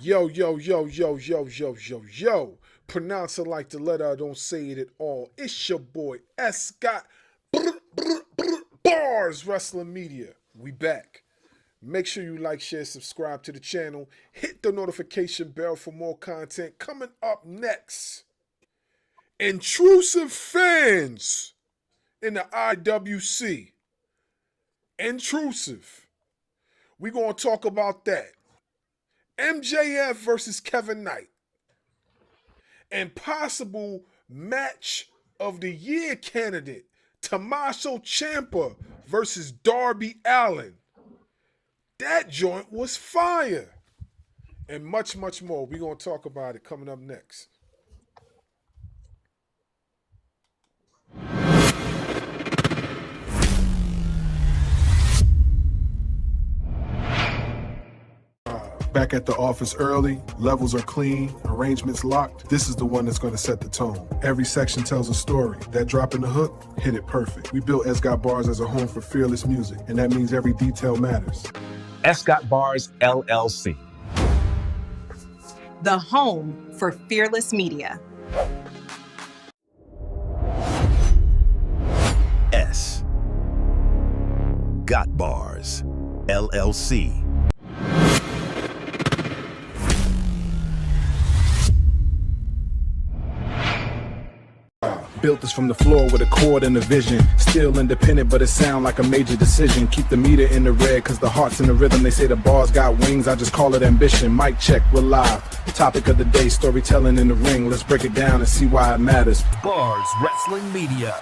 Yo, yo, yo, yo, yo, yo, yo, yo. Pronounce it like the letter, I don't say it at all. It's your boy S. Scott Barz Wrestling Media. We back. Make sure you like, share, subscribe to the channel. Hit the notification bell for more content. Coming up next, intrusive fans in the IWC. Intrusive. We're going to talk about that. MJF versus Kevin Knight. And possible match of the year candidate, Tommaso Ciampa versus Darby Allin. That joint was fire. And much, much more. We're going to talk about it coming up next. Back at the office early, levels are clean, arrangements locked. This is the one that's going to set the tone. Every section tells a story. That drop in the hook, hit it perfect. We built Escott Bars as a home for fearless music, and that means every detail matters. Escott Bars LLC. The home for fearless media. S. Got Bars LLC. Built this from the floor with a cord and a vision. Still independent, but it sound like a major decision. Keep the meter in the red, cause the heart's in the rhythm. They say the bars got wings, I just call it ambition. Mic check, we're live. Topic of the day, storytelling in the ring. Let's break it down and see why it matters. Barz Wrestling Media.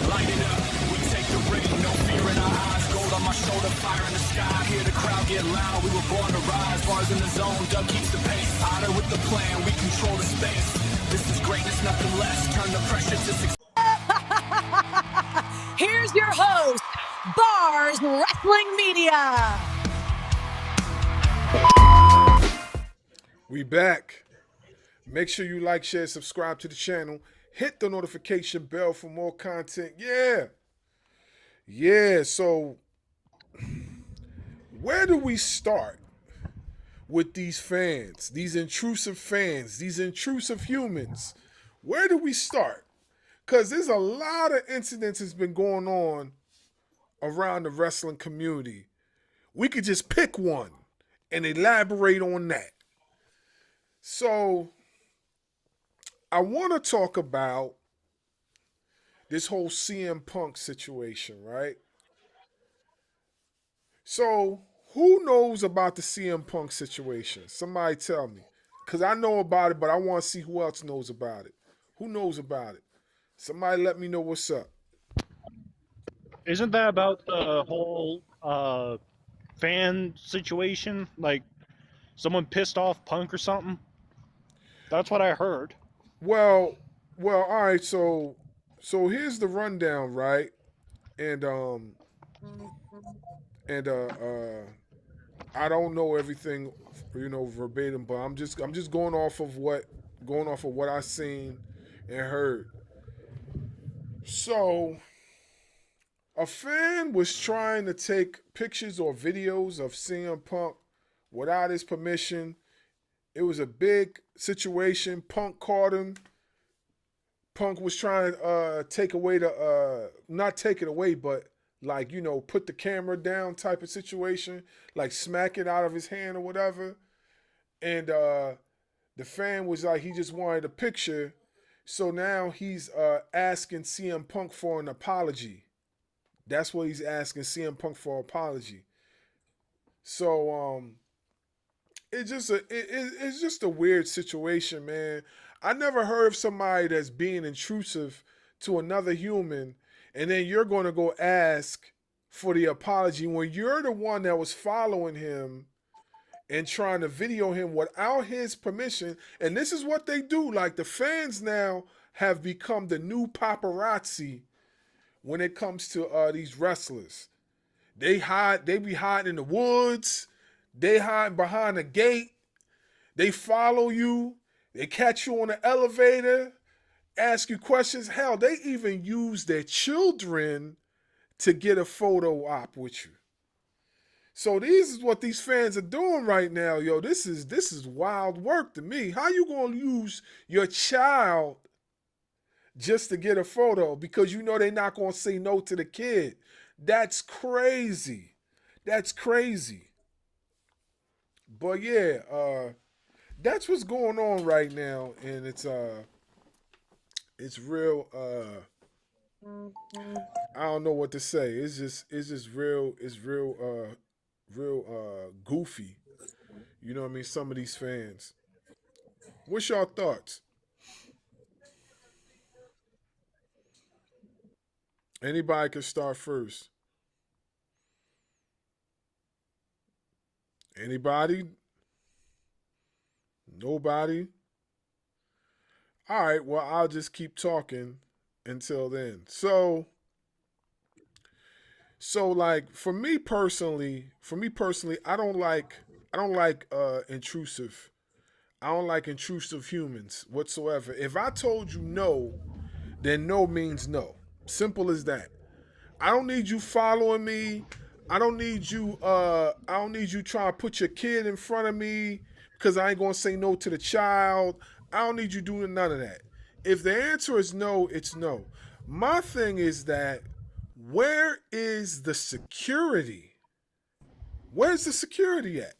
Light it up, we take the ring, no fear in our eyes. Gold on my shoulder, fire in the sky. Hear the crowd get loud, we were born to rise. Bars in the zone, Doug keeps the pace. Otter with the plan, we control the space. This is greatness, nothing less. Turn the pressure to success. Here's your host, Barz Wrestling Media. We back. Make sure you like, share, subscribe to the channel. Hit the notification bell for more content. Yeah, so where do we start with these fans, these intrusive fans, these intrusive humans? Where do we start? Because there's a lot of incidents that's been going on around the wrestling community. We could just pick one and elaborate on that. So I want to talk about this whole CM Punk situation, right? So who knows about the CM Punk situation? Somebody tell me. Because I know about it, but I want to see who else knows about it. Who knows about it? Somebody let me know what's up. Isn't that about the whole fan situation? Like someone pissed off Punk or something? That's what I heard. Well, all right, so here's the rundown, right? And I don't know everything, verbatim, but I'm just going off of what I seen and heard. So a fan was trying to take pictures or videos of CM Punk without his permission. It was a big situation. Punk caught him. Punk was trying to take away not take it away, but put the camera down type of situation, like smack it out of his hand or whatever. And the fan was like, he just wanted a picture. So now he's asking CM Punk for an apology. That's what he's asking CM Punk for, an apology. So it's just a weird situation, man. I never heard of somebody that's being intrusive to another human, and then you're going to go ask for the apology when you're the one that was following him and trying to video him without his permission. And this is what they do. Like, the fans now have become the new paparazzi when it comes to these wrestlers. They be hiding in the woods. They hide behind a gate. They follow you. They catch you on the elevator, ask you questions. Hell, they even use their children to get a photo op with you. So this is what these fans are doing right now, yo. This is wild work to me. How you gonna use your child just to get a photo because you know they're not gonna say no to the kid? That's crazy. That's crazy. But yeah, that's what's going on right now, and it's real. I don't know what to say. It's just real. It's real goofy. You know what I mean? Some of these fans. What's your thoughts? Anybody can start first. Anybody? Nobody? All right, well, I'll just keep talking until then. So like for me personally, I don't like intrusive. I don't like intrusive humans whatsoever. If I told you no, then no means no. Simple as that. I don't need you following me. I don't need you trying to put your kid in front of me because I ain't gonna say no to the child. I don't need you doing none of that. If the answer is no, it's no. My thing is that where is the security? Where's the security at?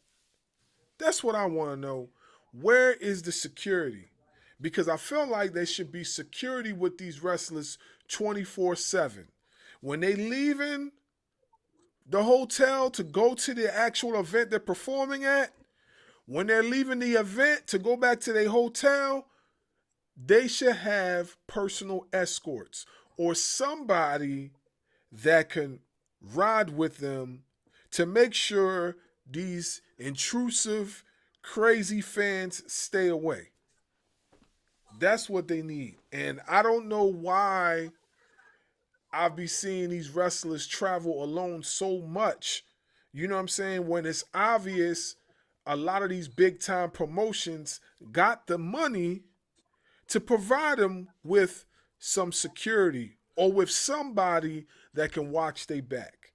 That's what I want to know. Where is the security? Because I feel like there should be security with these wrestlers 24/7. When they leaving the hotel to go to the actual event they're performing at, when they're leaving the event to go back to their hotel, they should have personal escorts or somebody that can ride with them to make sure these intrusive, crazy fans stay away. That's what they need. And I don't know why I'll be seeing these wrestlers travel alone so much. You know what I'm saying? When it's obvious a lot of these big time promotions got the money to provide them with some security or with somebody that can watch their back.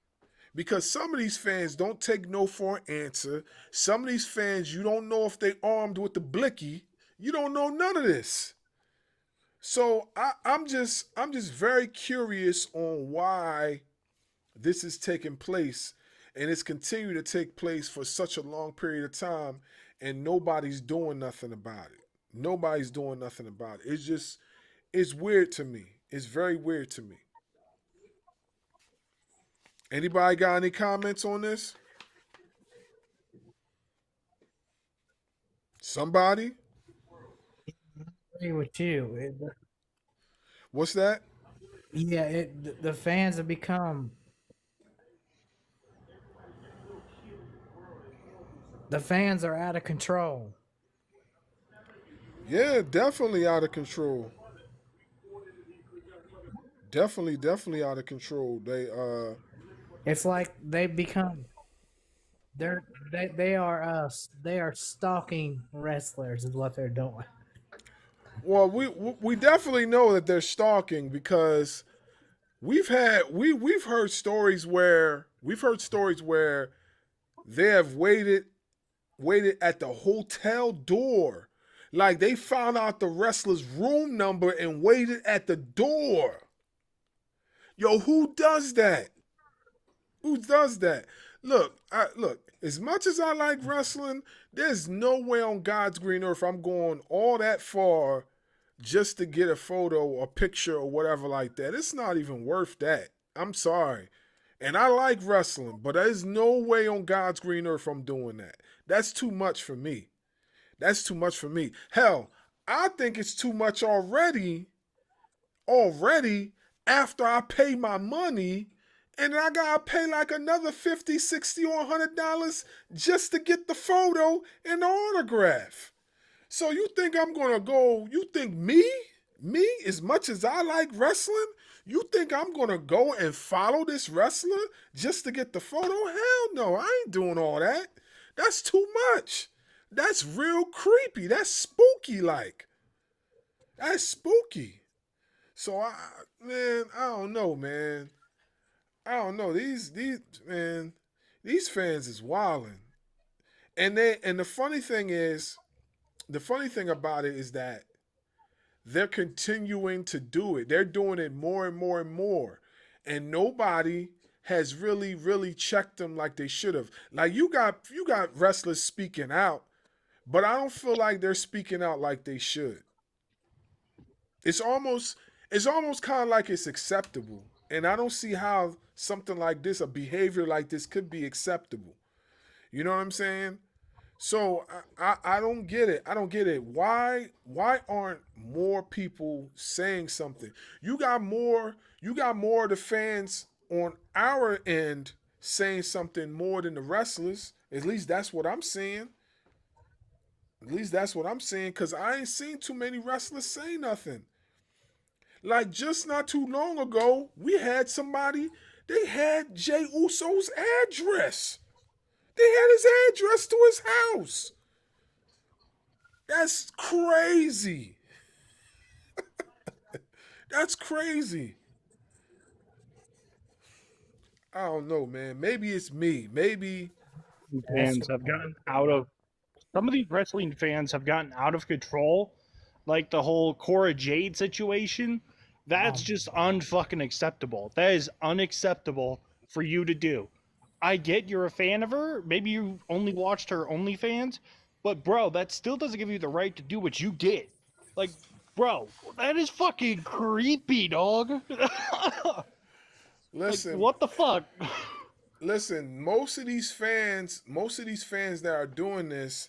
Because some of these fans don't take no for an answer. Some of these fans, you don't know if they armed with the blicky. You don't know none of this. So I'm just very curious on why this is taking place, and it's continued to take place for such a long period of time, and nobody's doing nothing about it. Nobody's doing nothing about it. It's weird to me. It's very weird to me. Anybody got any comments on this? Somebody? Agree with you. What's that? Yeah, the fans have become the fans are out of control. Yeah, definitely out of control. Definitely out of control. It's like they've become they are stalking wrestlers is what they're doing. Well, we definitely know that they're stalking because we've heard stories where they have waited at the hotel door. Like they found out the wrestler's room number and waited at the door. Yo, who does that? Who does that? Look. As much as I like wrestling, there's no way on God's green earth I'm going all that far just to get a photo or picture or whatever like that. It's not even worth that. I'm sorry. And I like wrestling, but there's no way on God's green earth I'm doing that. That's too much for me. That's too much for me. Hell, I think it's too much already after I pay my money and then I gotta pay like another 50, 60, or $100 just to get the photo and the autograph. So you think I'm gonna go, you think me, as much as I like wrestling, you think I'm gonna go and follow this wrestler just to get the photo? Hell no, I ain't doing all that. That's too much. That's real creepy. That's spooky like. That's spooky. So I don't know, man. I don't know. These man, these fans is wilding. And the funny thing is, the funny thing about it is that they're continuing to do it. They're doing it more and more and more. And nobody has really checked them like they should have. Like you got wrestlers speaking out, but I don't feel like they're speaking out like they should. It's almost kind of like it's acceptable. And I don't see how something like this, a behavior like this could be acceptable. You know what I'm saying? So I don't get it. I don't get it. Why aren't more people saying something? You got more of the fans on our end saying something more than the wrestlers. At least that's what I'm seeing. At least that's what I'm seeing, because I ain't seen too many wrestlers say nothing. Like just not too long ago, we had somebody, they had Jey Uso's address. They had his address to his house. That's crazy. That's crazy. I don't know, man. Maybe it's me. Maybe Fans have gotten out of some of these wrestling fans have gotten out of control, like the whole Cora Jade situation. That's just unfucking acceptable. That is unacceptable for you to do. I get you're a fan of her. Maybe you only watched her OnlyFans, but bro, that still doesn't give you the right to do what you did. Like, bro, that is fucking creepy, dog. listen. Like, what the fuck? Listen, most of these fans that are doing this,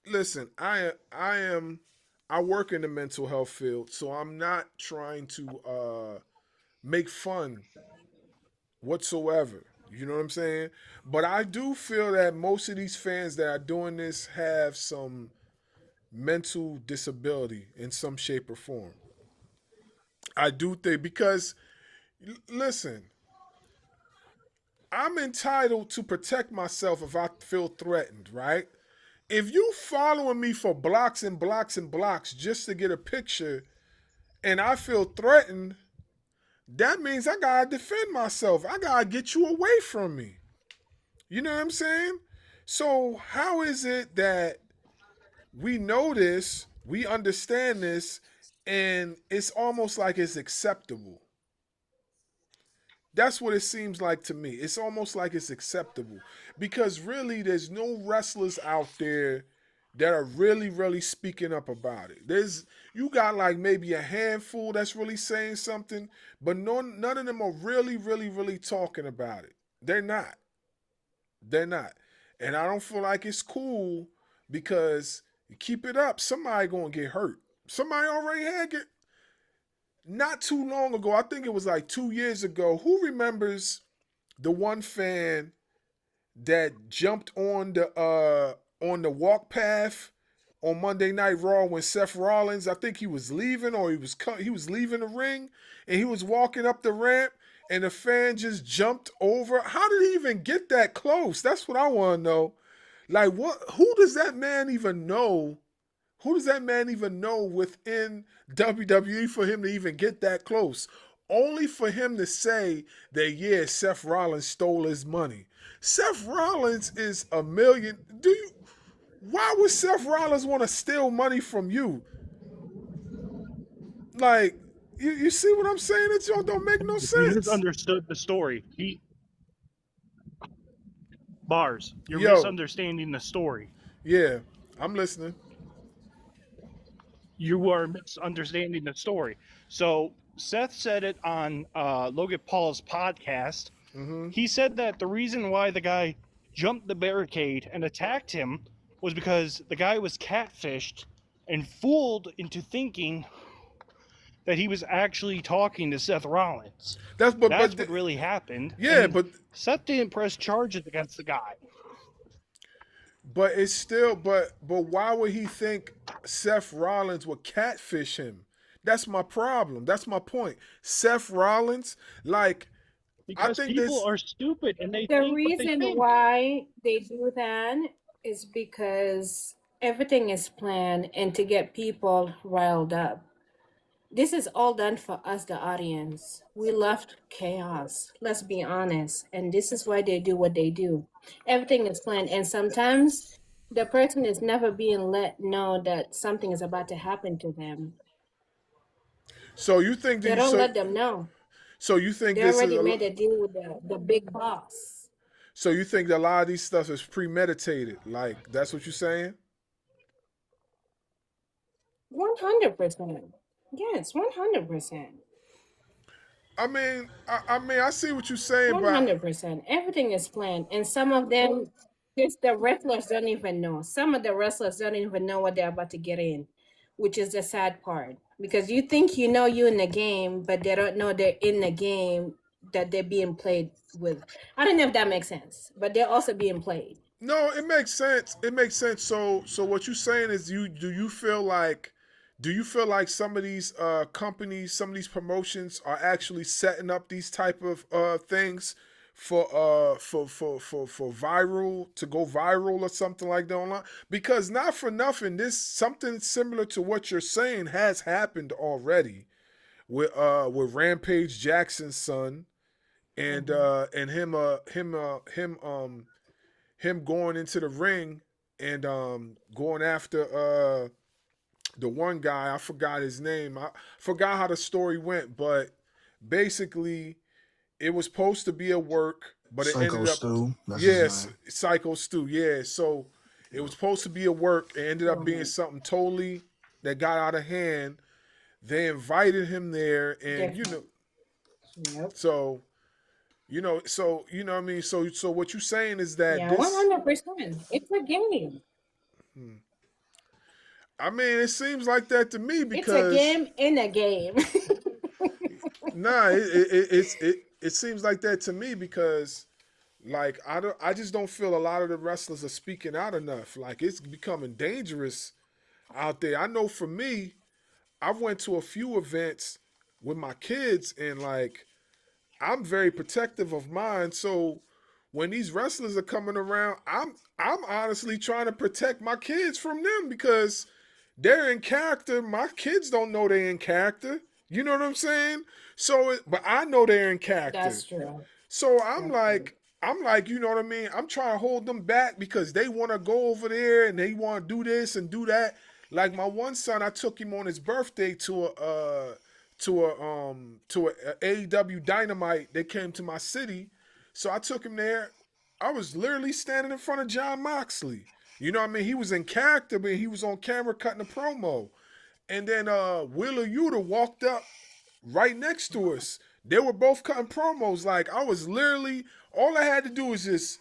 listen, I work in the mental health field, so I'm not trying to make fun whatsoever. You know what I'm saying? But I do feel that most of these fans that are doing this have some mental disability in some shape or form. I do think, because listen, I'm entitled to protect myself if I feel threatened, right? If you following me for blocks and blocks and blocks just to get a picture and I feel threatened, that means I gotta defend myself. I gotta get you away from me. You know what I'm saying? So how is it that we know this, we understand this, and it's almost like it's acceptable? That's what it seems like to me. It's almost like it's acceptable, because really there's no wrestlers out there that are really speaking up about it. You got like maybe a handful that's really saying something, but none of them are really talking about it. They're not. And I don't feel like it's cool, because you keep it up, somebody gonna get hurt. Somebody already had get. Not too long ago, I think it was like 2 years ago, who remembers the one fan that jumped on the walk path on Monday Night Raw when Seth Rollins, I think he was leaving, or he was leaving the ring, and he was walking up the ramp, and the fan just jumped over? How did he even get that close? That's what I want to know. Like, what? Who does that man even know? Who does that man even know within WWE for him to even get that close? Only for him to say that, yeah, Seth Rollins stole his money. Seth Rollins is a million. Why would Seth Rollins want to steal money from you? Like, you see what I'm saying? It don't make no sense. You misunderstood the story. Barz, you're misunderstanding the story. Yeah, I'm listening. You are misunderstanding the story. So Seth said it on Logan Paul's podcast. Mm-hmm. He said that the reason why the guy jumped the barricade and attacked him was because the guy was catfished and fooled into thinking that he was actually talking to Seth Rollins. That's what really happened. Yeah, and but Seth didn't press charges against the guy. But it's still, but why would he think Seth Rollins would catfish him? That's my problem. That's my point. Seth Rollins, like, because I think people are stupid and they The think reason what they think. why they do that is because everything is planned and to get people riled up. This is all done for us, the audience. We love chaos. Let's be honest. And this is why they do what they do. Everything is planned. And sometimes the person is never being let know that something is about to happen to them. So you think They that don't let them know. so you think They this is already made a deal with the big boss. so you think that a lot of these stuff is premeditated? Like that's what you're saying? 100%. Yes, 100%. I see what you're saying, but 100%. Everything is planned. And some of them, just the wrestlers don't even know. Some of the wrestlers don't even know what they're about to get in, which is the sad part. Because you think you know you in the game, but they don't know they're in the game that they're being played with. I don't know if that makes sense, but they're also being played. no, it makes sense. It makes sense. So what you're saying is do you feel like some of these companies, some of these promotions are actually setting up these type of things for viral to go viral or something like that online? Because not for nothing, this something similar to what you're saying has happened already with Rampage Jackson's son and him going into the ring and going after the one guy. I forgot his name. I forgot how the story went, but basically it was supposed to be a work, but it Psycho ended up Stu. That's his name. Psycho Stu. Yeah, so it was supposed to be a work. It ended up being something totally that got out of hand. They invited him there, and Yep. so you know what I mean. So what you're saying is that Yeah, this. 100%. It's a game. I mean, it seems like that to me It's a because game in a game. nah, it seems like that to me because like I just don't feel a lot of the wrestlers are speaking out enough. Like it's becoming dangerous out there. I know for me, I've went to a few events with my kids and like I'm very protective of mine. So when these wrestlers are coming around, I'm honestly trying to protect my kids from them because they're in character. My kids don't know they're in character. You know what I'm saying? But I know they're in character. That's true. So I'm like, you know what I mean? I'm trying to hold them back because they want to go over there and they want to do this and do that. Like my one son, I took him on his birthday to a AEW Dynamite. They came to my city, so I took him there. I was literally standing in front of John Moxley. You know what I mean? He was in character, but he was on camera cutting a promo. And then Wheeler Yuta walked up right next to us. They were both cutting promos. Like I was literally, all I had to do was just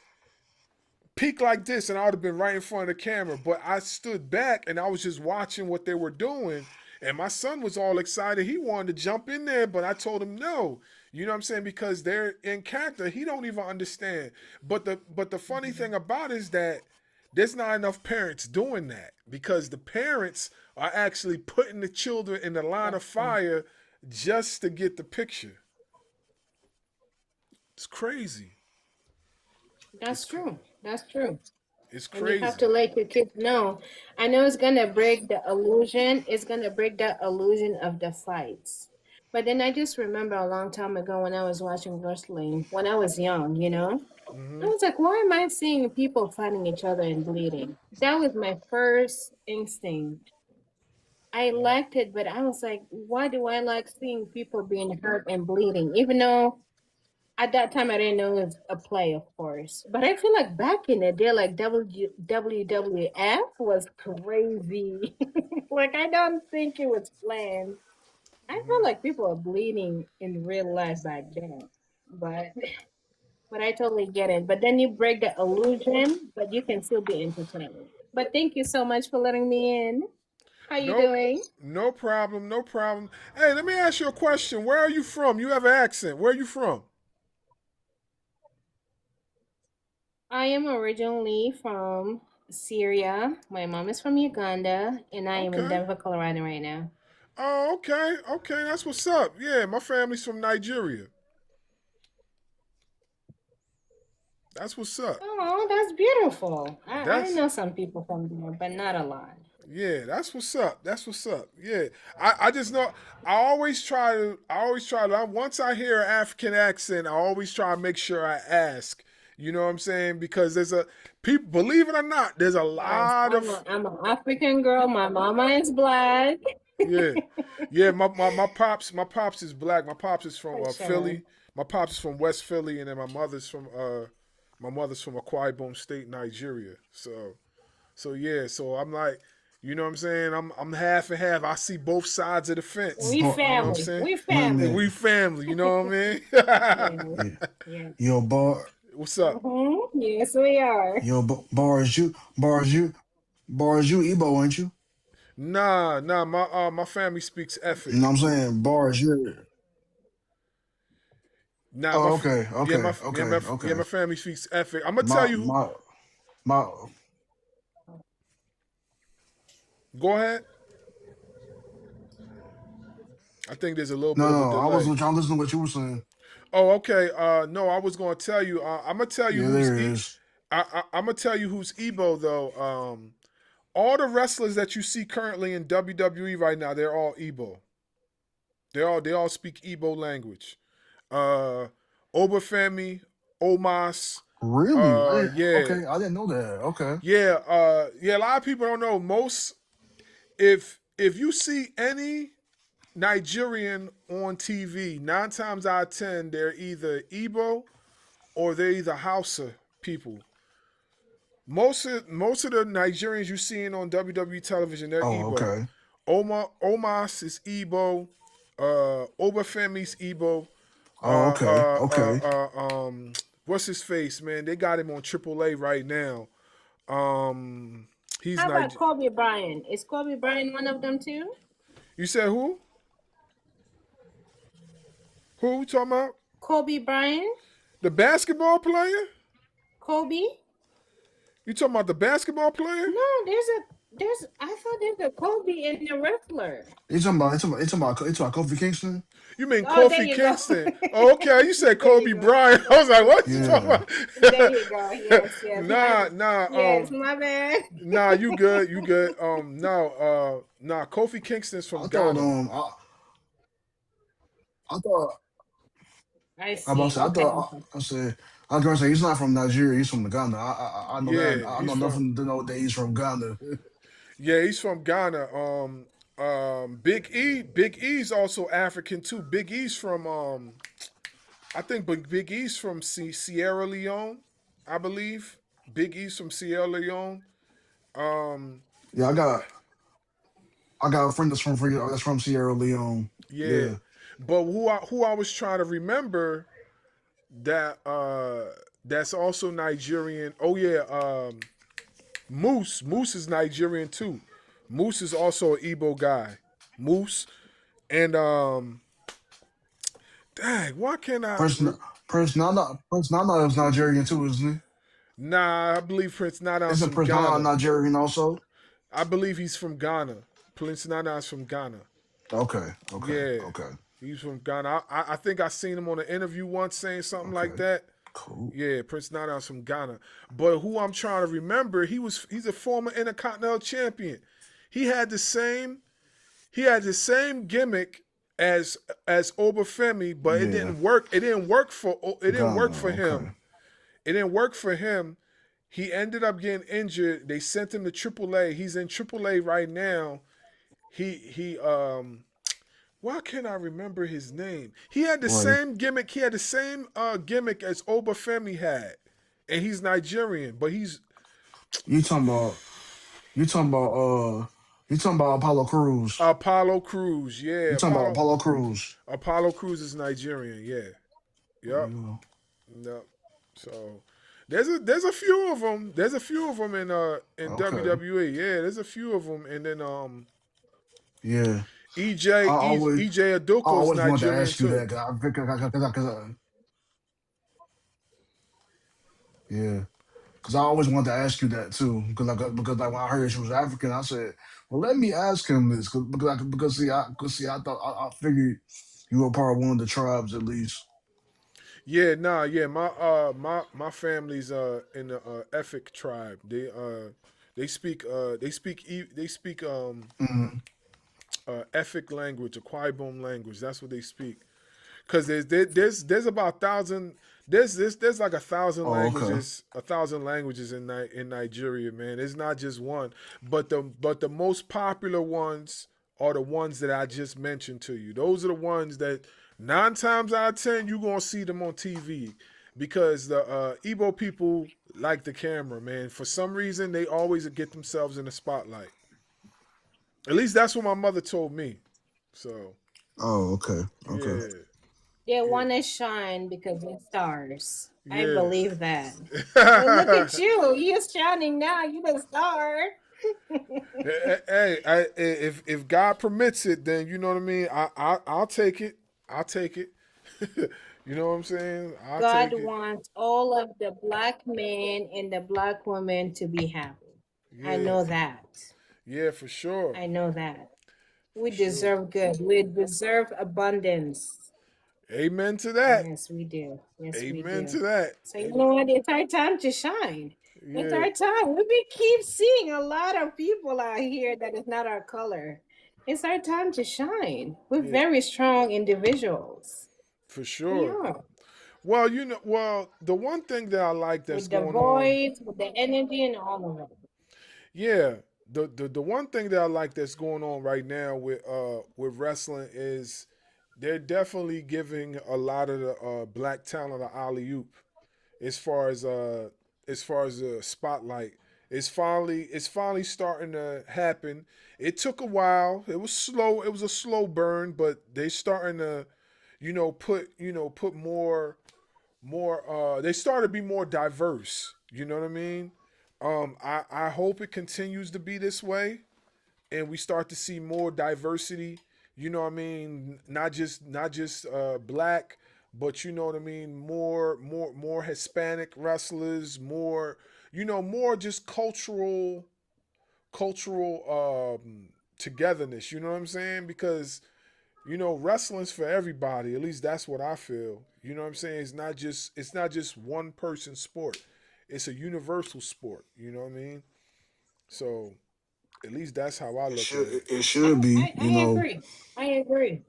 peek like this, and I would have been right in front of the camera. But I stood back and I was just watching what they were doing. And my son was all excited. He wanted to jump in there, but I told him no. You know what I'm saying? Because they're in character. He don't even understand. But the funny thing about it is that there's not enough parents doing that because the parents are actually putting the children in the line of fire just to get the picture. It's crazy. That's true. That's true. It's And you crazy. have to let your kids know. I know it's gonna break the illusion. It's gonna break the illusion of the fights. But then I just remember a long time ago when I was watching wrestling, when I was young, I was like, why am I seeing people fighting each other and bleeding? That was my first instinct. I liked it, but I was like, why do I like seeing people being hurt and bleeding? Even though at that time I didn't know it was a play, of course. But I feel like back in the day, like WWF was crazy. Like I don't think it was planned. I feel like people are bleeding in real life back then. But I totally get it. But then you break the illusion, but you can still be entertained. But thank you so much for letting me in. How you No, doing? no problem, no problem. Hey, let me ask you a question. Where are you from? You have an accent. Where are you from? I am originally from Syria. My mom is from Uganda, and I am in Okay. Denver, Colorado right now. Oh, okay, okay. That's what's up. Yeah, my family's from Nigeria. That's what's up. Oh, that's beautiful. I That's know some people from there, but not a lot. Yeah, that's what's up. That's what's up. Yeah, I just know. Once I hear an African accent, I always try to make sure I ask. You know what I'm saying? Because there's a people. Believe it or not, there's a Yes, lot of I'm an African girl. My mama is black. yeah, yeah. My pops is black. My pops is from For sure. Philly. My pops is from West Philly, and then my mother's from Akwa Ibom State, Nigeria. So yeah, so I'm like, you know what I'm saying? I'm half and half. I see both sides of the fence. We You know what I'm family. saying? We Wait a family. minute. We family, you know what I mean? Yes. Yeah. Yes. Yo, What's up? Yes, we are. Bars, you Igbo, ain't you? Nah, my family speaks You know Efik. what I'm saying? Bars, you're. Nah, Oh, okay, yeah, okay, okay, okay. my family speaks Efik. I'm gonna tell My, you who. my, my. Go ahead. I think there's a little No, bit of a no, I delay. wasn't trying to listen to what you were saying. Oh, okay. No, I was gonna tell you. I'm gonna tell you Yeah, who's there it is. I'm gonna tell you who's Igbo though. All the wrestlers that you see currently in WWE right now, they're all Igbo. They all speak Igbo language. Uh, Obafemi, Omas. Really? Yeah, Okay, I didn't know that. Okay. yeah, yeah. A lot of people don't know. Most if you see any Nigerian on TV, 9 times out of 10, they're either Igbo or they're either Hausa people. Most of the Nigerians you seeing on WWE television, they're Oh, Igbo. okay. Omas is Igbo. Obafemi's Igbo. Oh, okay. Okay. What's his face, man? They got him on AAA right now. He's How about Niger. Kobe Bryant? Is Kobe Bryant one of them too? You said who? Who we talking about? Kobe Bryant? The basketball player? Kobe? You talking about the basketball player? No, there's I thought there's a Kobe and the wrestler. You talking about Kofi Kingston? You mean Oh, there Kofi you go. Kingston? Oh, okay, you said There Kobe you go. Bryant. I was like, what you talking Yeah. about? There you go. Yes, yes. Nah. Yes, my bad. Nah, you good. Nah, Kofi Kingston's I from thought Ghana. I thought I I about to see. say I Okay. thought I said I was gonna say he's not from Nigeria. He's from Ghana. I know that. Yeah, I he's know from nothing to know that he's from Ghana. yeah, he's from Ghana. Big E's also African too. Big E's from I think Big E's from Sierra Leone, I believe. Big E's from Sierra Leone. Um, Yeah, I got a friend that's from Sierra Leone. yeah, Yeah. but who I was trying to remember that that's also Nigerian. Oh yeah, Moose is Nigerian too. Moose is also an Igbo guy. Moose and dang, why can't I? Prince Prince Nana is Nigerian too, isn't he? Nah, I believe Prince Nana's Isn't from Prince Nana Ghana. Nigerian also? I believe he's from Ghana. Prince Nana's from Ghana. Okay, okay, Yeah, okay, he's from Ghana. I think I seen him on an interview once saying something like okay. that. Cool. Yeah, Prince Nana's from Ghana. But who I'm trying to remember, he's a former Intercontinental Champion. He had the same gimmick as Obafemi, but it Yeah. didn't work. It didn't work for Ghana, okay. him. It didn't work for him. He ended up getting injured. They sent him to AAA. He's in AAA right now. He why can't I remember his name? He had the Right. same gimmick. He had the same gimmick as Obafemi had, and he's Nigerian, but he's You talking about you talking about you talking about Apollo Cruz. Apollo Cruz. Yeah, You talking about Apollo Cruz. Apollo Cruz is Nigerian. Yeah. Yep. Yeah. Yep. So there's a few of them. There's a few of them in Okay. WWE. Yeah, there's a few of them, and then Yeah. EJ I always EJ I Aduko is always wanted to Nigerian ask you too. that yeah. Because I always wanted to ask you that too. Because like when I heard she was African, I said, well, let me ask him this because I thought I figured you were part of one of the tribes at least. Yeah, nah, yeah. My family's in the Efik tribe. They speak Mhm. Efik language, a Quibone language. That's what they speak. Because there's about 1,000. There's like 1,000 Oh, okay. languages, 1,000 languages in Nigeria, man. It's not just one, but the most popular ones are the ones that I just mentioned to you. Those are the ones that 9 times out of 10 you're gonna see them on TV, because the Igbo people like the camera, man. For some reason, they always get themselves in the spotlight. At least that's what my mother told me. So Oh, okay. Okay. yeah, They want to shine because they're stars. I yeah. believe that. Well, look at you. You're shining now. You're the star. Hey, if God permits it, then you know what I mean. I'll take it. I'll take it. You know what I'm saying? I'll God take it. wants all of the black men and the black women to be happy. I Yeah, know that. yeah, for sure, I know that. We for sure. deserve good. We deserve abundance. Amen to that. Yes, we do. Yes, we Amen do. to that. So you know what? It's our time to shine. It's Yeah, our time. Keep seeing a lot of people out here that is not our color. It's our time to shine. We're yeah, very strong individuals. for We sure. are. Well, the one thing that I like that's With the going on, voice, with the energy, and all of it. yeah, the one thing that I like that's going on right now with wrestling is they're definitely giving a lot of the black talent an alley oop as far as the spotlight. It's finally starting to happen. It took a while. It was slow. It was a slow burn, but they starting to, put more. They started to be more diverse. You know what I mean? I hope it continues to be this way, and we start to see more diversity. You know what I mean? Not just black, but you know what I mean. More Hispanic wrestlers. More just cultural togetherness. You know what I'm saying? Because wrestling's for everybody. At least that's what I feel. You know what I'm saying? It's not just one person sport. It's a universal sport. You know what I mean? So at least that's how I It look at should it. it I, should be, I, I agree. I agree.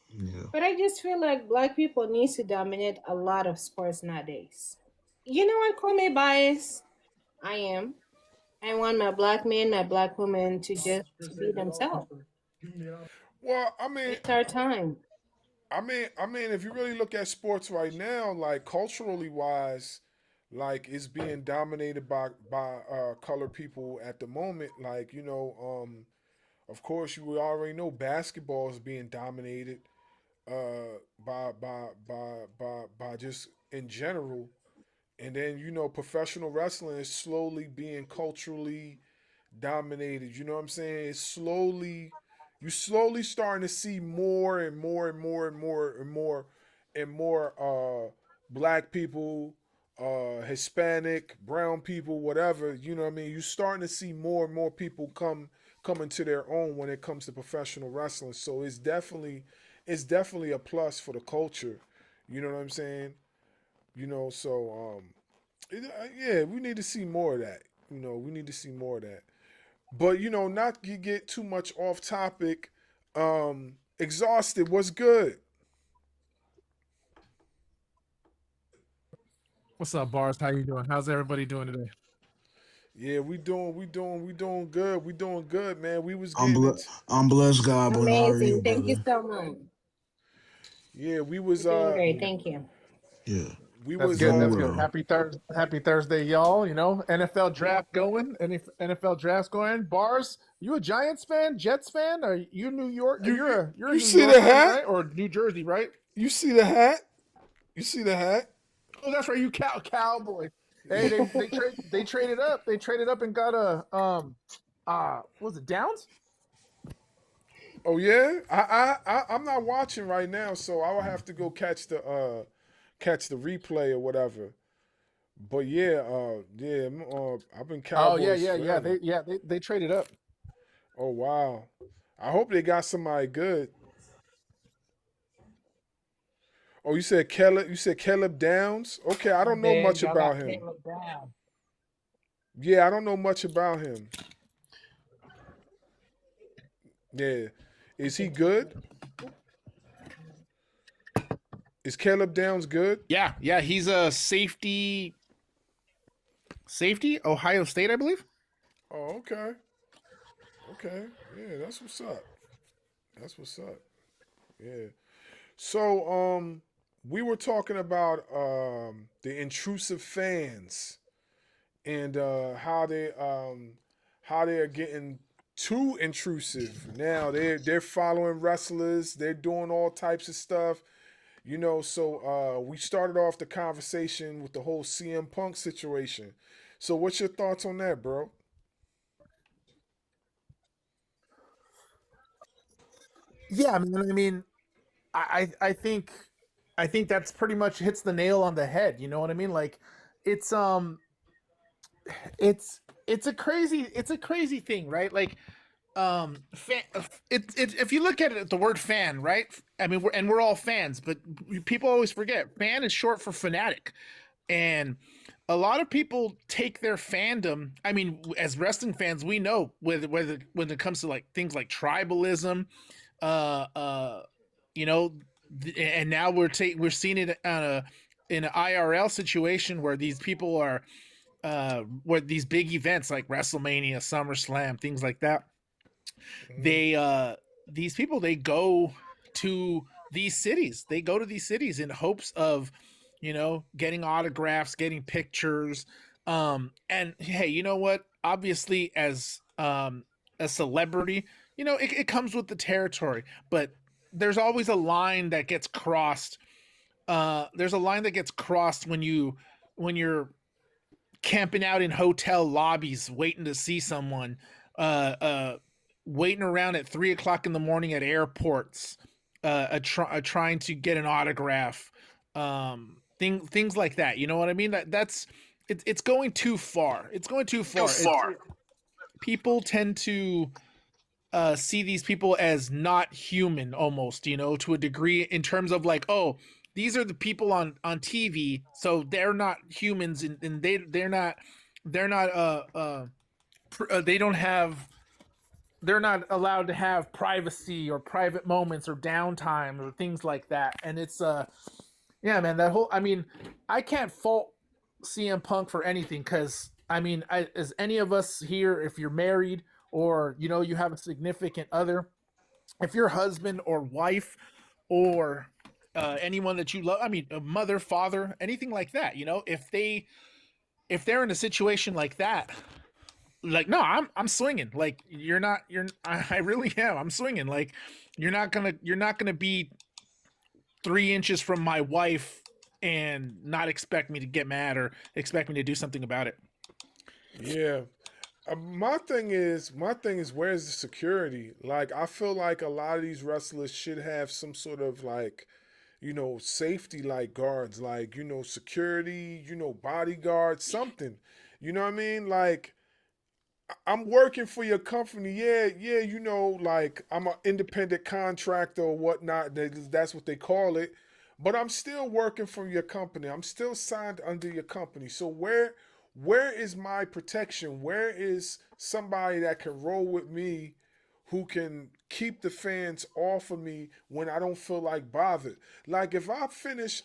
Yeah. But I just feel like black people need to dominate a lot of sports nowadays. You know what? Call me biased. I am. I want my black men, my black women to just to be themselves. Well, I mean, It's our time. if you really look at sports right now, like culturally wise, like it's being dominated by colored people at the moment. Like of course, we already know basketball is being dominated by just in general. And then professional wrestling is slowly being culturally dominated. You know what I'm saying? You slowly starting to see more and more and more and more and more and more black people, Hispanic, brown people, whatever. You know what I mean? You're starting to see more and more people coming to their own when it comes to professional wrestling. So it's definitely a plus for the culture. You know what I'm saying? So yeah, we need to see more of that. We need to see more of that. But not to get too much off topic. Exhausted. What's good? What's up, Bars? How you doing? How's everybody doing today? Yeah, we doing good. We doing good, man. We was I'm getting ble- it. I'm blessed, God, brother. How are you, Amazing. Thank you brother? so much. Yeah, we was You're doing great. Thank you. Yeah. we That's was good. Doing That's good. well. Happy Thursday, y'all. NFL draft going. Any NFL drafts going? Bars, you a Giants fan? Jets fan? Are you New York? you you, You're a you New see the Yorker, hat? right? Or New Jersey, right? You see the hat? You see the hat? Oh, that's right. You Cowboy. Hey, they traded up. They traded up and got a was it Downs? Oh yeah? I'm not watching right now, so I will have to go catch the replay or whatever. But yeah, I've been Oh Cowboys forever. They traded up. Oh wow. I hope they got somebody good. Oh, you said Caleb Downs? Okay, I don't know Man, much y'all about got him. Caleb down. Yeah, I don't know much about him. Yeah. Is he good? Is Caleb Downs good? Yeah, he's a safety, Ohio State, I believe. Oh, okay. Okay. Yeah, that's what's up. That's what's up. Yeah. So, we were talking about the intrusive fans and how they are getting too intrusive. Now they're following wrestlers, they're doing all types of stuff. So we started off the conversation with the whole CM Punk situation. So what's your thoughts on that, bro? Yeah, I mean, I think that's pretty much hits the nail on the head. You know what I mean? Like, it's it's a crazy thing, right? Like, if you look at it, the word fan, right? I mean, we're all fans, but people always forget fan is short for fanatic, and a lot of people take their fandom. I mean, as wrestling fans, we know whether when it comes to like things like tribalism, uh, uh, you know, and now we're seeing it in an IRL situation where these people are where these big events like WrestleMania, SummerSlam, things like that, they these people they go to these cities in hopes of getting autographs, getting pictures, and hey, you know what, obviously as a celebrity, it comes with the territory, but there's always a line that gets crossed. There's a line that gets crossed when you're camping out in hotel lobbies waiting to see someone, uh, uh, waiting around at 3 o'clock in the morning at airports, trying to get an autograph, things like that. You know what I mean? It's going too far. It's going too far. People tend to see these people as not human, almost, to a degree, in terms of like, oh, these are the people on TV, so they're not humans, and they're not they don't have they're not allowed to have privacy or private moments or downtime or things like that. And it's yeah, man, that whole, I mean, I can't fault CM Punk for anything, because I mean, as any of us here, if you're married or you have a significant other, if your husband or wife or anyone that you love, I mean, a mother, father, anything like that, if they're in a situation like that, like, no, I'm swinging. Like, I really am. I'm swinging. Like, you're not gonna be 3 inches from my wife and not expect me to get mad or expect me to do something about it. Yeah. My thing is, where's the security? Like, I feel like a lot of these wrestlers should have some sort of like, safety, like guards, like, security, bodyguards, something. You know what I mean? Like, I'm working for your company. Yeah, yeah, like I'm an independent contractor or whatnot. That's what they call it. But I'm still working for your company. I'm still signed under your company. So where is my protection? Where is somebody that can roll with me, who can keep the fans off of me when I don't feel like bothered? Like, if I finish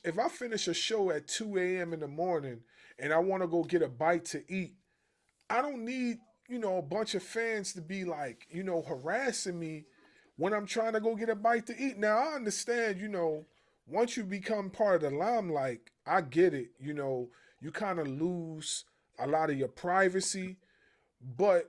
a show at 2 a.m. in the morning and I want to go get a bite to eat, I don't need, a bunch of fans to be like, harassing me when I'm trying to go get a bite to eat. Now, I understand, once you become part of the limelight, I get it, you kind of lose a lot of your privacy. But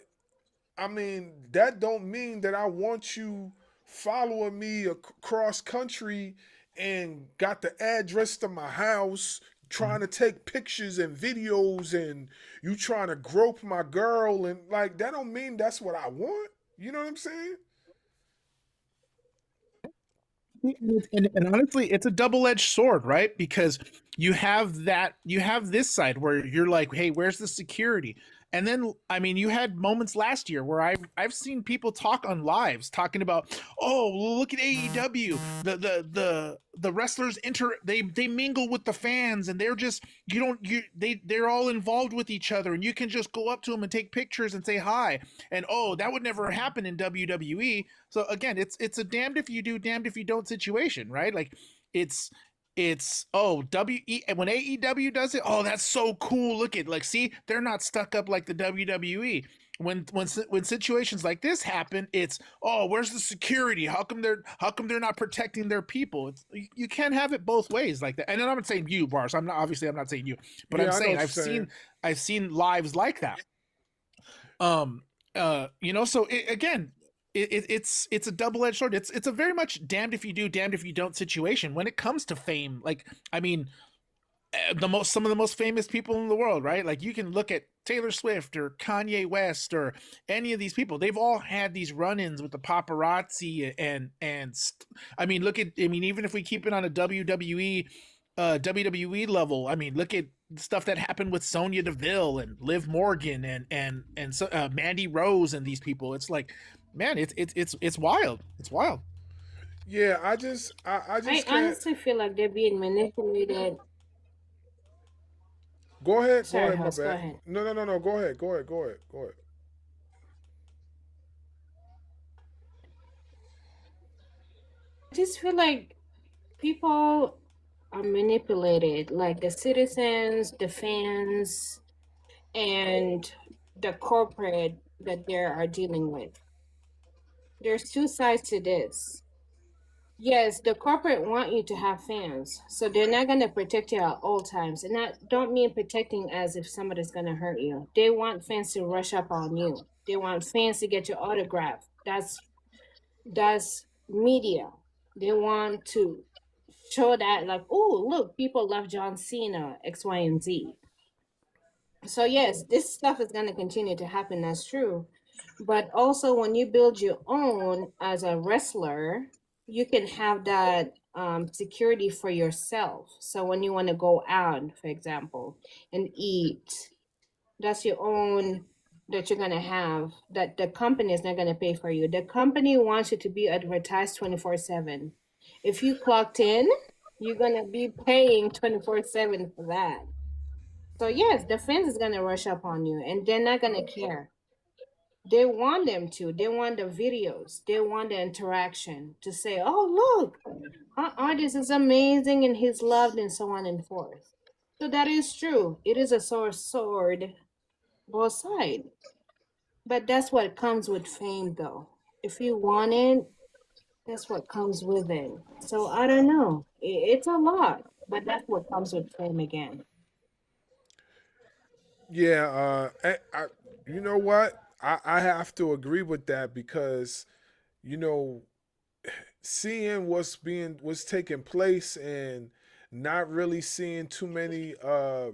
I mean, that don't mean that I want you following me across country and got the address to my house, trying to take pictures and videos, and you trying to grope my girl, and like, that don't mean that's what I want. You know what I'm saying? And honestly, it's a double-edged sword, right? Because you have this side where you're like, hey, where's the security? And then, I mean, you had moments last year where I've seen people talk on lives talking about, oh, look at AEW, the wrestlers they mingle with the fans, and they're just they're all involved with each other, and you can just go up to them and take pictures and say hi, and oh, that would never happen in WWE. So again, it's a damned if you do, damned if you don't situation, right? Like it's when AEW does it, oh, that's so cool. Look at, like, see, they're not stuck up like the WWE. When situations like this happen, it's, oh, where's the security? How come they're not protecting their people? You can't have it both ways like that. And then I'm not saying you, Barz. I'm not saying you, but I'm saying I've seen lives like that. So again, it's a double-edged sword. It's a very much damned if you do, damned if you don't situation when it comes to fame. Like, I mean, some of the most famous people in the world, right? Like, you can look at Taylor Swift or Kanye West or any of these people. They've all had these run-ins with the paparazzi even if we keep it on a WWE level, I mean, look at stuff that happened with Sonya Deville and Liv Morgan and Mandy Rose and these people. It's like, man, it's wild. It's wild. Yeah, I honestly feel like they're being manipulated. Go ahead. Sorry, go House, ahead, go my bad. ahead. No. Go ahead. I just feel like people are manipulated, like the citizens, the fans, and the corporate that they are dealing with. There's two sides to this. Yes, the corporate want you to have fans, so they're not going to protect you at all times. And I don't mean protecting as if somebody's going to hurt you. They want fans to rush up on you. They want fans to get your autograph. That's media. They want to show that, like, oh, look, people love John Cena, X, Y, and Z. So yes, this stuff is going to continue to happen. That's true. But also, when you build your own as a wrestler, you can have that security for yourself. So when you want to go out, for example, and eat, that's your own that you're going to have, that the company is not going to pay for you. The company wants you to be advertised 24/7. If you clocked in, you're going to be paying 24/7 for that. So yes, the fans is going to rush up on you, and they're not going to care. They want them to. They want the videos. They want the interaction to say, oh, look, our artist is amazing and he's loved, and so on and forth. So that is true. It is a sword, both sides. But that's what comes with fame, though. If you want it, that's what comes with it. So I don't know. It's a lot, but that's what comes with fame again. Yeah, you know what? I have to agree with that because, you know, seeing what's taking place and not really seeing too many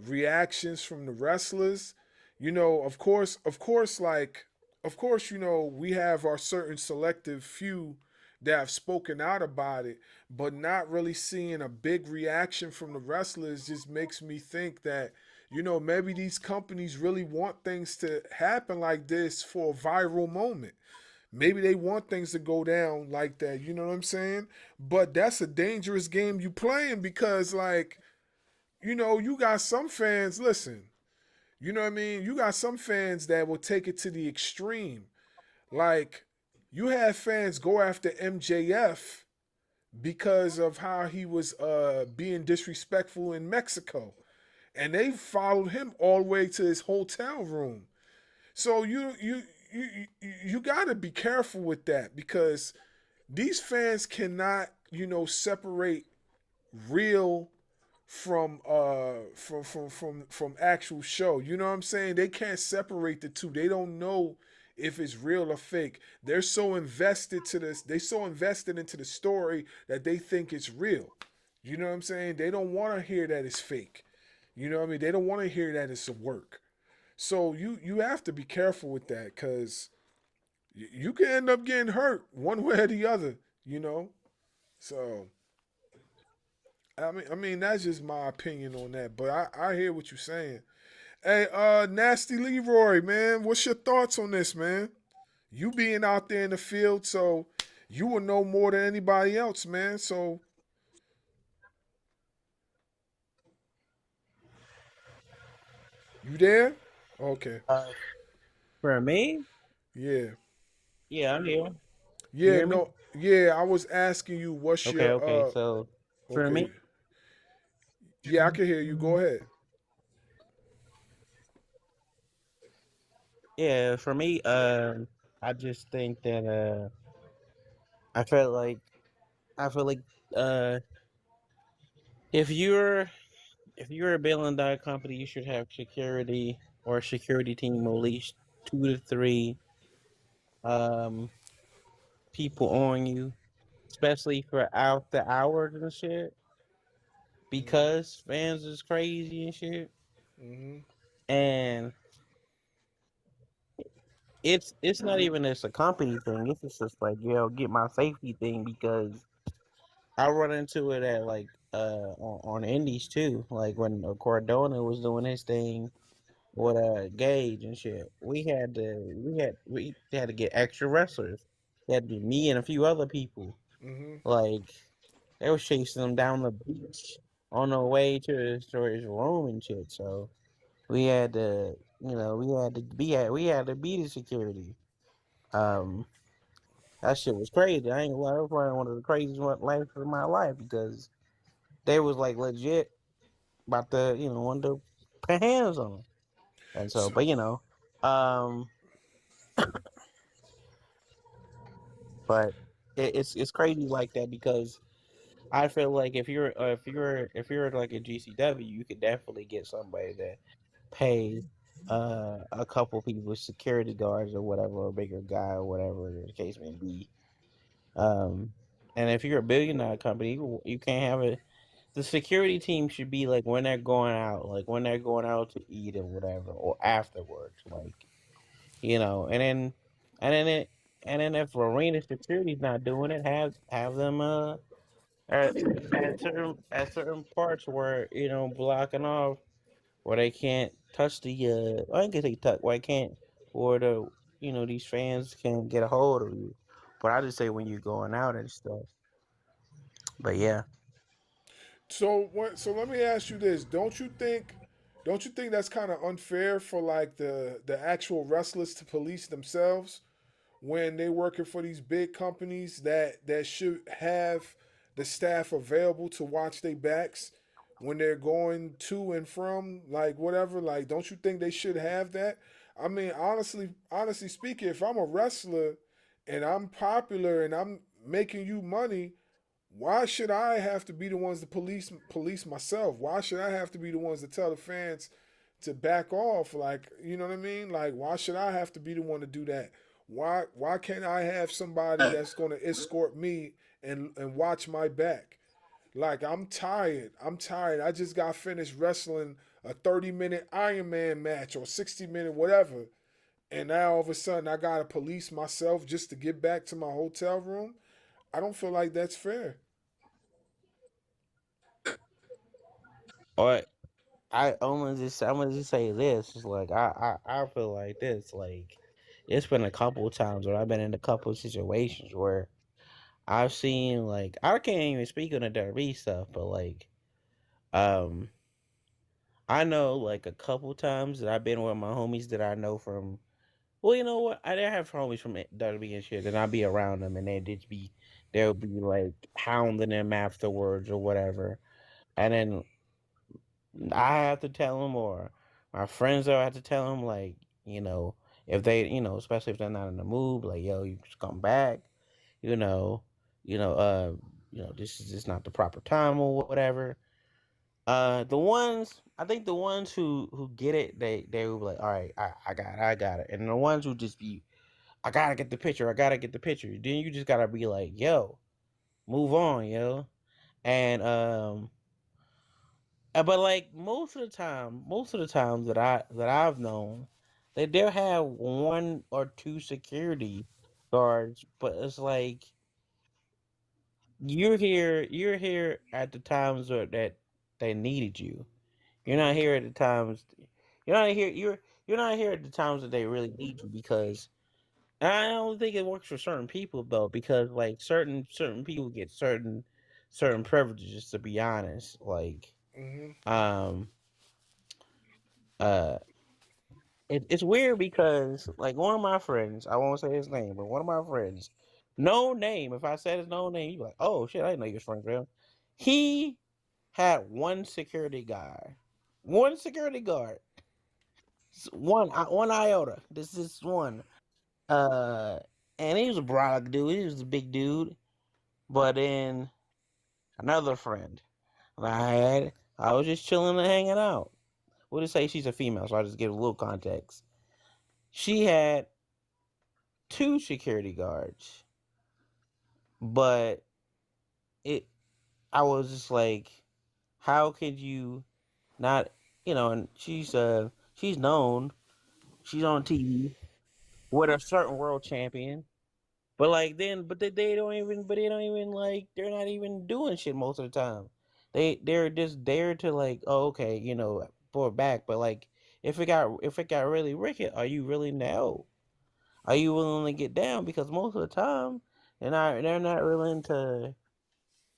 reactions from the wrestlers. You know, of course, you know, we have our certain selective few that have spoken out about it, but not really seeing a big reaction from the wrestlers just makes me think that, you know, maybe these companies really want things to happen like this for a viral moment. Maybe they want things to go down like that, you know what I'm saying? But that's a dangerous game you playing because, like, you know, you got some fans, listen, you know what I mean? You got some fans that will take it to the extreme. Like, you have fans go after MJF because of how he was being disrespectful in Mexico. And they followed him all the way to his hotel room. So you got to be careful with that because these fans cannot, you know, separate real from actual show. You know what I'm saying? They can't separate the two. They don't know if it's real or fake. They're so invested to this. They so invested into the story that they think it's real. You know what I'm saying? They don't want to hear that it's fake. You know what I mean? They don't want to hear that it's a work. So you have to be careful with that because you can end up getting hurt one way or the other, you know? So, I mean that's just my opinion on that. But I hear what you're saying. Hey, Nasty Leroy, man, what's your thoughts on this, man? You being out there in the field, so you will know more than anybody else, man. So you there? Okay. For me, Yeah. yeah, I'm here. You Yeah, hear me? no. Yeah, I was asking you what's Okay, your okay. So for okay. me, Yeah, I can hear you. Go ahead. yeah, for me, I just think that I felt like I feel like uh, if you're if you're a $1 billion company, you should have security or a security team of at least 2 to 3 um people on you, especially for after hours and shit, Mhm. because fans is crazy and shit. Mhm. And it's not even just a company thing. It's just like, get my safety thing, because I run into it at like on indies too. Like when Cardona was doing his thing with Gage and shit. We had to get extra wrestlers. It had to be me and a few other people. Mhm. Like they was chasing them down the beach on the way to his room and shit. So we had to, we had to be the security. Um, that shit was crazy. I ain't gonna lie, that was probably one of the craziest lives of my life, because they was like legit about to, want to put hands on them. And so, So, but um, but it's crazy like that, because I feel like if you're like a GCW, you could definitely get somebody to pay a couple people, security guards or whatever, or a bigger guy or whatever the case may be. Um, and if you're a $1 billion company, you can't have it. The security team should be like when they're going out to eat or whatever, or afterwards, like, and then it, and then if arena security's not doing it, have them at certain parts where, blocking off, where they can't touch I ain't gonna say touch, where I can't, or these fans can get a hold of you. But I just say when you're going out and stuff. But yeah. so let me ask you this: don't you think that's kind of unfair for like the actual wrestlers to police themselves when they working for these big companies that should have the staff available to watch their backs when they're going to and from like whatever? Like, don't you think they should have that? I mean, honestly speaking, if I'm a wrestler and I'm popular and I'm making you money, why should I have to be the ones to police myself? Why should I have to be the ones to tell the fans to back off? Like, you know what I mean? Like, why should I have to be the one to do that? Why can't I have somebody that's gonna escort me and watch my back? Like, I'm tired. I'm tired. I just got finished wrestling a 30-minute Iron Man match or 60-minute whatever. And now all of a sudden I gotta police myself just to get back to my hotel room. I don't feel like that's fair. Or I'm gonna just say this. It's like I feel like this. Like, it's been a couple of times where I've been in a couple of situations where I've seen, like, I can't even speak on the WWE stuff, but like, um I know like a couple times that I've been with my homies that I know from. Well, you know what? I didn't have homies from WWE and shit, and I'd be around them, and they'll be like hounding them afterwards or whatever, and then I have to tell them, or my friends will have to tell them, like, if they, especially if they're not in the mood, like, yo, you just come back, you know, you know, uh, this is just not the proper time or whatever. I think the ones who get it, they will be like, all right, I got it, and the ones who just be, I gotta get the picture, I gotta get the picture. Then you just gotta be like, yo, move on, yo, and but like most of the times that I've known, they'll have one or two security guards, but it's like you're here at the times that they needed you. You're not here at the times. You're not here at the times that they really need you because and I don't think it works for certain people though because like certain people get certain privileges to be honest like Mhm. um uh it's weird because like one of my friends I won't say his name but one of my friends no name if I said his no name you'd be like oh shit I didn't know you was friends with him. He had one security guard one iota this is one uh and he was a broad dude he was a big dude but then another friend that I had I was just chilling and hanging out we'll just say she's a female so I'll just give a little context she had two security guards but it I was just like how could you not and she's known she's on TV with a certain world champion. But like then, but they don't even, but they don't even like they're not even doing shit most of the time. They're just there to like, oh okay, pull it back. But like if it got really wicked, are you really now? Are you willing to get down? Because most of the time they're not willing to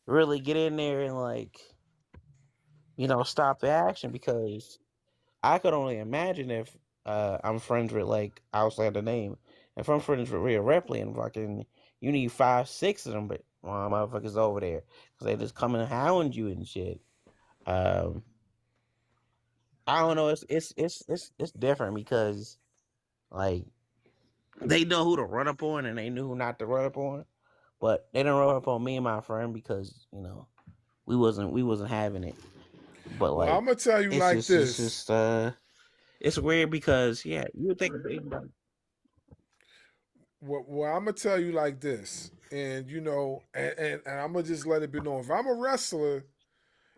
really get in there and like stop the action because I could only imagine if I'm friends with like I'll say the name. If I'm friends with Rhea Ripley and fucking you need 5, 6 of them, but motherfuckers over there because they just come and hound you and shit. Um, I don't know. It's different because like they know who to run up on and they knew who not to run up on, but they didn't run up on me and my friend because we wasn't having it. But Well, like I'm gonna tell you like it's this. just it's weird because you would think Well, I'm gonna tell you like this, and and I'm gonna just let it be known. If I'm a wrestler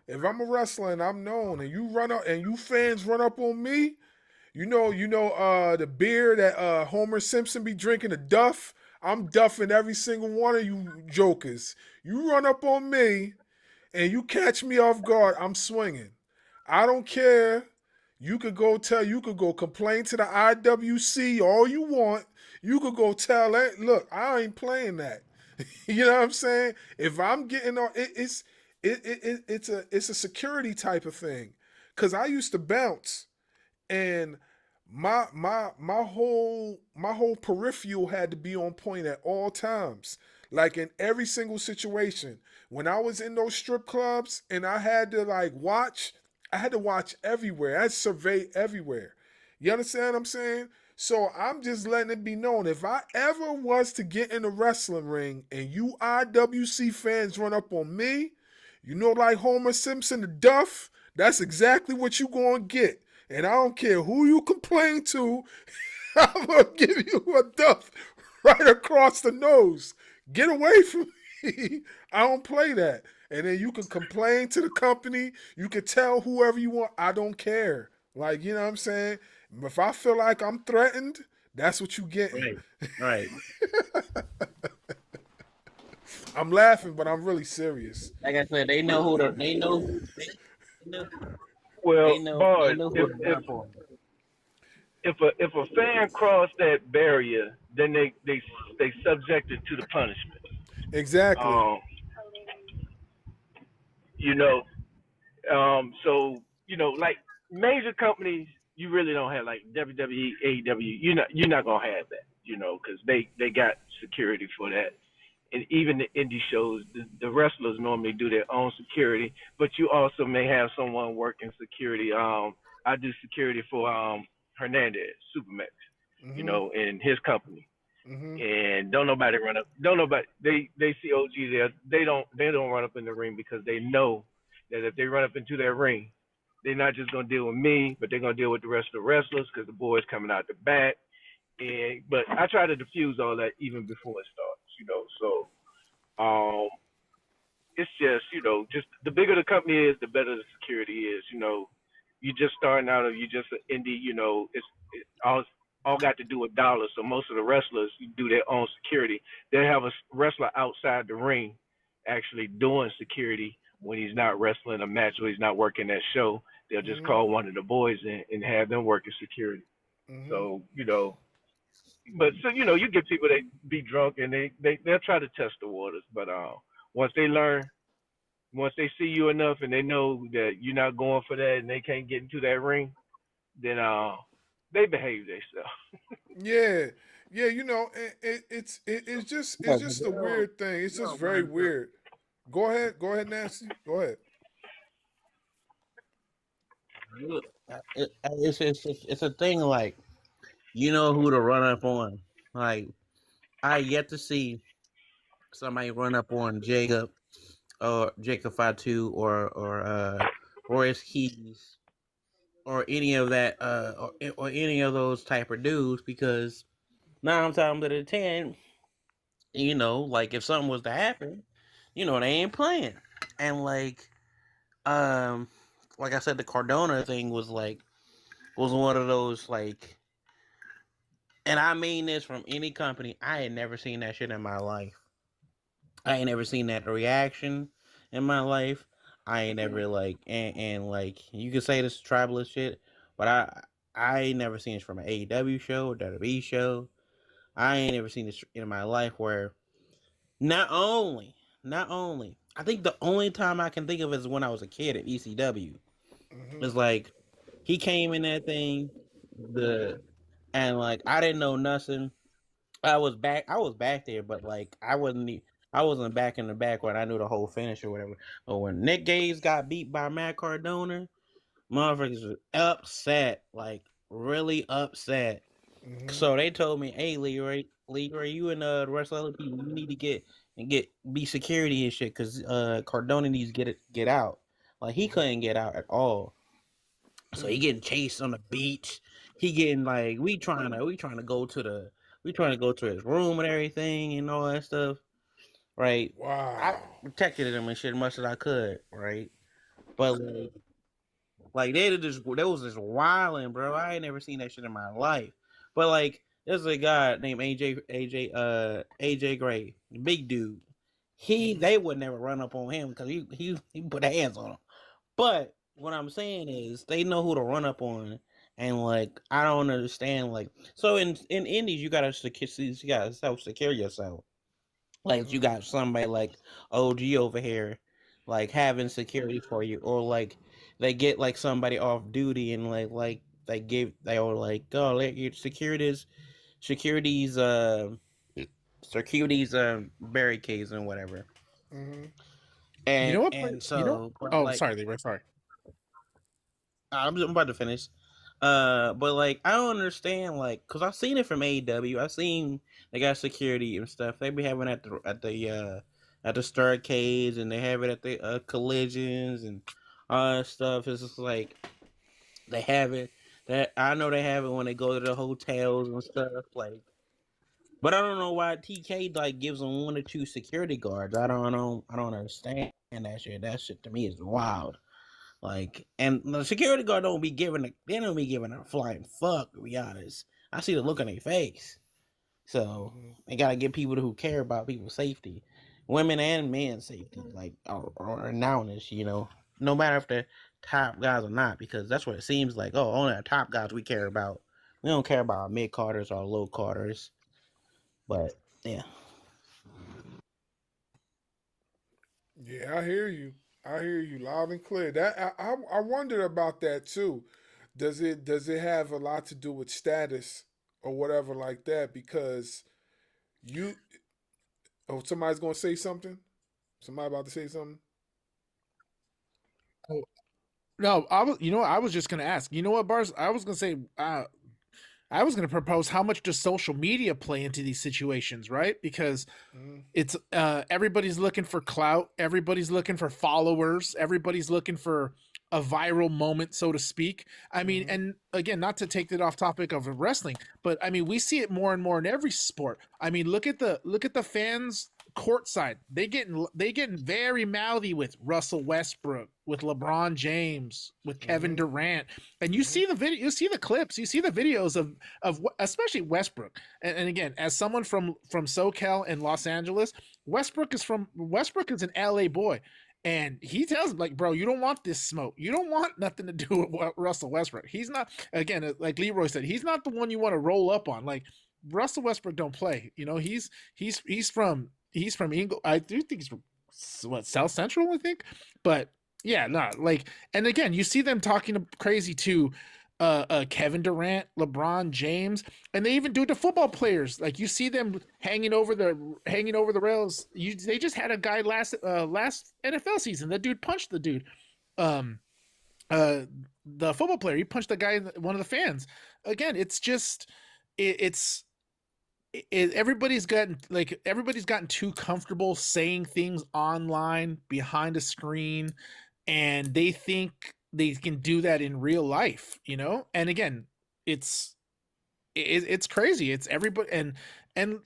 and I'm known, and you run up, and you fans run up on me, the beer that Homer Simpson be drinking, the Duff. I'm duffing every single one of you jokers. You run up on me, and you catch me off guard, I'm swinging. I don't care. You could go complain to the IWC all you want. You could go tell that, look, I ain't playing that. You know what I'm saying? If I'm getting on, it's a security type of thing. Cause I used to bounce, and my whole peripheral had to be on point at all times, like in every single situation. When I was in those strip clubs and I had to watch everywhere. I had to survey everywhere. You understand what I'm saying? So I'm just letting it be known, if I ever was to get in the wrestling ring and you IWC fans run up on me, like Homer Simpson, the Duff, that's exactly what you gonna get. And I don't care who you complain to, I'm gonna give you a Duff right across the nose. Get away from me. I don't play that. And then you can complain to the company. You can tell whoever you want. I don't care. Like, you know what I'm saying? If I feel like I'm threatened, that's what you getting. right. I'm laughing, but I'm really serious. Like I said, they know who to. They know. Well, They know. They Bars, know who to run for. if a fan crossed that barrier, then they subjected to the punishment. Exactly. You know, so like major companies, you really don't have like WWE, AEW. You're not gonna have that, because they got security for that. And even the indie shows, the wrestlers normally do their own security, but you also may have someone working security. I do security for Hernandez, Supermax, in his company. Mm-hmm. And don't nobody run up. Don't nobody. They see OG there. They don't run up in the ring because they know that if they run up into their ring, they're not just gonna deal with me, but they're gonna deal with the rest of the wrestlers because the boys coming out the back. But I try to diffuse all that even before it starts. So it's just the bigger the company is, the better the security is. You just starting out, or you just an indie. It's all got to do with dollars. So most of the wrestlers do their own security. They have a wrestler outside the ring actually doing security when he's not wrestling a match or he's not working that show, they'll just Mhm. call one of the boys and have them working security. Mhm. So, but so, you get people that be drunk and they'll try to test the waters. But once they learn, once they see you enough and they know that you're not going for that and they can't get into that ring, then they behave themselves. Yeah, yeah. It's just a weird thing. It's just very weird. Go ahead, Nancy. Go ahead. It's a thing like you know who to run up on. Like I yet to see somebody run up on Jacob or Jacob Fatu or Royce Keys or any of that or any of those type of dudes because 9 times out of 10, like if something was to happen, they ain't playing. And like I said, the Cardona thing was one of those and I mean this from any company, I had never seen that shit in my life. I ain't never seen that reaction in my life. I ain't never and you can say this is tribalist shit, but I ain't never seen this from an AEW show or WWE show. I ain't never seen this in my life where not only I think the only time I can think of is when I was a kid at ECW. It's like he came in that thing, and I didn't know nothing. I was back there, but I wasn't back in the back when I knew the whole finish or whatever. But when Nick Gage got beat by Matt Cardona, motherfuckers was upset, really upset. So they told me, "Hey, Leroy, you and the rest of the people, you need to be security and shit, cause Cardona needs to get out. Like he couldn't get out at all. So he getting chased on the beach. He getting we trying to go to his room and everything and all that stuff, right? Wow. I protected him and shit as much as I could, right? But they was just wilding, bro. I ain't never seen that shit in my life. But there's a guy named AJ Gray, the big dude. They would never run up on him because he put hands on him. But what I'm saying is they know who to run up on, and I don't understand so in indies you gotta self secure yourself. You got somebody like OG over here, having security for you, or they get somebody off duty and they were oh, let your securities barricades and whatever. Mm-hmm. And you know what? And so, sorry, Leroy. Sorry. I'm about to finish. But I don't understand cause I've seen it from AEW. I've seen they got security and stuff. They be having at the Starcades, and they have it at the collisions and all that stuff. It's just they have it. That I know they have it when they go to the hotels and stuff. But I don't know why TK gives them 1 or 2 security guards. I don't understand that shit. That shit to me is wild. And the security guard don't be giving a flying fuck, to be honest. I see the look on their face. So they gotta get people who care about people's safety, women and men's safety, or nowness, no matter if they're top guys or not, because that's what it seems like. Oh, only our top guys we care about. We don't care about our mid carders or low carders. But yeah. Yeah, I hear you. I hear you loud and clear. That I wondered about that too. Does it have a lot to do with status or whatever like that? Because somebody's gonna say something. Somebody about to say something. Oh, no, I was just gonna ask. You know what, Barz? I was gonna say. I was going to propose how much does social media play into these situations, right? Because it's everybody's looking for clout, everybody's looking for followers, everybody's looking for a viral moment, so to speak. I mean, and again, not to take it off topic of wrestling, but I mean, we see it more and more in every sport. I mean, look at the fans courtside. They getting very mouthy with Russell Westbrook, with LeBron James, with Kevin Durant, and you see the video, you see the clips, you see the videos of especially Westbrook. And again, as someone from SoCal and Los Angeles, Westbrook is an LA boy, And he tells him, like, bro, you don't want this smoke. You don't want nothing to do with Russell Westbrook. He's not, again, like Leroy said, he's not the one you want to roll up on. Like, Russell Westbrook don't play. You know, he's from England. I do think he's from South Central, I think. But yeah, like, and again, you see them talking crazy to Kevin Durant, LeBron James, and they even do it to football players. Like, you see them hanging over the rails. They just had a guy last NFL season. That dude punched the dude. The football player, he punched the guy, one of the fans. Again, it's just everybody's gotten too comfortable saying things online behind a screen, and they think they can do that in real life, you know? And again, it's crazy. It's everybody, and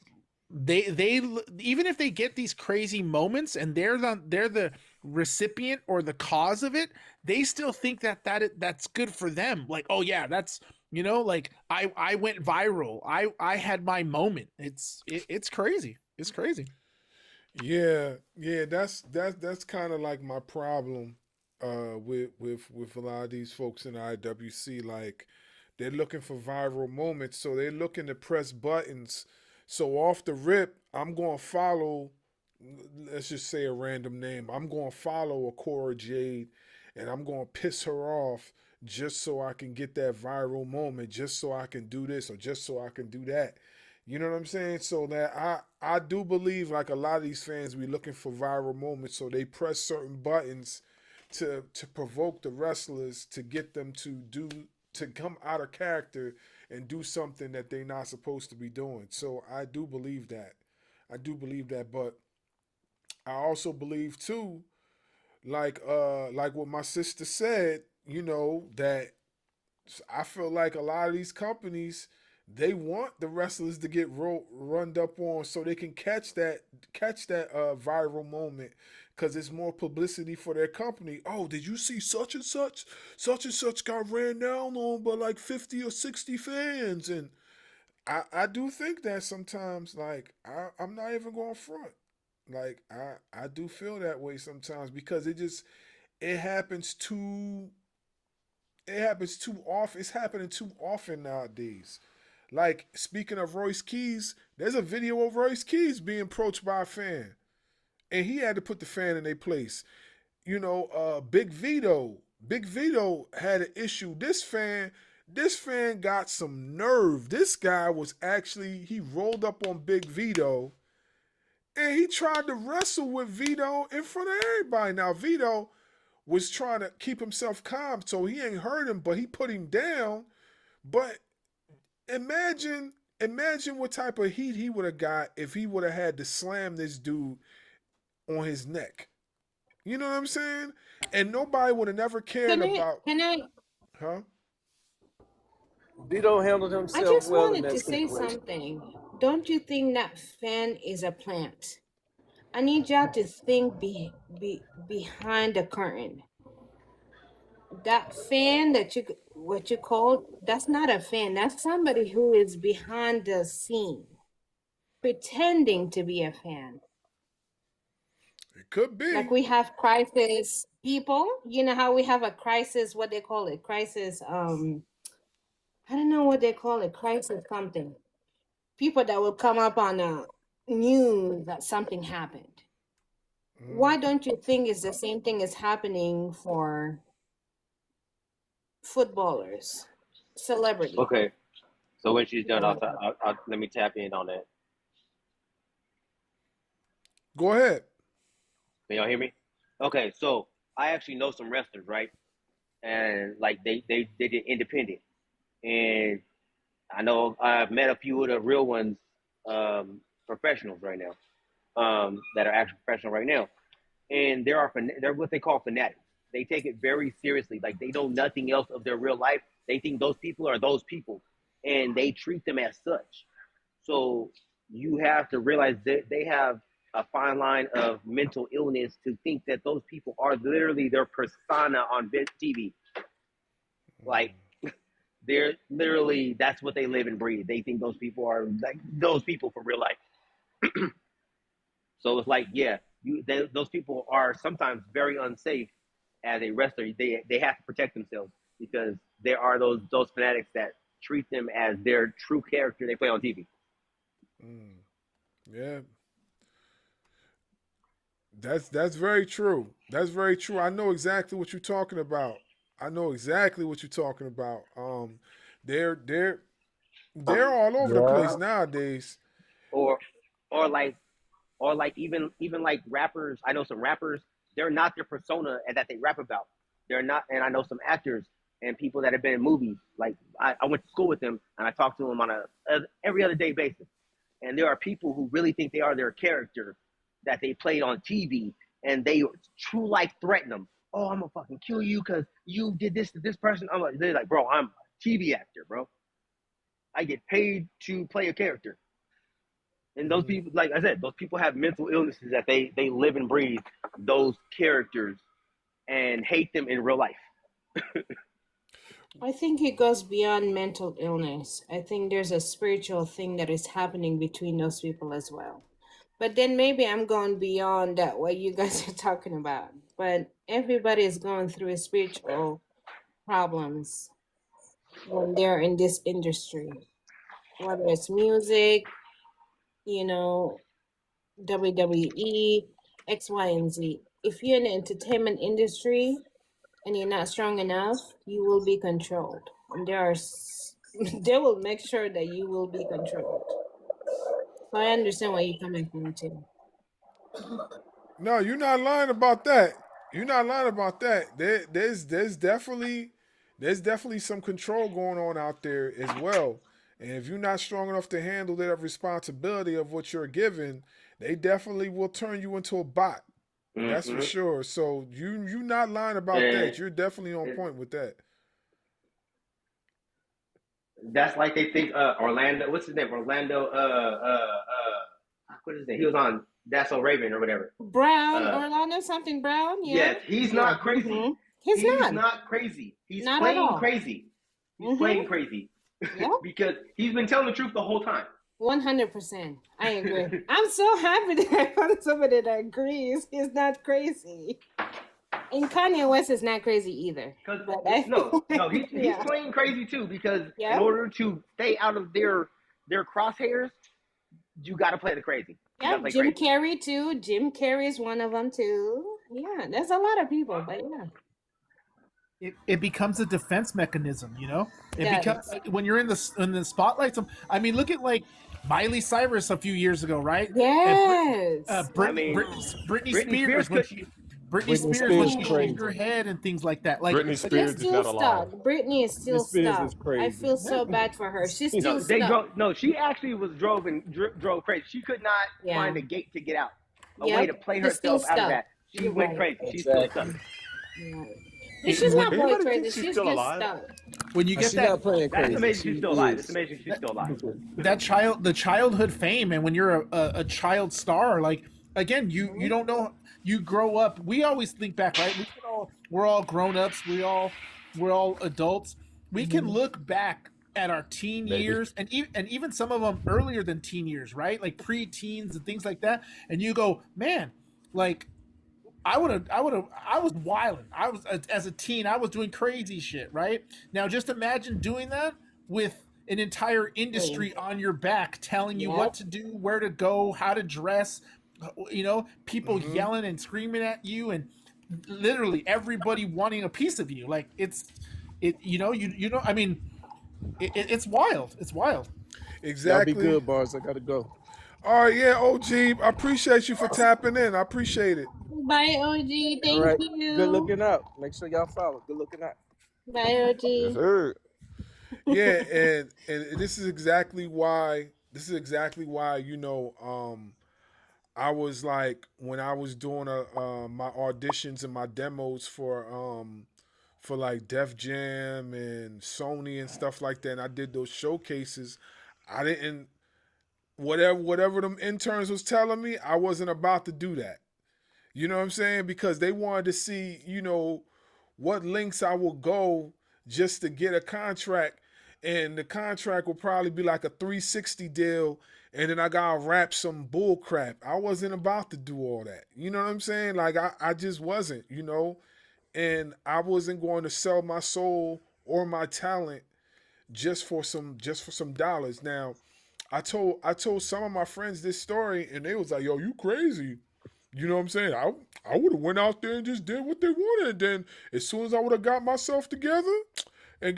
they even if they get these crazy moments and they're the recipient or the cause of it, they still think that's good for them. Like, oh yeah, that's, you know, like I went viral. I had my moment. It's crazy. It's crazy. Yeah, that's kind of like my problem with a lot of these folks in the IWC. Like, they're looking for viral moments, so they're looking to press buttons. So off the rip, I'm going to follow, let's just say a random name. I'm going to follow a Cora Jade, and I'm going to piss her off just so I can get that viral moment, just so I can do this or just so I can do that. You know what I'm saying? So that I do believe, like, a lot of these fans be looking for viral moments, so they press certain buttons to provoke the wrestlers, to get them to come out of character and do something that they're not supposed to be doing. So I do believe that. But I also believe too, like what my sister said, you know, that I feel like a lot of these companies, they want the wrestlers to get run up on so they can catch that viral moment, because it's more publicity for their company. Oh, did you see such and such got ran down on by like 50 or 60 fans? And I do think that sometimes, like, I'm not even going front. Like, I do feel that way sometimes, because it happens too often. It's happening too often nowadays. Like, speaking of Royce Keys, there's a video of Royce Keys being approached by a fan, and he had to put the fan in their place. You know, Big Vito had an issue. This fan got some nerve. This guy he rolled up on Big Vito, and he tried to wrestle with Vito in front of everybody. Now, Vito was trying to keep himself calm, so he ain't hurt him, but he put him down. But imagine what type of heat he would have got if he would have had to slam this dude on his neck. You know what I'm saying? And nobody would have never cared about. Huh? Vito handled himself I just well in wanted that to say situation. something. Don't you think that fan is a plant? I need y'all to think behind the curtain. That fan what you call, that's not a fan. That's somebody who is behind the scene, pretending to be a fan. It could be. Like, we have crisis people. You know how we have a crisis, what they call it? Crisis, I don't know what they call it, crisis something. People that will come up on a news that something happened. Why don't you think it's the same thing is happening for footballers, celebrities? Okay, so when she's done, I'll let me tap in on that. Go ahead. Can y'all hear me? Okay, so I actually know some wrestlers, right? And like they did independent, and I know I've met a few of the real ones, professionals right now, that are actually professional right now, and they're what they call fanatics. They take it very seriously. Like, they know nothing else of their real life. They think those people are those people, and they treat them as such. So you have to realize that they have a fine line of mental illness to think that those people are literally their persona on TV. Like, they're literally, that's what they live and breathe. They think those people are like those people for real life. So it's like, yeah, those people are sometimes very unsafe as a wrestler. They have to protect themselves because there are those fanatics that treat them as their true character they play on TV. Yeah. That's very true. That's very true. I know exactly what you're talking about. I know exactly what you're talking about. They're all over the place nowadays. Or like even like rappers. I know some rappers. They're not their persona and that they rap about. They're not. And I know some actors and people that have been in movies. Like I went to school with them and I talk to them on a every other day basis. And there are people who really think they are their character that they played on TV, and they true like threaten them. Oh, I'm gonna fucking kill you because you did this to this person. They're like, bro, I'm a TV actor, bro. I get paid to play a character. And those people, like I said, those people have mental illnesses that they live and breathe those characters and hate them in real life. I think it goes beyond mental illness. I think there's a spiritual thing that is happening between those people as well. But then maybe I'm going beyond that, what you guys are talking about. But everybody is going through spiritual problems when they're in this industry, whether it's music, WWE, X, Y, and Z. If you're in the entertainment industry and you're not strong enough, you will be controlled. And they will make sure that you will be controlled. So I understand where you're coming from too. No, you're not lying about that. You're not lying about that. There's definitely some control going on out there as well. And if you're not strong enough to handle that responsibility of what you're given, they definitely will turn you into a bot. That's for sure. So you're not lying about that. You're definitely on point with that. That's like they think Orlando. What's his name? Orlando. What is his name? He was on That's So Raven or whatever. Brown, Orlando something Brown. Yeah. Yes, he's not crazy. Mm-hmm. He's not crazy. He's not playing crazy. He's playing crazy. Yep. Because he's been telling the truth the whole time. 100%. I agree. I'm so happy that I found somebody that agrees he's not crazy. And Kanye West is not crazy either. He's playing crazy too because in order to stay out of their crosshairs, you got to play the crazy. Yeah, Jim Carrey too. Jim Carrey is one of them too. Yeah, there's a lot of people, but yeah. It becomes a defense mechanism, It becomes when you're in the spotlight. I mean, look at like Miley Cyrus a few years ago, right? Yes. Britney Spears when she shaved her head and things like that. Like Britney Spears is not alive. Britney is still stuck. I feel so bad for her. She's still stuck. She actually was drove crazy. She could not find a gate to get out. A way to play herself out of that. She went crazy. She's still stuck. Yeah. She's not going crazy. She's just stuck. When you get that, that's amazing. She's still alive. It's amazing. She's still alive. The childhood fame, and when you're a child star, like again, you don't know. You grow up. We always think back, right? We're all grown ups. We're all adults. We can look back at our teen years, and even some of them earlier than teen years, right? Like pre-teens and things like that. And you go, man, like. I was wilding. As a teen, I was doing crazy shit, right? Now just imagine doing that with an entire industry on your back telling you what to do, where to go, how to dress, people yelling and screaming at you and literally everybody wanting a piece of you. Like it's wild. It's wild. Exactly. Y'all be good, Barz. I gotta go. All right, yeah, OG. I appreciate you for tapping in. I appreciate it. Bye, OG. Thank you. Good looking out. Make sure y'all follow. Good looking out. Bye, OG. Yes, sir. Yeah, and this is exactly why. I was like when I was doing my auditions and my demos for like Def Jam and Sony and stuff like that, and I did those showcases. I didn't. Whatever them interns was telling me, I wasn't about to do that. You know what I'm saying? Because they wanted to see, what lengths I will go just to get a contract. and the contract will probably be like a 360 deal, and then I gotta wrap some bull crap. I wasn't about to do all that. You know what I'm saying? Like I just wasn't, and I wasn't going to sell my soul or my talent just for some dollars. Now, I told some of my friends this story, and they was like, "Yo, you crazy." You know what I'm saying? I would have went out there and just did what they wanted. And then as soon as I would have got myself together, I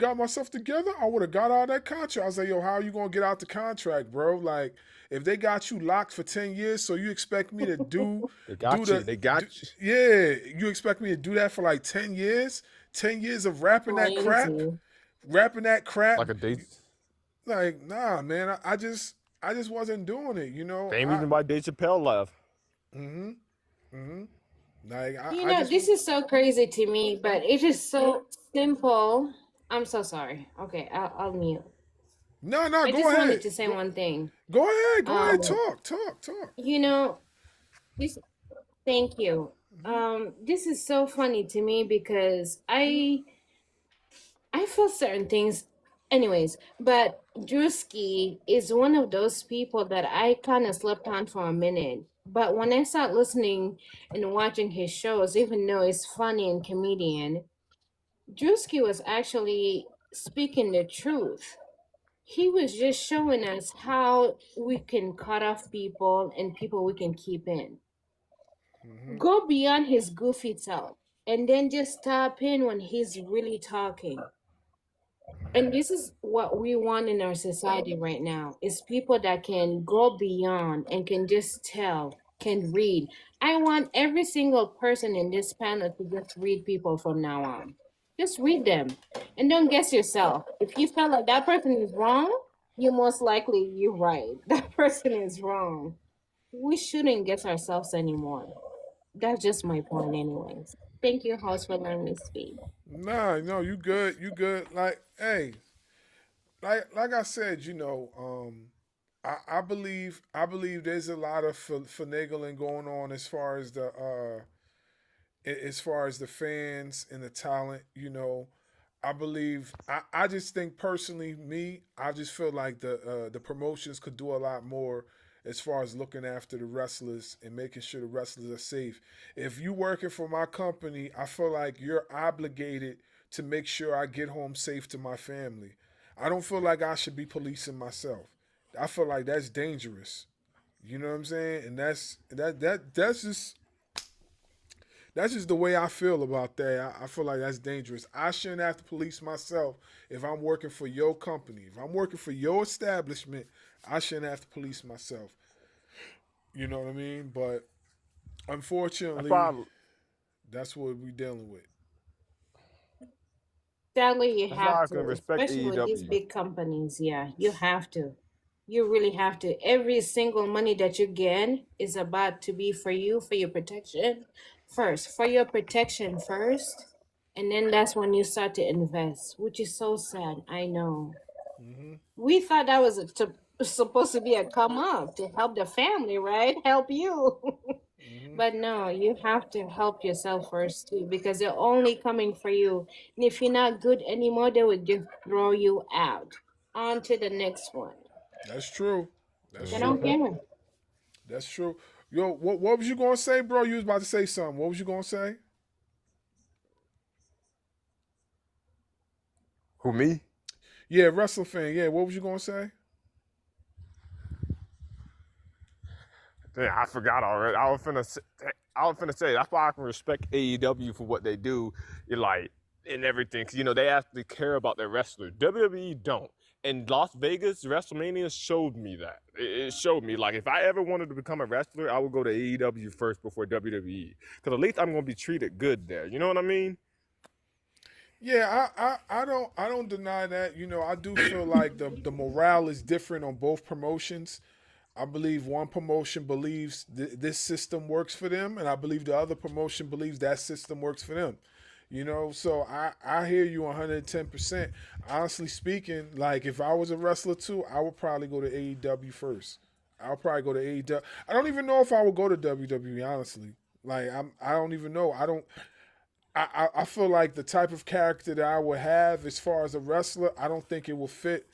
would have got out of that contract. I was like, yo, how are you going to get out the contract, bro? Like, if they got you locked for 10 years, so you expect me to do... They got you. Yeah, you expect me to do that for like 10 years? 10 years of rapping that crap? Rapping that crap? Like a date. Like, nah, man, I just wasn't doing it, Same reason why Dave Chappelle left. Like, this is so crazy to me, but it's just so simple. I'm so sorry. Okay, I'll mute. No, I go just ahead. wanted to say one thing. Go ahead. Talk. This. Thank you. This is so funny to me because I feel certain things. Anyways, but Drewski is one of those people that I kind of slept on for a minute. But when I start listening and watching his shows, even though it's funny and comedian, Drewski was actually speaking the truth. He was just showing us how we can cut off people and people we can keep in. Go beyond his goofy self and then just stop in when he's really talking. And this is what we want in our society right now, is people that can go beyond and can just tell, can read. I want every single person in this panel to just read people from now on. Just read them and don't guess yourself. If you feel like that person is wrong, you're right. That person is wrong. We shouldn't guess ourselves anymore. That's just my point anyways. Thank you, host, for letting me speak. Nah, no, you good. Like, hey, like I said, I believe there's a lot of finagling going on as far as the fans and the talent. I just think personally, I just feel like the promotions could do a lot more as far as looking after the wrestlers and making sure the wrestlers are safe. If you working for my company, I feel like you're obligated to make sure I get home safe to my family. I don't feel like I should be policing myself. I feel like that's dangerous. You know what I'm saying? And that's just the way I feel about that. I feel like that's dangerous. I shouldn't have to police myself if I'm working for your company. If I'm working for your establishment, I shouldn't have to police myself. You know what I mean? But unfortunately, that's what we're dealing with. Sadly, you That's why I have can to, respect especially with these AEW. big companies. Yeah, you have to. You really have to. Every single money that you get is about to be for you, for your protection first. For your protection first. And then that's when you start to invest, which is so sad. I know. We thought that was supposed to be a come up to help the family, right? Help you. But no, you have to help yourself first too, because they're only coming for you. And if you're not good anymore, they will just throw you out. On to the next one. That's true. They don't care. That's true. Yo, what was you gonna say, bro? You was about to say something. What was you gonna say? Who, me? Yeah, wrestling fan. Yeah, what was you gonna say? Yeah, I forgot already. I was finna say that's why I can respect AEW for what they do. You're like and everything, 'cause, they actually care about their wrestlers. WWE don't. And Las Vegas WrestleMania showed me that. It showed me, like, if I ever wanted to become a wrestler, I would go to AEW first before WWE, because at least I'm gonna be treated good there. You know what I mean? Yeah, I don't deny that. I do feel like the morale is different on both promotions. I believe one promotion believes this system works for them, and I believe the other promotion believes that system works for them. So I hear you 110%. Honestly speaking, like if I was a wrestler too, I would probably go to AEW first. I'll probably go to AEW. I don't even know if I would go to WWE, honestly. Like I don't even know. I feel like the type of character that I would have as far as a wrestler, I don't think it will fit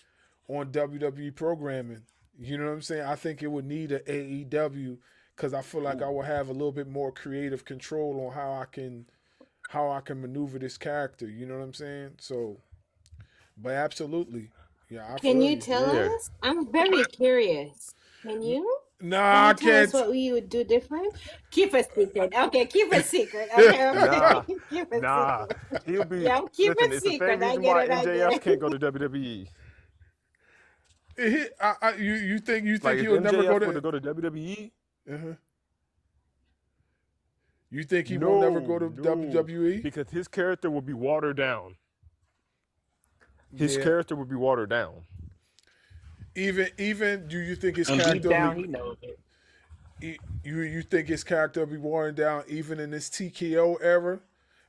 on WWE programming. You know what I'm saying? I think it would need an AEW because I feel like I will have a little bit more creative control on how I can maneuver this character. You know what I'm saying? So, but absolutely, yeah, I Can feel you you. tell Yeah. us? I'm very curious. Can you? Nah, Can I you tell us can't. what you would do different? Keep a secret. Okay, keep a secret. Okay, Nah, okay. Keep a nah. secret. He'll be. Yeah, keep Listen, it it's the same secret. I reason get why it. I get MJF it. can't go to WWE. You think Like if he'll never go MJF were to to? go to WWE, Uh-huh. You think he no, won't never go to no, WWE? because his character will be watered down. His Yeah. character would be watered down. Even do you think his And deep character down, will he knows it. you think his character will be worn down even in this TKO era?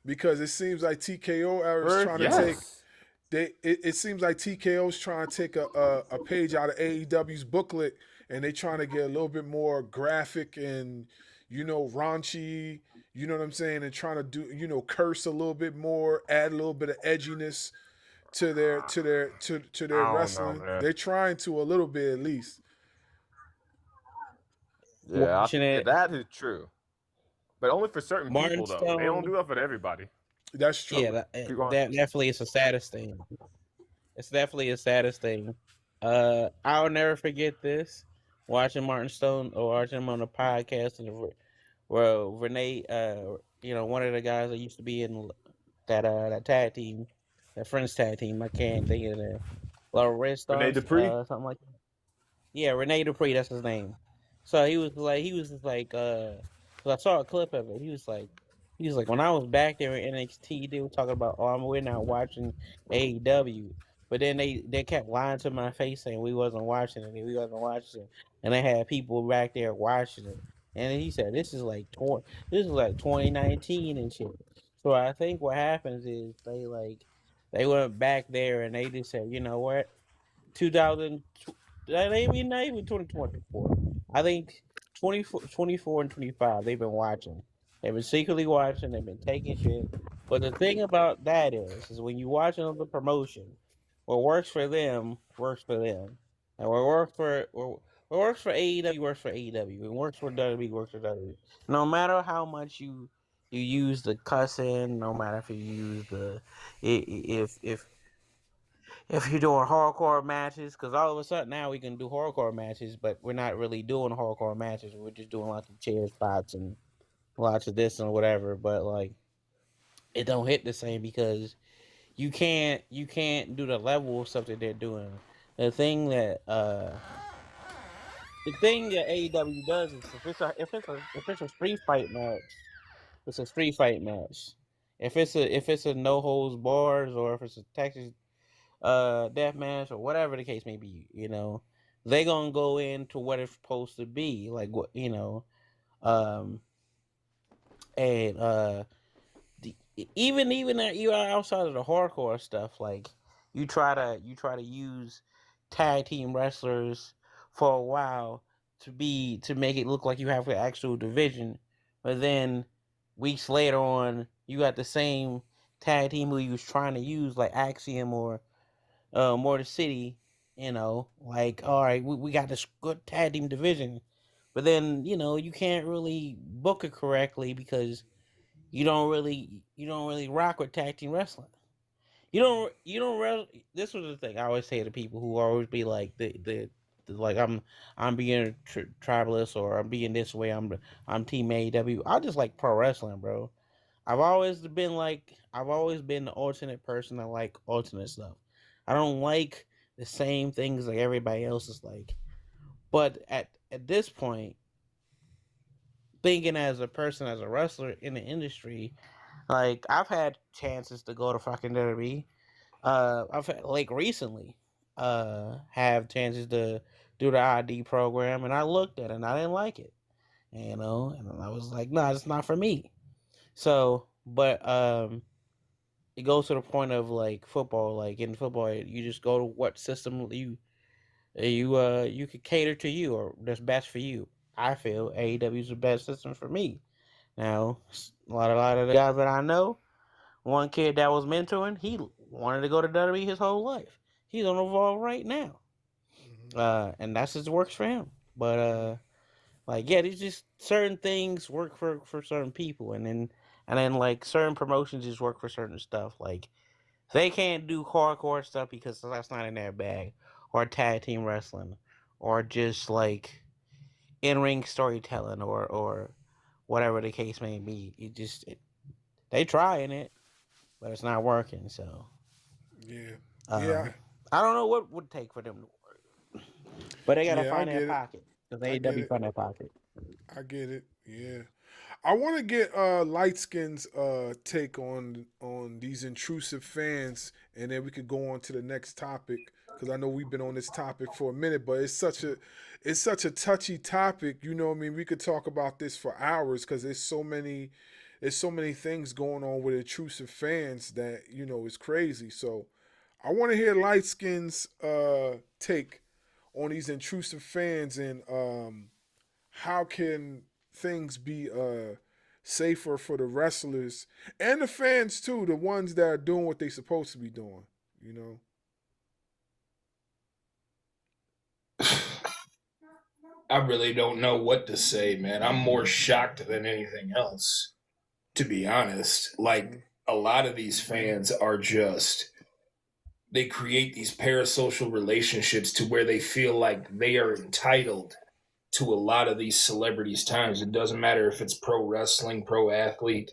Because it seems like TKO era is trying to take it seems like TKO is trying to take a page out of AEW's booklet and they trying to get a little bit more graphic and raunchy, you know what I'm saying, and trying to do curse a little bit more, add a little bit of edginess to their I don't know, wrestling. man. They're trying to a little bit at least. Yeah, Watching it, that is true. But only for certain Martin people, though. They don't Stone. do that for everybody. That's true. Yeah, Keep going. that definitely is the saddest thing. It's definitely the saddest thing. I'll never forget this. Watching Martin Stone or watching him on a podcast, and Renee, one of the guys that used to be in that tag team, that Friends tag team. I can't think of the Little Red Renee Stars, Dupree? something like that. Yeah, Renee Dupree, that's his name. So he was just like, 'cause I saw a clip of it. He was like, when I was back there in NXT, they were talking about, we're not watching AEW. But then they kept lying to my face saying we wasn't watching it, and they had people back there watching it. And he said this is like 2019 and shit. So I think what happens is they went back there and they just said, you know what, 2000, not even 2024. I think 24 and 25, they've been watching. They've been secretly watching. They've been taking shit. But the thing about that is when you watch another promotion, what works for them works for them, and what works for AEW works for AEW. What works for WWE works for WWE. No matter how much you use the cussing, no matter if you use if you're doing hardcore matches, because all of a sudden now we can do hardcore matches, but we're not really doing hardcore matches. We're just doing lots of chair spots and lots of this and whatever. But like, it don't hit the same because you can't do the level of stuff that they're doing. The thing that AEW does is if it's a street fight match, it's a street fight match. If it's a no holds bars or if it's a Texas death match or whatever the case may be, they gonna go into what it's supposed to be, like what and even that you are outside of the hardcore stuff, like you try to use tag team wrestlers for a while to make it look like you have an actual division, but then weeks later on you got the same tag team who you was trying to use, like Axiom or Motor City, like, all right, we got this good tag team division, but then you can't really book it correctly because you don't really rock with tag team wrestling. This was the thing I always say to people who always be like the like I'm being tribalist or I'm being this way. I'm team AEW. I just like pro wrestling, bro. I've always been the alternate person. I like alternate stuff. I don't like the same things like everybody else is like. But at this point, thinking as a person, as a wrestler in the industry, like I've had chances to go to fucking WWE. I've had, like recently, have chances to do the ID program, and I looked at it and I didn't like it, and I was like, nah, it's not for me. So, but it goes to the point of like football. Like in football, you just go to what system you could cater to you or that's best for you. I feel AEW is the best system for me. Now, a lot of the guys that I know, one kid that was mentoring, he wanted to go to WWE his whole life. He's on Evolve right now. And that's just works for him. But like, yeah, there's just certain things work for certain people, and then like certain promotions just work for certain stuff. Like they can't do hardcore stuff because that's not in their bag, or tag team wrestling, or just like in-ring storytelling, or whatever the case may be. They trying it, but it's not working. So yeah, I don't know what would take for them to work, but they gotta Yeah, I find their get it. pocket, because I get AEW it. find their pocket. I get it. Yeah. I want to get Lightskin's take on these intrusive fans, and then we could go on to the next topic, because I know we've been on this topic for a minute, but it's such a touchy topic. You know what I mean? We could talk about this for hours, because there's so many things going on with intrusive fans that, you know, is crazy. So I want to hear Lightskin's take on these intrusive fans, and how can things be safer for the wrestlers and the fans too, the ones that are doing what they're supposed to be doing, you know? I really don't know what to say, man. I'm more shocked than anything else, to be honest. Like, a lot of these fans are just, they create these parasocial relationships to where they feel like they are entitled to a lot of these celebrities' times. It doesn't matter if it's pro wrestling, pro athlete,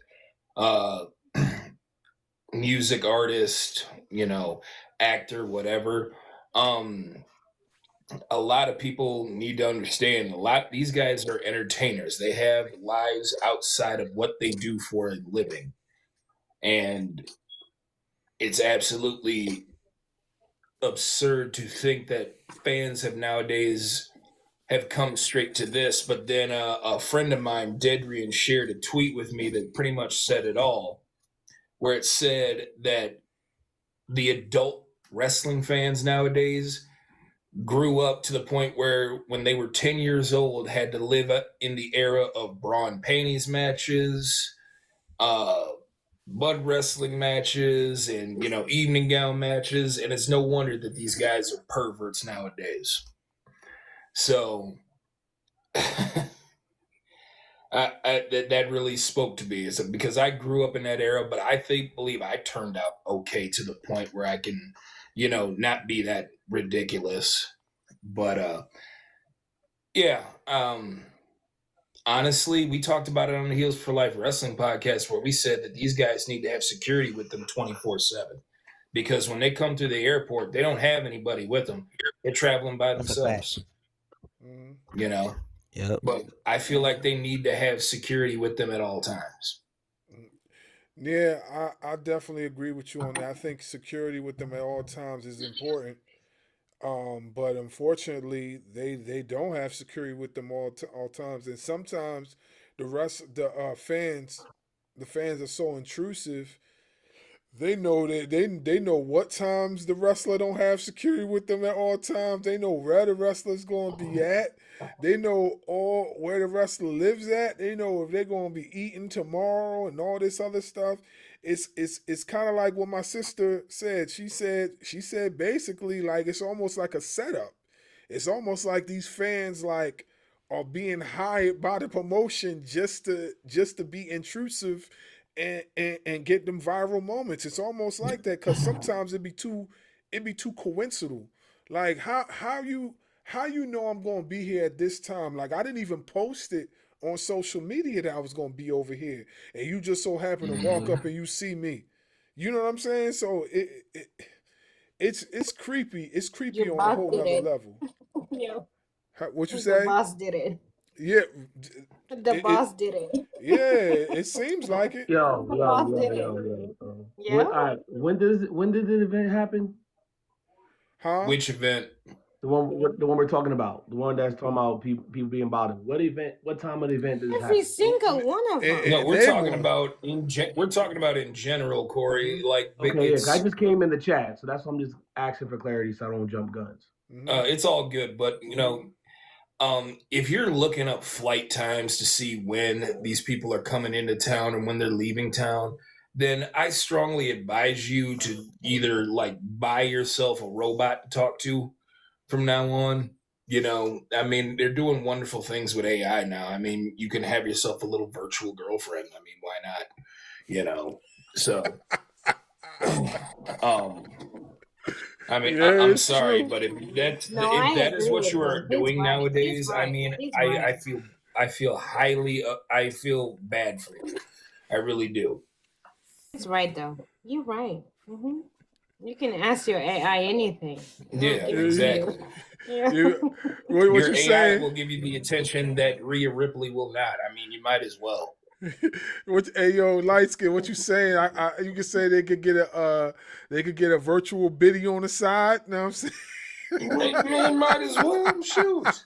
music artist, you know, actor, whatever. A lot of people need to understand these guys are entertainers. They have lives outside of what they do for a living. And it's absolutely absurd to think that fans have come straight to this. But then a friend of mine, Dedrian, shared a tweet with me that pretty much said it all, where it said that the adult wrestling fans nowadays grew up to the point where when they were 10 years old had to live in the era of bra and panties matches, mud wrestling matches, and, you know, evening gown matches. And it's no wonder that these guys are perverts nowadays. So that really spoke to me, because I grew up in that era, but I believe I turned out okay to the point where I can, you know, not be that ridiculous. But yeah, honestly, we talked about it on the Heels for Life Wrestling podcast, where we said that these guys need to have security with them 24/7, because when they come through the airport, they don't have anybody with them. They're traveling by themselves. You know? Yep. But I feel like they need to have security with them at all times. Yeah, I definitely agree with you on that. I think security with them at all times is important. But unfortunately, they don't have security with them all times, and sometimes the fans are so intrusive. They know that they know what times the wrestler don't have security with them at all times. They know where the wrestler's going to be at. They know all where the wrestler lives at. They know if they're going to be eating tomorrow and all this other stuff. It's kind of like what my sister said. She said basically, like, it's almost like a setup. It's almost like these fans like are being hired by the promotion just to be intrusive and get them viral moments. It's almost like that, because sometimes it'd be too coincidental. Like how you know I'm going to be here at this time? Like, I didn't even post it on social media that I was going to be over here, and you just so happen to walk up and you see me. You know what I'm saying? So it's creepy. It's creepy Your on a boss whole did other it. level. Yeah. What you The say? boss did it. Yeah. The boss did it. Yeah, it seems like it. Yo. Yeah. When did the event happen? Huh? Which event? The one we're talking about. The one that's talking about people being bothered. What event? What time of the event did it Every happen? single one of them. No, we're talking about in general, Corey. Like, Okay, yeah, I just came in the chat, so that's why I'm just asking for clarity, so I don't jump guns. It's all good, but you know, if you're looking up flight times to see when these people are coming into town and when they're leaving town, then I strongly advise you to either like buy yourself a robot to talk to from now on. You know, I mean, they're doing wonderful things with AI now. I mean, you can have yourself a little virtual girlfriend. I mean, why not? You know, so I mean, Yeah, I'm it's sorry, true. but if No, I that is agree what with you are him. He's doing right. He's nowadays, I right. mean, He's I right. feel highly I feel bad for you. I really do. He's right, though. You're right. You can ask your AI anything. It'll Yeah, give it to exactly. you. Yeah. What Your you AI saying? will give you the attention that Rhea Ripley will not. I mean, you might as well. Hey yo, light skin, what you saying? You could say they could get a virtual biddy on the side. Know what I'm saying? Man, might as well. Shoot.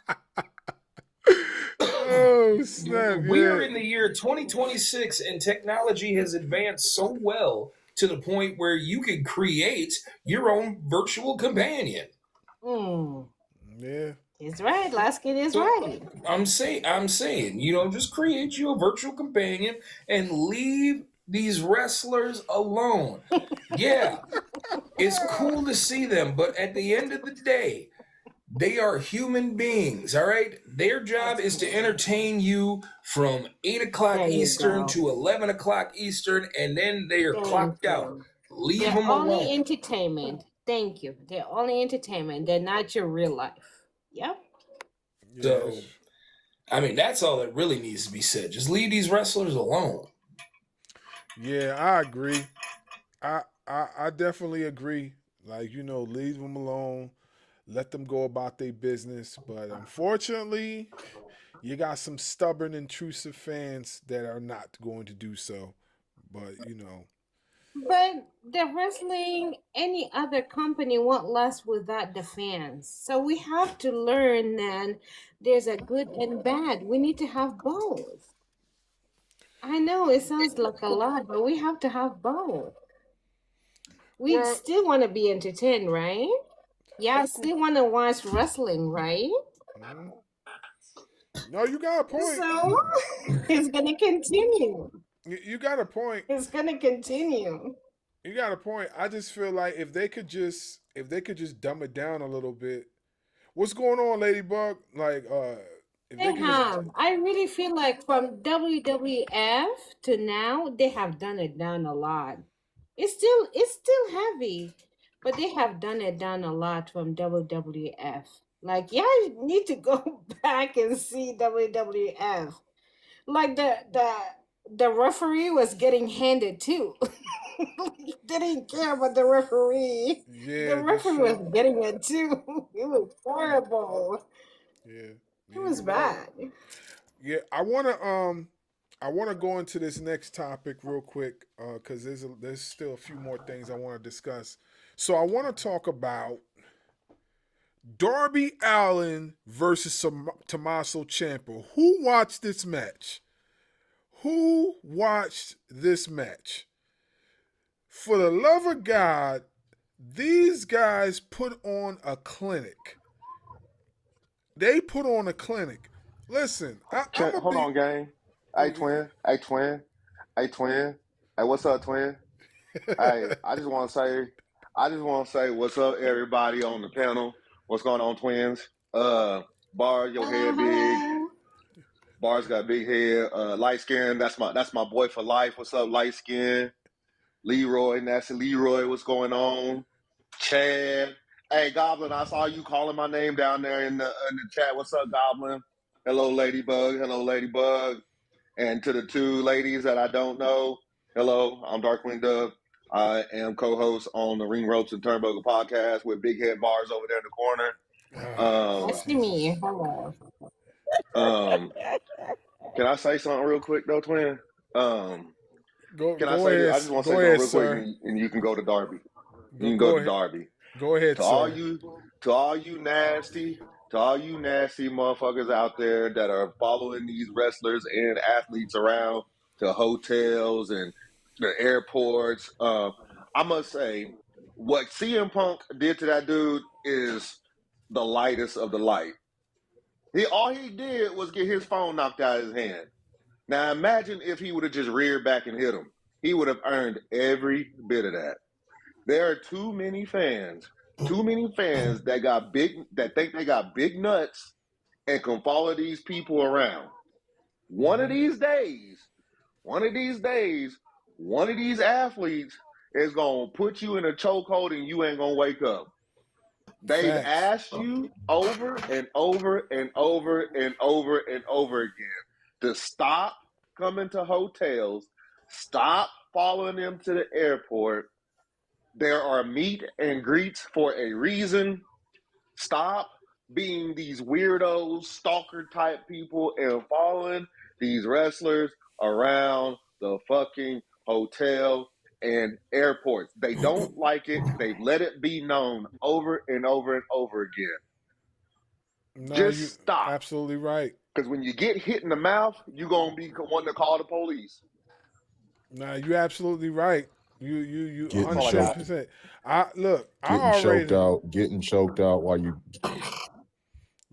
Oh snap! We're Yeah. in the year 2026 and technology has advanced so well to the point where you can create your own virtual companion. Yeah. He's right. Laskin is right. I'm saying, you know, just create you a virtual companion and leave these wrestlers alone. Yeah, it's cool to see them, but at the end of the day, they are human beings, all right? Their job is to entertain you from 8 o'clock There you Eastern go. to 11 o'clock Eastern, and then they are Thank clocked you. out. Leave They're them only alone. entertainment. Thank you. They're only entertainment. They're not your real life. Yep. So, I mean, that's all that really needs to be said. Just leave these wrestlers alone. Yeah, I agree. I definitely agree. Like, you know, leave them alone. Let them go about their business. But unfortunately, you got some stubborn, intrusive fans that are not going to do so. But, you know. But the wrestling, any other company won't last without the fans. So we have to learn that there's a good and bad. We need to have both. I know it sounds like a lot, but we have to have both. We still want to be entertained, right? Yeah, still want to watch wrestling, right? No, you got a point. So it's gonna continue. You got a point. It's gonna continue. You got a point. I just feel like if they could just dumb it down a little bit. What's going on, Ladybug? Like, if They have. I really feel like from WWF to now, they have done it down a lot. It's still heavy, but they have done it down a lot from WWF. Like, yeah, you need to go back and see WWF. Like the referee was getting handed too. They didn't care about the referee. Yeah, The referee was getting it too. It was horrible. Yeah. It was bad. Yeah, I wanna go into this next topic real quick because there's still a few more things I want to discuss. So I want to talk about Darby Allin versus Tommaso Ciampa. Who watched this match? Who watched this match? For the love of God, these guys put on a clinic. They put on a clinic. Listen, Hold on, gang. Hey, twin. Hey, twin. Hey, twin. Hey, what's up, twin? Hey, I just want to say what's up, everybody on the panel. What's going on, twins? Barz, your head big. Barz got a big head. Light skin. That's my boy for life. What's up, light skin? Leroy, nasty Leroy. What's going on? Chad. Hey, Goblin. I saw you calling my name down there in the chat. What's up, Goblin? Hello, Ladybug. Hello, Ladybug. And to the two ladies that I don't know, hello, I'm Darkwing Dove. I am co-host on the Ring Ropes and Turnbuckle podcast with Big Head Barz over there in the corner. Nice to meet you. Hello. Can I say something real quick though, twin? Go I say ahead. I just want to Go say ahead, something real sir. quick, and you can go to Darby. You can Go go to ahead. Darby. Go ahead, To all you nasty motherfuckers out there that are following these wrestlers and athletes around to hotels and the airports. I must say, what CM Punk did to that dude is the lightest of the light. All he did was get his phone knocked out of his hand. Now imagine if he would have just reared back and hit him. he would have earned every bit of that. There are too many fans that think they got big nuts and can follow these people around. One of these days, one of these athletes is gonna put you in a chokehold and you ain't gonna wake up. They've asked you over and over and over and over and over again to stop coming to hotels, stop following them to the airport. There are meet and greets for a reason. Stop being these weirdos, stalker type people and following these wrestlers around the fucking hotel and airports. They don't like it. They've let it be known over and over and over again. No, Just stop. Absolutely right. Because when you get hit in the mouth, you're going to be wanting to call the police. Nah, you're absolutely right. You Getting 100%. Getting choked out while you.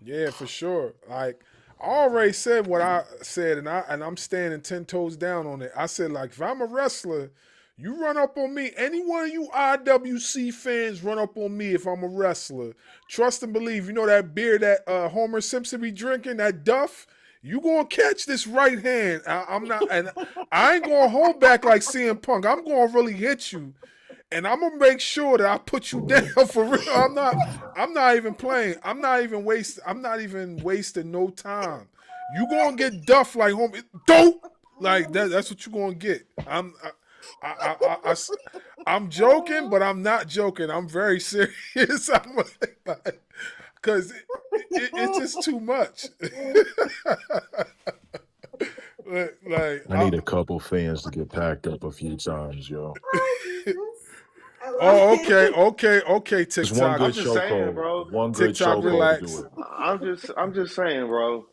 Yeah, for sure. Like I already said what I said, and I'm standing 10 toes down on it. I said, like, if I'm a wrestler, you run up on me. Any one of you IWC fans run up on me if I'm a wrestler. Trust and believe. You know that beer that Homer Simpson be drinking, that Duff? You gonna catch this right hand. I'm not, and I ain't gonna hold back like CM Punk. I'm gonna really hit you. And I'm gonna make sure that I put you down for real. I'm not even playing. I'm not even wasting no time. You gonna get Duff like home. Dope. Like that's what you gonna get. I'm joking, but I'm not joking. I'm very serious. Because it's just too much. I need a couple fans to get packed up a few times, yo. Oh, okay, TikTok. Just one good I'm just saying, bro. One good TikTok, relax. I'm just saying, bro.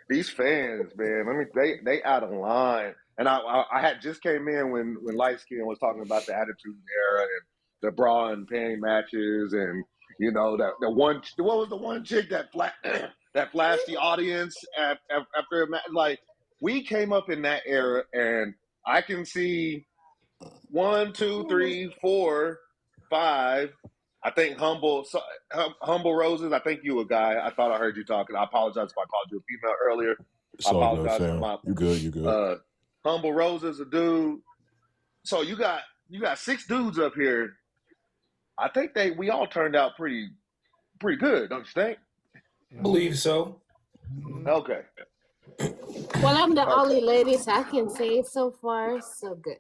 These fans, man. They out of line. And I had just came in when Light Skin was talking about the Attitude Era and the bra and panty matches, and you know the one. What was the one chick that flashed the audience after a match? Like, we came up in that era, and I can see 1, 2, 3, 4, 5. I think Humble Roses. I think you a guy. I thought I heard you talking. I apologize if I called you a female earlier. It's all good, fam. You good. Humble Roses, a dude. So you got 6 dudes up here. I think we all turned out pretty good, don't you think? I believe so. Okay. Well, I'm the only lady, so I can say so far, so good.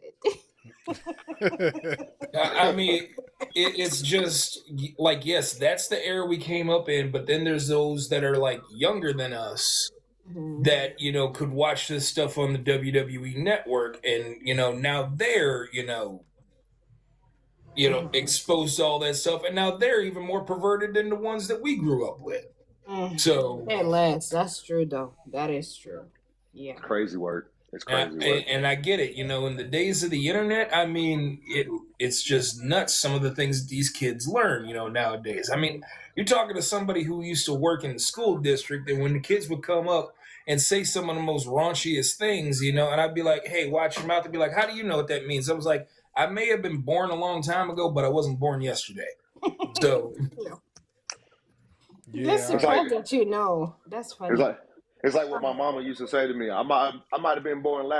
I mean, it's just like, yes, that's the era we came up in, but then there's those that are like younger than us that, you know, could watch this stuff on the WWE network, and, you know, now they're, exposed to all that stuff, and now they're even more perverted than the ones that we grew up with. So at last, that's true though. That is true. Yeah. It's crazy work. It's crazy work. And I get it. You know, in the days of the internet, I mean, it's just nuts, some of the things that these kids learn, nowadays. I mean, you're talking to somebody who used to work in the school district, and when the kids would come up and say some of the most raunchiest things, and I'd be like, hey, watch your mouth. They'd be like, how do you know what that means? I was like, I may have been born a long time ago, but I wasn't born yesterday. So yeah. That's the fact that you know. That's funny. It's like what my mama used to say to me. I might have been born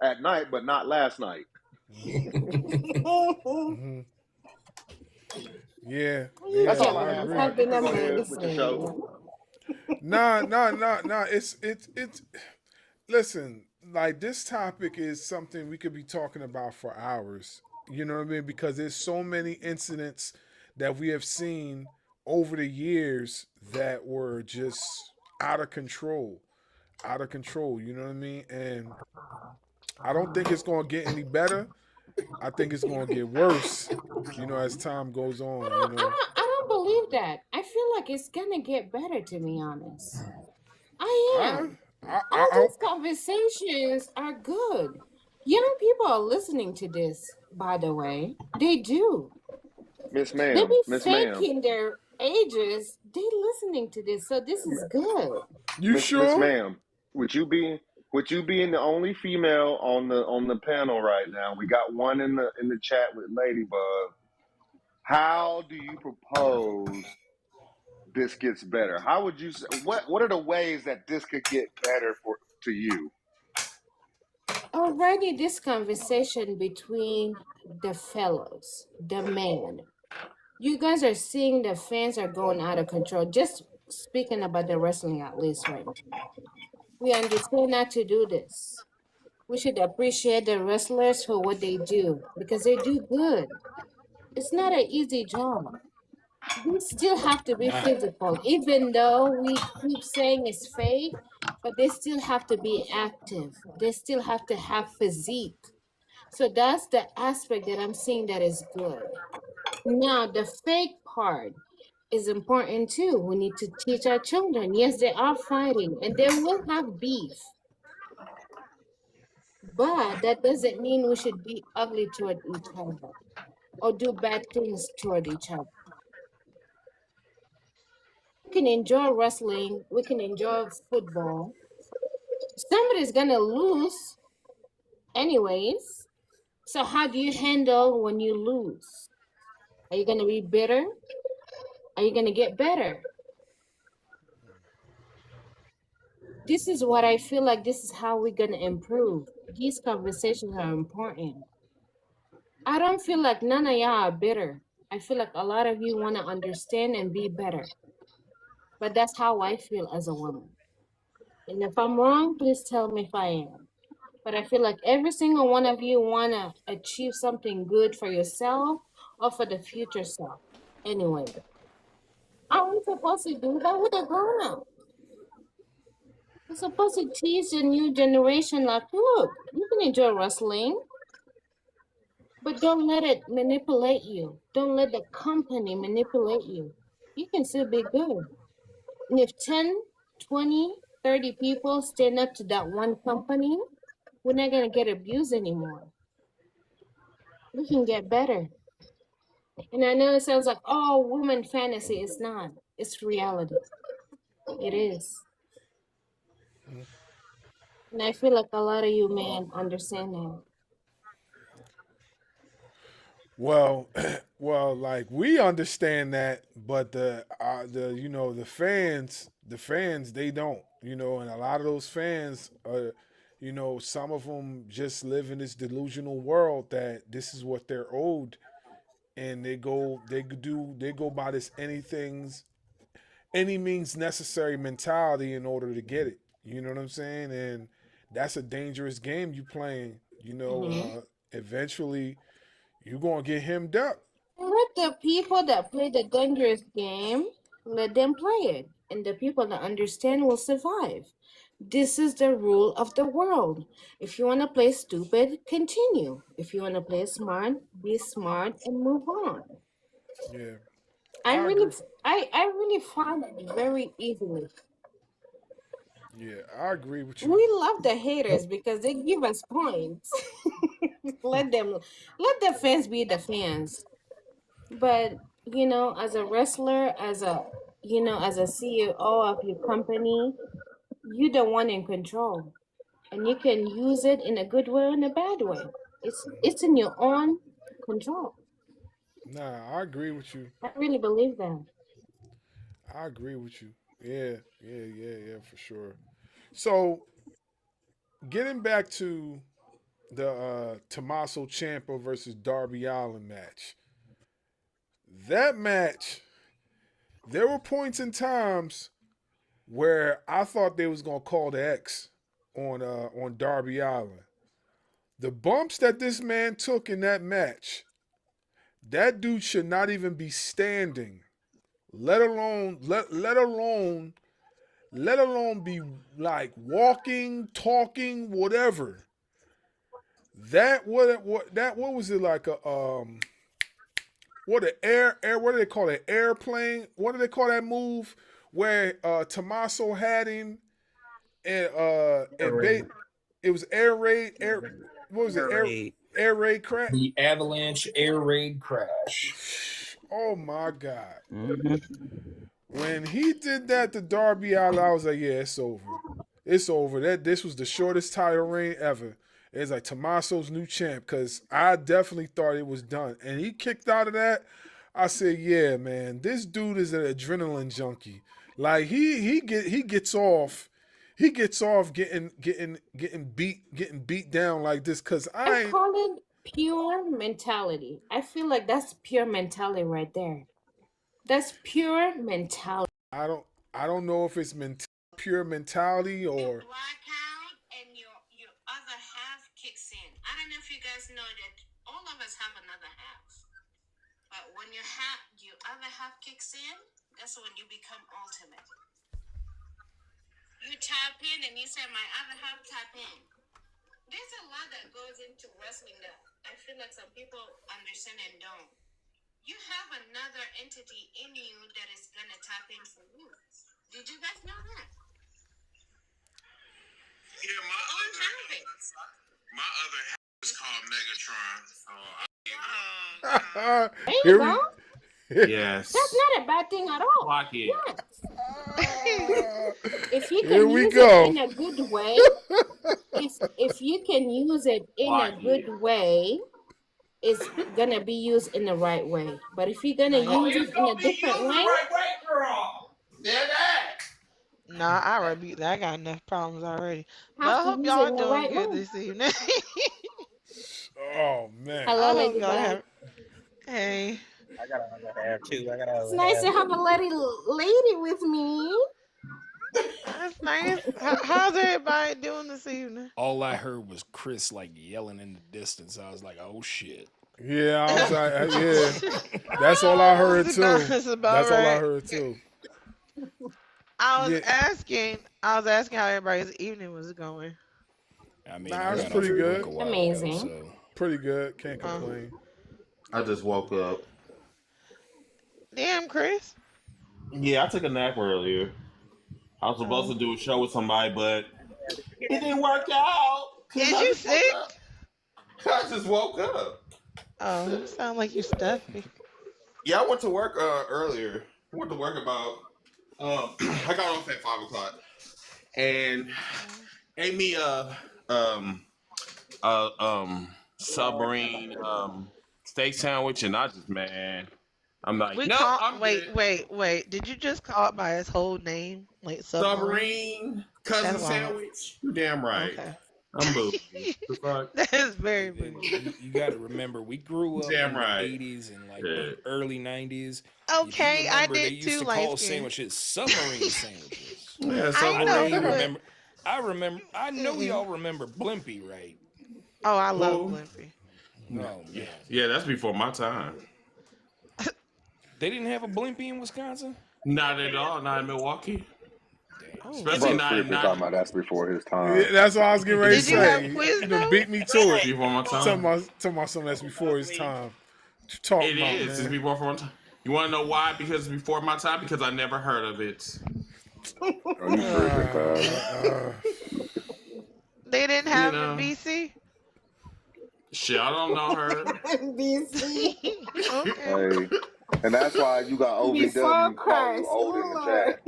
at night, but not last night. Mm-hmm. Yeah. That's all I have. Nah. It's listen, like, this topic is something we could be talking about for hours. You know what I mean? Because there's so many incidents that we have seen over the years that were just out of control. You know what I mean? And I don't think it's going to get any better. I think it's going to get worse, as time goes on. I don't believe that. I feel like it's going to get better, to be honest. I am. All these conversations are good. Young people are listening to this, by the way. They do. Miss Ma'am. They be faking their ages. They listening to this, so this is good. You sure? Miss Ma'am, with you being with you being the only female on the panel right now, we got one in the chat with Ladybug. How do you propose this gets better? How would you say, what are the ways that this could get better to you? Already this conversation between the fellows, the men, you guys are seeing the fans are going out of control. Just speaking about the wrestling at least right now. We understand not to do this. We should appreciate the wrestlers for what they do because they do good. It's not an easy job. They still have to be physical, even though we keep saying it's fake, but they still have to be active. They still have to have physique. So that's the aspect that I'm seeing that is good. Now, the fake part is important too. We need to teach our children. Yes, they are fighting and they will have beef. But that doesn't mean we should be ugly toward each other or do bad things toward each other. We can enjoy wrestling, we can enjoy football. Somebody's gonna lose anyways. So how do you handle when you lose? Are you gonna be bitter? Are you gonna get better? This is what I feel like this is how we're gonna improve. These conversations are important. I don't feel like none of y'all are bitter. I feel like a lot of you want to understand and be better. But that's how I feel as a woman. And if I'm wrong, please tell me if I am. But I feel like every single one of you want to achieve something good for yourself or for the future self. Anyway, are we supposed to do that with a grown up? We're supposed to teach the new generation, like, look, you can enjoy wrestling, but don't let it manipulate you. Don't let the company manipulate you. You can still be good. And if 10, 20, 30 people stand up to that one company, we're not going to get abused anymore. We can get better. And I know it sounds like, oh, woman fantasy. It's not. It's reality. It is. And I feel like a lot of you men understand that. Well, well, like we understand that, but the fans, they don't, and a lot of those fans are, some of them just live in this delusional world that this is what they're owed, and they go by this any means necessary mentality in order to get it. You know what I'm saying? And that's a dangerous game you playing. Eventually you're going to get hemmed up. Let the people that play the dangerous game, let them play it. And the people that understand will survive. This is the rule of the world. If you want to play stupid, continue. If you want to play smart, be smart and move on. Yeah. I really find it very easily. Yeah, I agree with you. We love the haters because they give us points. let the fans be the fans. But as a wrestler, as a CEO of your company, you're the one in control, and you can use it in a good way or in a bad way. It's in your own control. Nah, I agree with you. I really believe that. I agree with you. Yeah, for sure. So, getting back to the Tommaso Ciampa versus Darby Allin match. That match, there were points in times where I thought they was gonna call the X on Darby Allin. The bumps that this man took in that match, that dude should not even be standing, let alone be like walking, talking, whatever. That what was it like a what do they call it? Airplane? What do they call that move where Tommaso had him and it was air raid, what was it? Air raid crash? The avalanche air raid crash. Oh my God. When he did that to Darby Allin, I was like, yeah, it's over. It's over. This was the shortest title reign ever. It's like Tommaso's new champ because I definitely thought it was done. And he kicked out of that. I said, yeah, man, this dude is an adrenaline junkie. Like he gets off getting beat down like this because I call it pure mentality. I feel like that's pure mentality right there. That's pure mentality. I don't know if it's pure mentality or Other half kicks in. I don't know if you guys know that all of us have another half. But when your other half kicks in, that's when you become ultimate. You tap in and you say, my other half tap in. There's a lot that goes into wrestling that I feel like some people understand and don't. You have another entity in you that is going to tap in for you. Did you guys know that? Yeah, my other half is called Megatron. There you go. Yes. That's not a bad thing at all. Like it. Yes. If you Here can we use go. it in a good way, if you can use it in a good way, it's gonna be used in the right way. But if you're gonna use it in a different way, Nah, I rebuke that. I got enough problems already. But Have I to hope use y'all it in the doing right good way. this evening. Oh man. Hello, I hope Lady y'all Black. have. Hey. I gotta have two. It's nice to have a lady with me. That's nice. How's everybody doing this evening? All I heard was Chris like yelling in the distance. I was like, "Oh shit!" Yeah, I was like, yeah. That's all I heard too. That's about That's all I right. heard too. I was Yeah. asking how everybody's evening was going. I mean, Nah, I it's got pretty off good. work a while Amazing. ago, so. Pretty good. Can't complain. I just woke up. Damn, Chris. Yeah, I took a nap earlier. I was supposed to do a show with somebody, but it didn't work out. Is you sick? I just woke up. Oh, you sound like you stuffy. Yeah, I went to work earlier. I went to work about. I got off at 5:00, and ate me submarine steak sandwich, and I just I'm like, We no, call. I'm good. Wait. Did you just call it by his whole name, like Submarine cousin That's wild. sandwich. You damn right. Okay. I'm boozy. The fuck? That is very bougie. You got to remember, we grew up Damn in right. the 80s and like the early 90s. Okay, I They did used too, to light call skin. sandwiches submarine sandwiches. Yeah, I know, I but- remember. I know y'all remember Blimpie, right? Oh, I love Who? Blimpie. Oh man, Yeah, that's before my time. they didn't have a Blimpie in Wisconsin. Not at all. Not in Milwaukee. Brother Especially not Freak in was talking about that's before his time. Yeah, that's what I was getting ready to Did you have say. quiz, You done though? beat me to it. Before my time. Talking about something that's before his time. What you talking It about, is. man? It's before my time. You want to know why? Because it's before my time. Because I never heard of it. Oh, you tripping, cuz. They didn't have know. in BC. Shit, I don't know her. BC. Okay. Hey, and that's why you got OVW Before calling Christ. you old in the chat.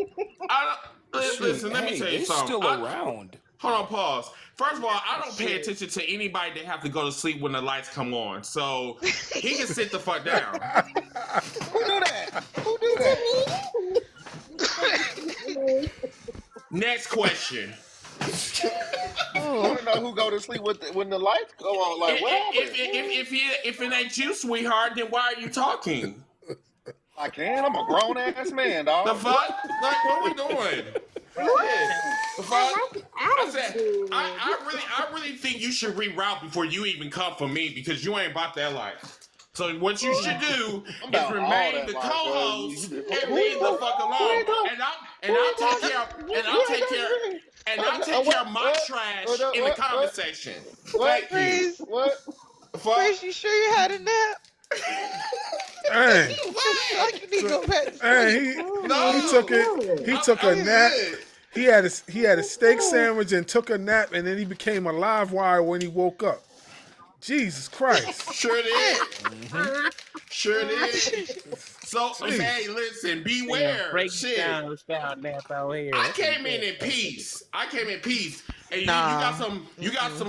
Listen, let me tell you they're something. still around. Hold on, pause. First of all, I don't pay attention to anybody that have to go to sleep when the lights come on. So he can sit the fuck down. Who do that? Who do that? Next question. I want to know who go to sleep when the lights go on. Like, what happened? If it ain't you, sweetheart, then why are you talking? I can. I'm a grown ass man, dog. The fuck? Like, what we doing? The fuck? I said, I really think you should reroute before you even come for me because you ain't about that life. So what you should do is remain the co-host and leave the fuck alone. And I'll take care of my trash in the comment section. Thank you. Please. What? Chris, you sure you had a nap? Hey, Like you need to go back. hey, he took it. He took a nap. He had a steak sandwich and took a nap, and then he became a live wire when he woke up. Jesus Christ! Sure did. Sure did. So, hey, listen, beware. Shit. Breakdown style nap out here. I came in peace. And you got some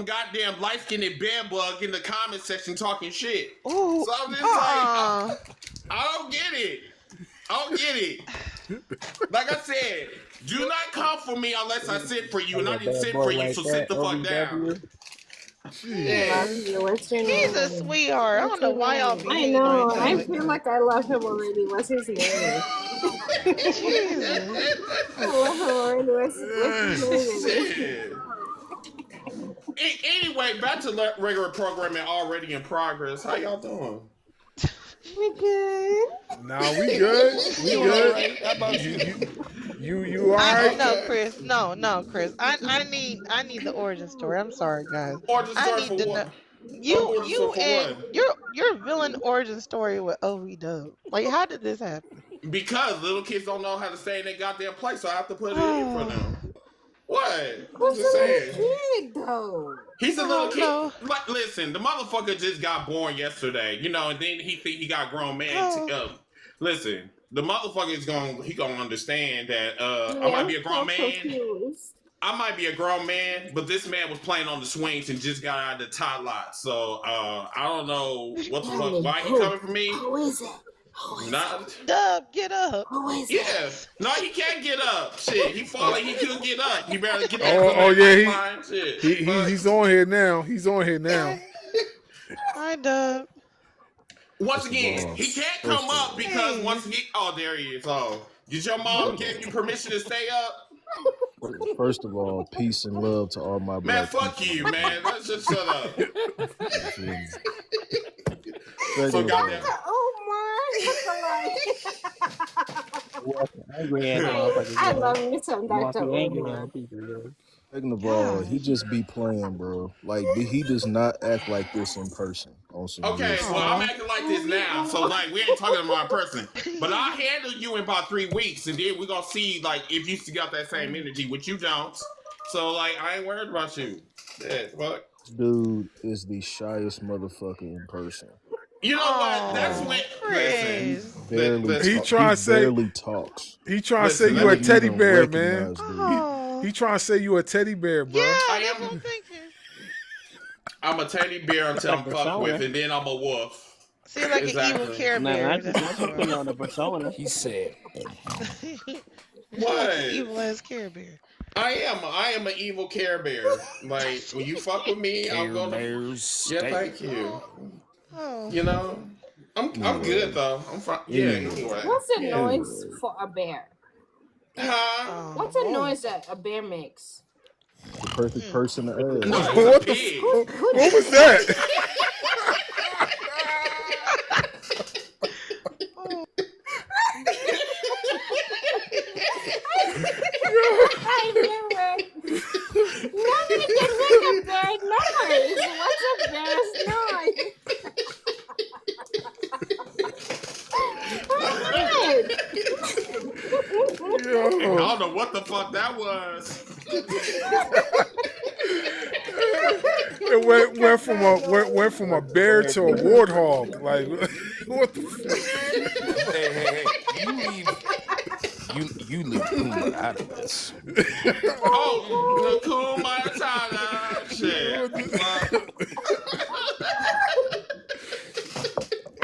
goddamn light-skinned bed bug in the comment section talking shit. Ooh, so I'm just like, I don't get it. Like I said, do not come for me unless I sit for you, and I didn't sit for you, so sit the fuck down. Yeah. He's a sweetheart. I don't know why y'all be I know. I feel like I love him already. What's his name? I love him already. What's his name? Anyway, back to regular programming already in progress. How y'all doing? We good. Nah, we good. We good. Right. How about You all right? No, Chris. No, Chris. I need the origin story. I'm sorry, guys. Origin story I for need to what? know. Your villain origin story with OV Dub. Like, how did this happen? Because little kids don't know how to stay in their goddamn place, so I have to put it in for them. What? Who's just a saying. little kid, though? He's a little kid. Like, listen, the motherfucker just got born yesterday, and then he think he got grown man. Listen, the motherfucker is gonna understand that I might be a grown man. Confused. I might be a grown man, but this man was playing on the swings and just got out of the tie lot. So I don't know what the fuck. Why he coming for me? Who is it? Dub, get up. Who is it? No, he can't get up. Shit, he falling. He couldn't get up. He better get that. Oh yeah, line. Shit. he's on here now. Hi, Dub. Once again, he can't come up because once again, there he is. Oh, did your mom give you permission to stay up? First of all, peace and love to all my Man, black fuck you, man. Let's just shut up. So goddamn. Oh my! I love me some Dr. Omar. Second of all, he just be playing, bro. Like, he does not act like this in person. Okay, well, I'm acting like this now, so like we ain't talking about my person. But I'll handle you in about 3 weeks, and then we're gonna see like if you still got that same energy, which you don't. So like I ain't worried about you. Yeah, fuck. Dude is the shyest motherfucker in person. You know what? That's when He barely talks. He trying to say you a teddy bear, man. He trying to say you a teddy bear, bro. I am. I'm a teddy bear until I'm fucked with, and then I'm a wolf. See, like an evil Care Bear. That's on the persona. He said. What? Evil as Care Bear. I am an evil Care Bear. Like when you fuck with me, I'm gonna. Yeah, thank you. Oh. You know, I'm good though. I'm fine. Yeah. Anyway. What's the noise for a bear? Huh? What's the noise that a bear makes? The perfect person to ask. No, What was that? I knew it. Nobody can make a bear noise. What's a bear's noise? I don't know what the fuck that was. It went from a bear to a warthog. Like what the fuck? Hey. You leave Kuma out of this. Oh, the cool Matana shit.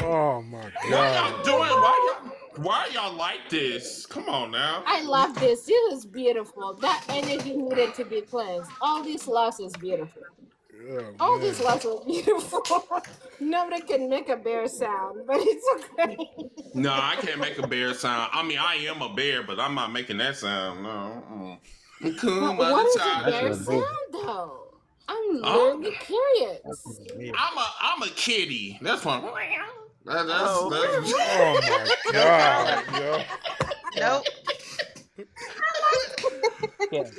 Oh my god. What y'all doing? Why y'all like this? Come on now. I love this. This is beautiful. That energy needed to be cleansed. All these loss is beautiful. All these loss are beautiful. Nobody can make a bear sound, but it's okay. No, I can't make a bear sound. I mean, I am a bear, but I'm not making that sound. No. What is a bear sound, though? I'm literally curious. I'm a kitty. That's one. That's oh my god, yo. Nope.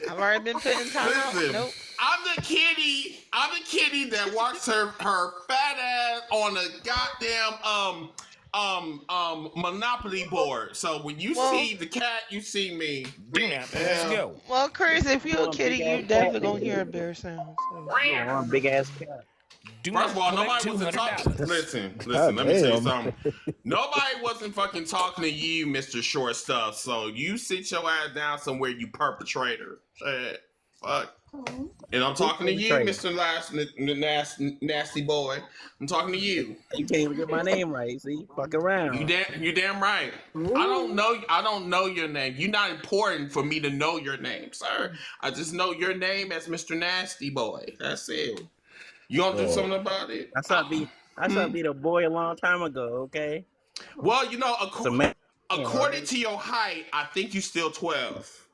I've already been putting time out. Nope. I'm the kitty that walks her fat ass on a goddamn Monopoly board. So when you see the cat, you see me. Damn, let's go. Well, Chris, if you're a kitty, you definitely gonna hear a bear sound. So. Big ass cat. First of all, nobody wasn't talking. Listen. Let me tell you something. Nobody wasn't fucking talking to you, Mr. Short Stuff. So you sit your ass down somewhere, you perpetrator. Shit. Fuck. And I'm talking to you, Mr. Nasty Boy. I'm talking to you. You can't even get my name right. See, fuck around. You damn right. I don't know your name. You're not important for me to know your name, sir. I just know your name as Mr. Nasty Boy. That's it. You gonna do something about it? I saw be the boy a long time ago. Okay. Well, according to your height, I think you still 12.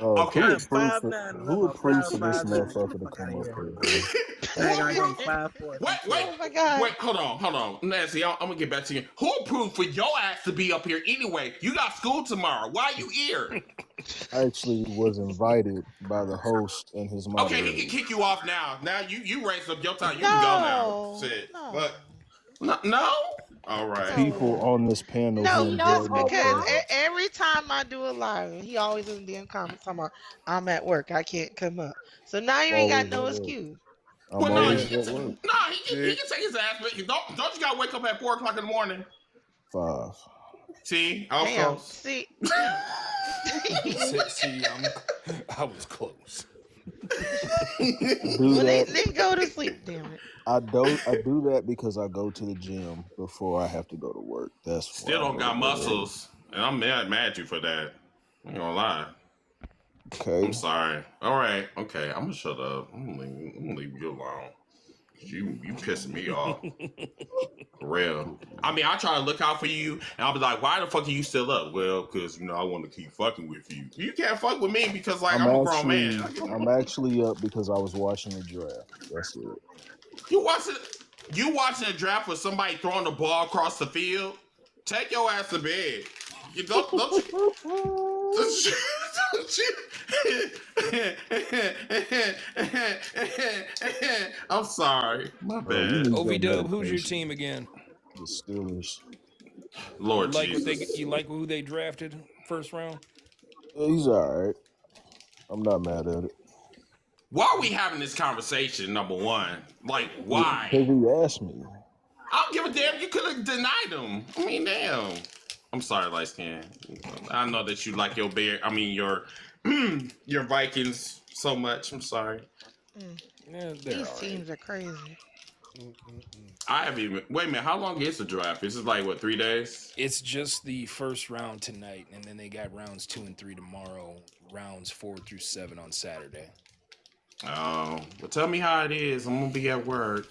Okay. Who approved for this motherfucker to come up here? Wait, hold on. Nancy, I'm gonna get back to you. Who approved for your ass to be up here anyway? You got school tomorrow. Why are you here? I actually was invited by the host and his mom. Okay, he can kick you off now. Now you raised up your time. You can go now. Shit. But no? All right. People on this panel. No, because every time I do a live, he always in the comments talking about, I'm at work, I can't come up. So now you ain't got no excuse. Well, no, he can take his ass. Don't you gotta wake up at 4 o'clock in the morning? 5. See, I was close. See, I was close. Then go to sleep, damn it. I do that because I go to the gym before I have to go to work. That's still don't got muscles, and I'm mad at you for that. I ain't gonna lie. Okay. I'm sorry. All right. Okay. I'm gonna shut up. I'm gonna leave you alone. You pissing me off. For real. I mean, I try to look out for you, and I'll be like, why the fuck are you still up? Well, because, I want to keep fucking with you. You can't fuck with me because, I'm a grown man. I'm actually up because I was watching the draft. That's it. You watching a draft with somebody throwing the ball across the field? Take your ass to bed. You don't I'm sorry. My bad. OV-Dub, who's your team again? The Steelers. Lord you like who they drafted first round? He's all right. I'm not mad at it. Why are we having this conversation, number one? Like, why? Because he asked me. I don't give a damn. You could have denied him. I mean, damn. I'm sorry, light skin. I know that you like your your Vikings so much. I'm sorry. Yeah, these teams are crazy. I haven't even. Wait a minute. How long is the draft? This is like 3 days? It's just the first round tonight, and then they got rounds 2 and 3 tomorrow. Rounds 4 through 7 on Saturday. Oh, well, tell me how it is. I'm gonna be at work.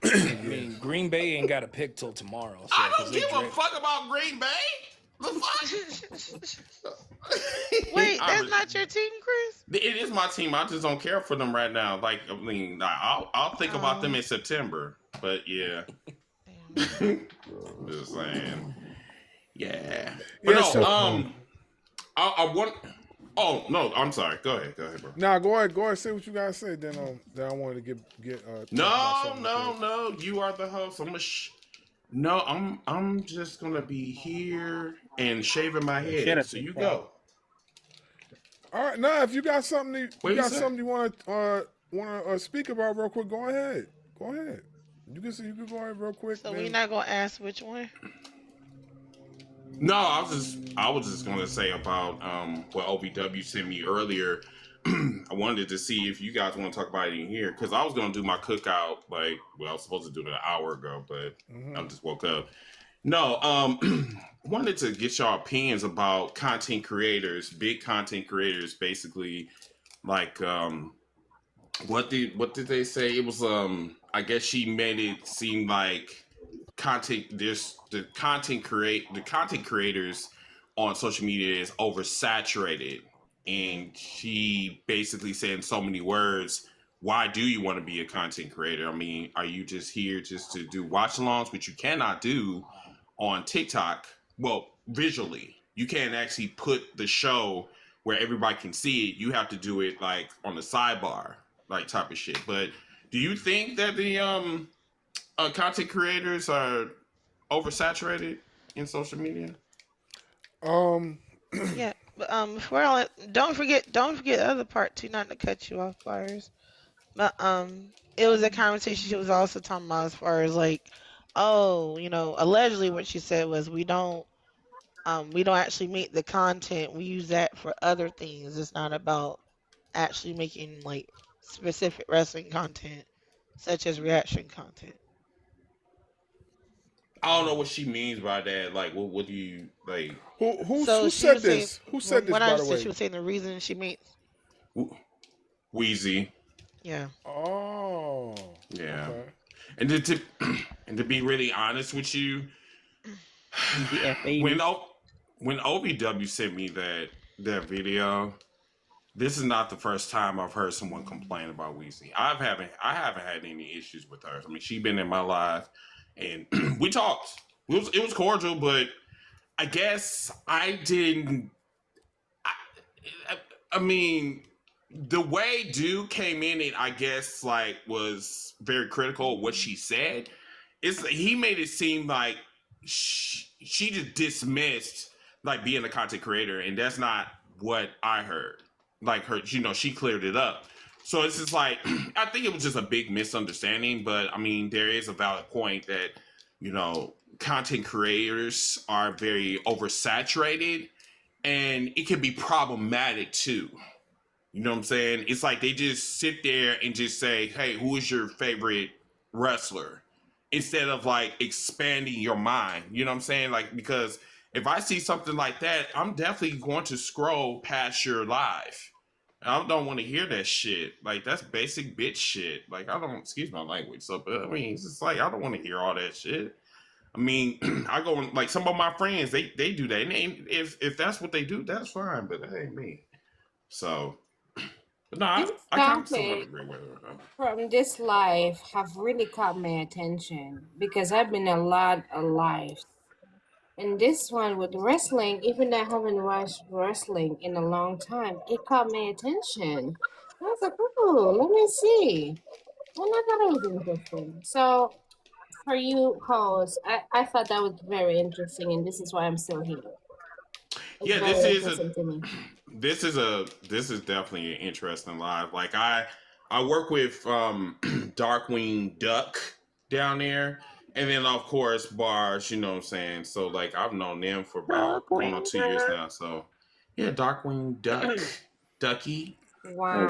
I mean, Green Bay ain't got a pick till tomorrow. So I don't give a fuck about Green Bay. The fuck? Wait, that's not your team, Chris? It is my team. I just don't care for them right now. Like, I mean, I'll think about them in September. But yeah, just saying. Yeah. But I want. Oh no, I'm sorry. Go ahead, bro. Nah, go ahead. Say what you gotta say. Then I wanted to get. No. You are the host. I'm just gonna be here and shaving my head. So you go. All right. Nah, if you got something, you want to speak about real quick, go ahead. You can go ahead real quick. So we're not gonna ask which one. No, I was just gonna say about what OVW sent me earlier. I wanted to see if you guys want to talk about it in here because I was gonna do my cookout I was supposed to do it an hour ago, but I just woke up. No, wanted to get y'all opinions about content creators, big content creators, basically. Like, what did they say? It was I guess she made it seem like the content creators on social media is oversaturated, and she basically said in so many words, why do you want to be a content creator? I mean, are you just here just to do watch alongs, which you cannot do on TikTok? Well, visually, you can't actually put the show where everybody can see it. You have to do it like on the sidebar, like type of shit. But do you think that the content creators are oversaturated in social media? Yeah, But don't forget the other part too. Not to cut you off, Bars. But it was a conversation she was also talking about as far as like, oh, allegedly what she said was we don't actually make the content. We use that for other things. It's not about actually making like specific wrestling content, such as reaction content. I don't know what she means by that. Like, what do you like? Who So she said was saying, this? Who said this? what I By the understood, way, she was saying the reason she made, Wheezy. yeah. Oh. Yeah. Okay. And to be really honest with you, when OVW sent me that video, this is not the first time I've heard someone complain about Weezy. I haven't had any issues with her. I mean, she's been in my life, and we talked. It was cordial, but I guess I didn't. I mean, the way dude came in, it I guess like was very critical of what she said. He made it seem like she just dismissed like being a content creator, and that's not what I heard. Like her, she cleared it up. So it's just like I think it was just a big misunderstanding. But I mean, there is a valid point that content creators are very oversaturated, and it can be problematic too. You know what I'm saying? It's like they just sit there and just say, "Hey, who is your favorite wrestler?" Instead of like expanding your mind. You know what I'm saying? Like, because if I see something like that, I'm definitely going to scroll past your live. I don't want to hear that shit. Like, that's basic bitch shit. Like, I don't, excuse my language. So, but I mean, it's just like, I don't want to hear all that shit. I mean, I go, like, some of my friends, they do that. And if that's what they do, that's fine. But that ain't me. So, but no, I kind of somewhat agree with her. From this live have really caught my attention because I've been a lot of lives. And this one with wrestling, even though I haven't watched wrestling in a long time, it caught my attention. I was like, oh, let me see. And I thought it was interesting. So for you, host, I thought that was very interesting, and this is why I'm still here. Yeah, this is definitely an interesting live. Like I work with Darkwing Duck down there, and then of course Barz, you know what I'm saying? So like I've known them for about 2 years now. So yeah, Darkwing Duck, Ducky. Wow.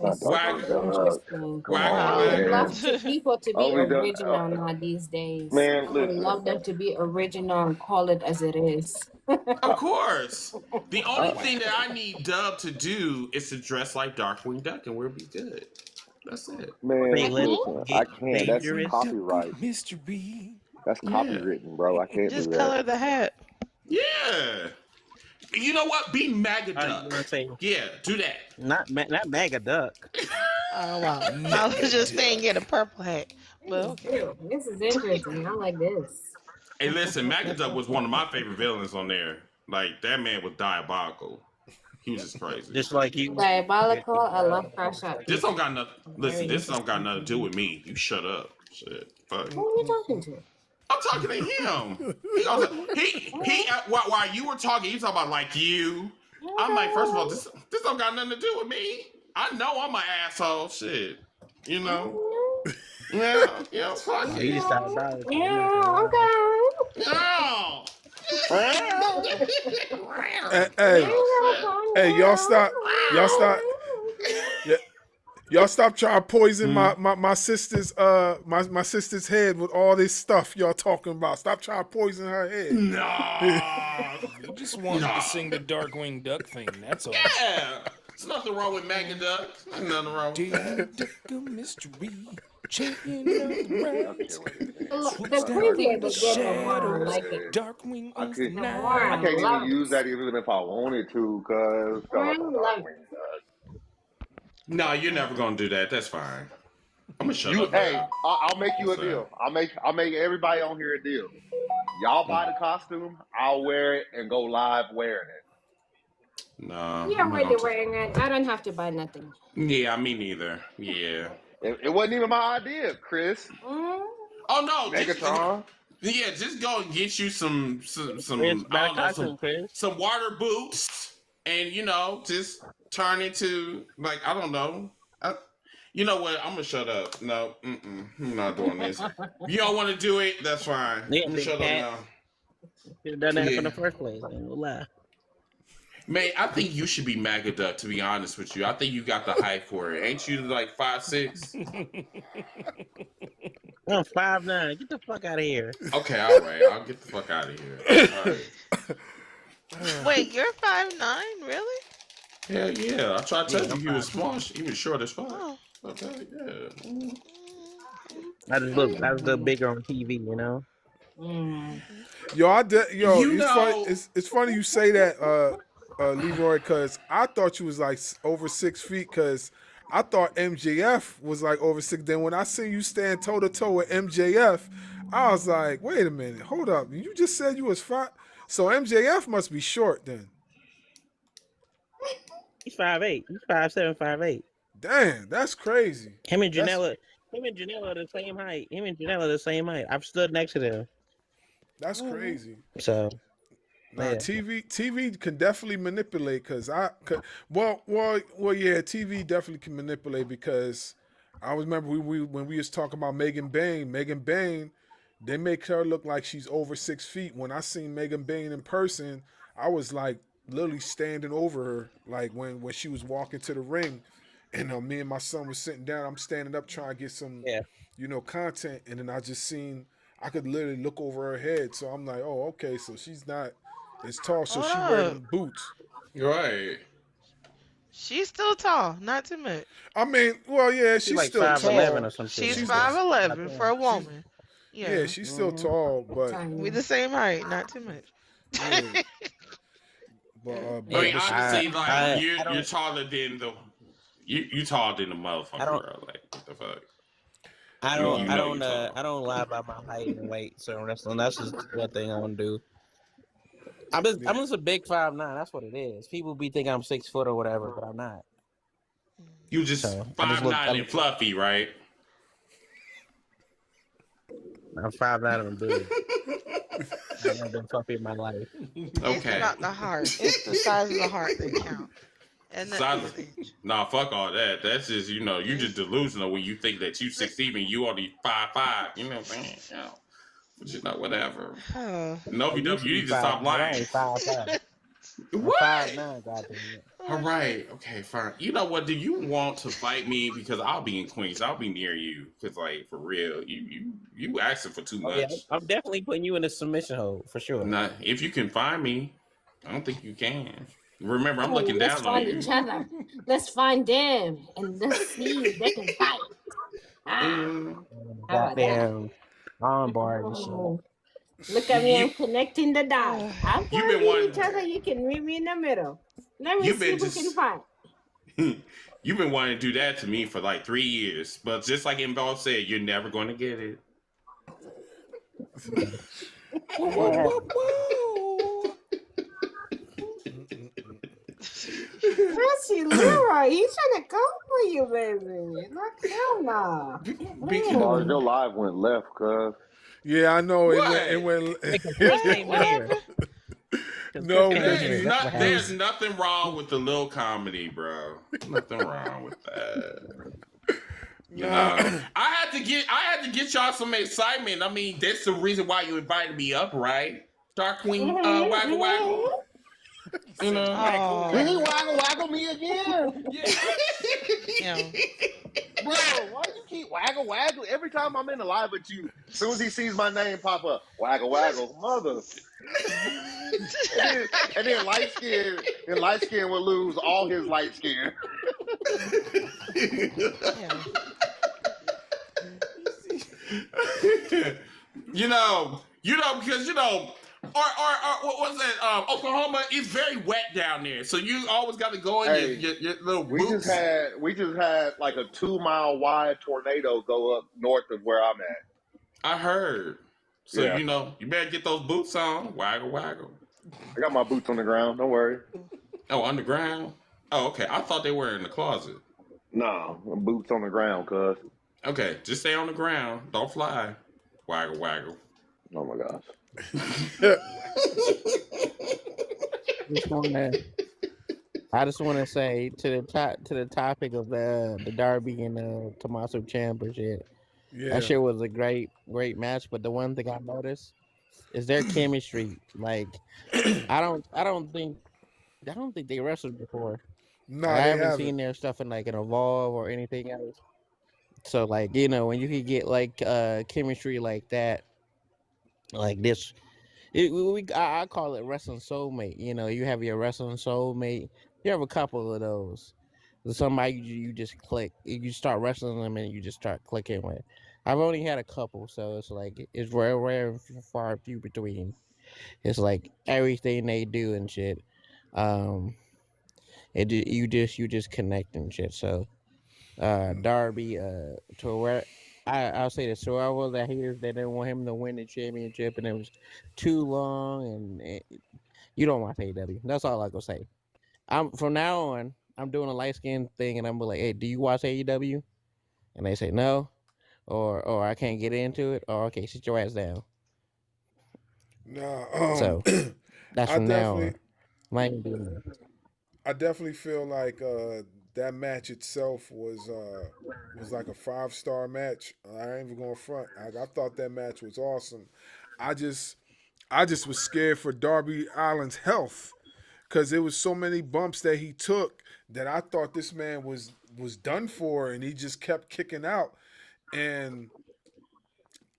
That's not Interesting. I would love people to be original now these days. Man, I would love them to be original and call it as it is. Of course. The only thing that I need Dub to do is to dress like Darkwing Duck, and we'll be good. That's it. Man, listen, I can't. That's copyright. Mystery. That's copywritten, bro. I can't do that. Just color the hat. Yeah. You know what? Be Mega Duck. Yeah, do that. Not Mega Duck. Oh wow! I was just saying, get a purple hat. Well, okay. This is interesting. I like this. Hey, listen, Mega Duck was one of my favorite villains on there. Like that man was diabolical. He was just crazy. Just like you. Diabolical. I love Crash Out. This don't got nothing. Listen, this don't got nothing to do with me. You shut up. Shit. Fuck. Who are you talking to? I'm talking to him. He while you were talking, you talking about like you. I'm like, first of all, this don't got nothing to do with me. I know I'm an asshole. Shit. You know? Yeah, fuck it. Yeah, okay. No. Hey, y'all stop. Y'all stop trying to poison my sister's my sister's head with all this stuff y'all talking about. Stop trying to poison her head. No. You just wanted to sing the Darkwing Duck thing. That's all. Yeah. There's nothing wrong with Mega Duck. There's nothing wrong with that. Mystery. Champion of the rounds. The preview was good for one. Like it. Darkwing I can't even use that even if I wanted to, cause no, you're never gonna do that. That's fine. I'm gonna shut up. Hey, I'll make you a deal. I'll make everybody on here a deal. Y'all buy the costume, I'll wear it and go live wearing it. No. You're already wearing it. I don't have to buy nothing. Yeah, me neither. Yeah. It wasn't even my idea, Chris. Oh no, Megatron. Yeah, just go and get you some Chris, I don't better know, costume, Chris. some water boots, and just turn into like I don't know. You know what? I'm gonna shut up. No, I'm not doing this. If you don't want to do it, that's fine. Yeah, I'm gonna big shut cat. up now. Should have done that from Yeah. the first place. I ain't gonna lie. Man, I think you should be Magaduck, to be honest with you. I think you got the height for it. Ain't you like 5'6"? I'm 5'9". Get the fuck out of here. Okay, all right. I'll get the fuck out of here. All right. Wait, you're 5'9", really? Hell yeah. I tried to tell Yeah, you he was small. He was short as fuck. Oh. Okay, yeah. I just look bigger on TV, you know. Yo, You it's know- funny. It's funny you say that, Leroy, because I thought you was like over 6 feet. Because I thought MJF was like over 6. Then when I seen you stand toe to toe with MJF, I was like, wait a minute, hold up. You just said you was 5. So MJF must be short then. He's 5'8". He's 5'7", 5'8". Damn, that's crazy. Him and Janela are the same height. Him and Janela are the same height. I've stood next to them. That's crazy. So, Nah, yeah. TV can definitely manipulate yeah, TV definitely can manipulate because I remember when we was talking about Megan Bain, they make her look like she's over 6 feet. When I seen Megan Bain in person, I was like literally standing over her, like when she was walking to the ring, and me and my son was sitting down. I'm standing up trying to get some, content, and then I just seen I could literally look over her head. So I'm like, oh, okay, so she's not as tall, so she wearing boots. Right. She's still tall, not too much. I mean, well, yeah, she's like still 5'11" tall. or some shit. She's 5'11" for a woman. Yeah, she's still tall, but we the same height, not too much. yeah. But I mean, honestly, I you're taller than the you taller than the motherfucker, bro. Like, what the fuck? I You don't know you're tall. I don't lie about my height and weight. So wrestling, that's just one thing I want to do. I'm just a big 5'9". That's what it is. People be thinking I'm 6 foot or whatever, but I'm not. You just So, I just 5'9" and fluffy, right? I'm 5'9" and I'm big. I've never been fluffy in my life. It's Okay. about the heart. It's the size of the heart that counts. And Size- Nah, fuck all that. That's just you just delusional when you think that you 6 feet and you only 5'5". You know what I'm saying? But whatever. No, you need to stop lying. 5'5". What? 5'9", goddamn it. All right. Okay, fine. You know what? Do you want to fight me? Because I'll be in Queens. I'll be near you. Because, like, for real, you asking for too much. Yeah, I'm definitely putting you in a submission hold for sure. Nah, if you can find me, I don't think you can. Remember, I'm looking Let's down on find you. each other. Let's find them and let's see if they can fight. Mm. How about that? Goddamn armbar and shit. Oh, look at me, I'm connecting the dots. I'm You've finding been wanting- each other. You can meet me in the middle. Let me You've see been who just- can fight. You've been wanting to do that to me for like 3 years. But just like Inbal said, you're never going to get it. Jesse Leroy, he's trying to come for you, baby. Look, hell nah. Barz, your live went left, cuz. yeah, I know What? it went. Chris came in here. No, There's nothing wrong with the little comedy, bro. Nothing wrong with that. You know, I had to get y'all some excitement. I mean, that's the reason why you invited me up, right? Dark Queen, waggle waggle. You know, Can he waggle me again? Yeah. Bro, why you keep waggle? Every time I'm in the live with you, as soon as he sees my name pop up, waggle, mother. and then light skin will lose all his light skin. because what was that? Oklahoma is very wet down there, so you always got to go in your little boots. We just had like a 2-mile wide tornado go up north of where I'm at. I heard. So Yeah. you better get those boots on. Waggle. I got my boots on the ground. Don't worry. Oh, underground. Oh, okay. I thought they were in the closet. No, boots on the ground, cuz. Okay, just stay on the ground. Don't fly. Waggle. Oh my gosh. I just want to say to the topic of the Darby and Tommaso Ciampa shit. That Yeah. shit was a great match. But the one thing I noticed is their chemistry. Like I don't think they wrestled before. Like, Nah, I they haven't haven't. seen their stuff in like an Evolve or anything else. So like when you could get like chemistry like that, like this, I call it wrestling soulmate. You have your wrestling soulmate. You have a couple of those. Somebody you just click. You start wrestling them and you just start clicking with. I've only had a couple, so it's like it's rare and far few between. It's like everything they do and shit. Um, you just connect and shit. So Darby, to where I'll say this: so I was the haters that didn't want him to win the championship, and it was too long, and you don't watch AEW. That's all I gonna say. I'm from now on. I'm doing a light skin thing, and I'm like, hey, do you watch AEW? And they say no, or I can't get into it, or okay, sit your ass down. Nah, So that's I from now definitely, on. I ain't doing that. I definitely feel like that match itself was like a 5-star match. I ain't even going front. I thought that match was awesome. I just I just was scared for Darby Allin's health because there was so many bumps that he took that I thought this man was done for, and he just kept kicking out. And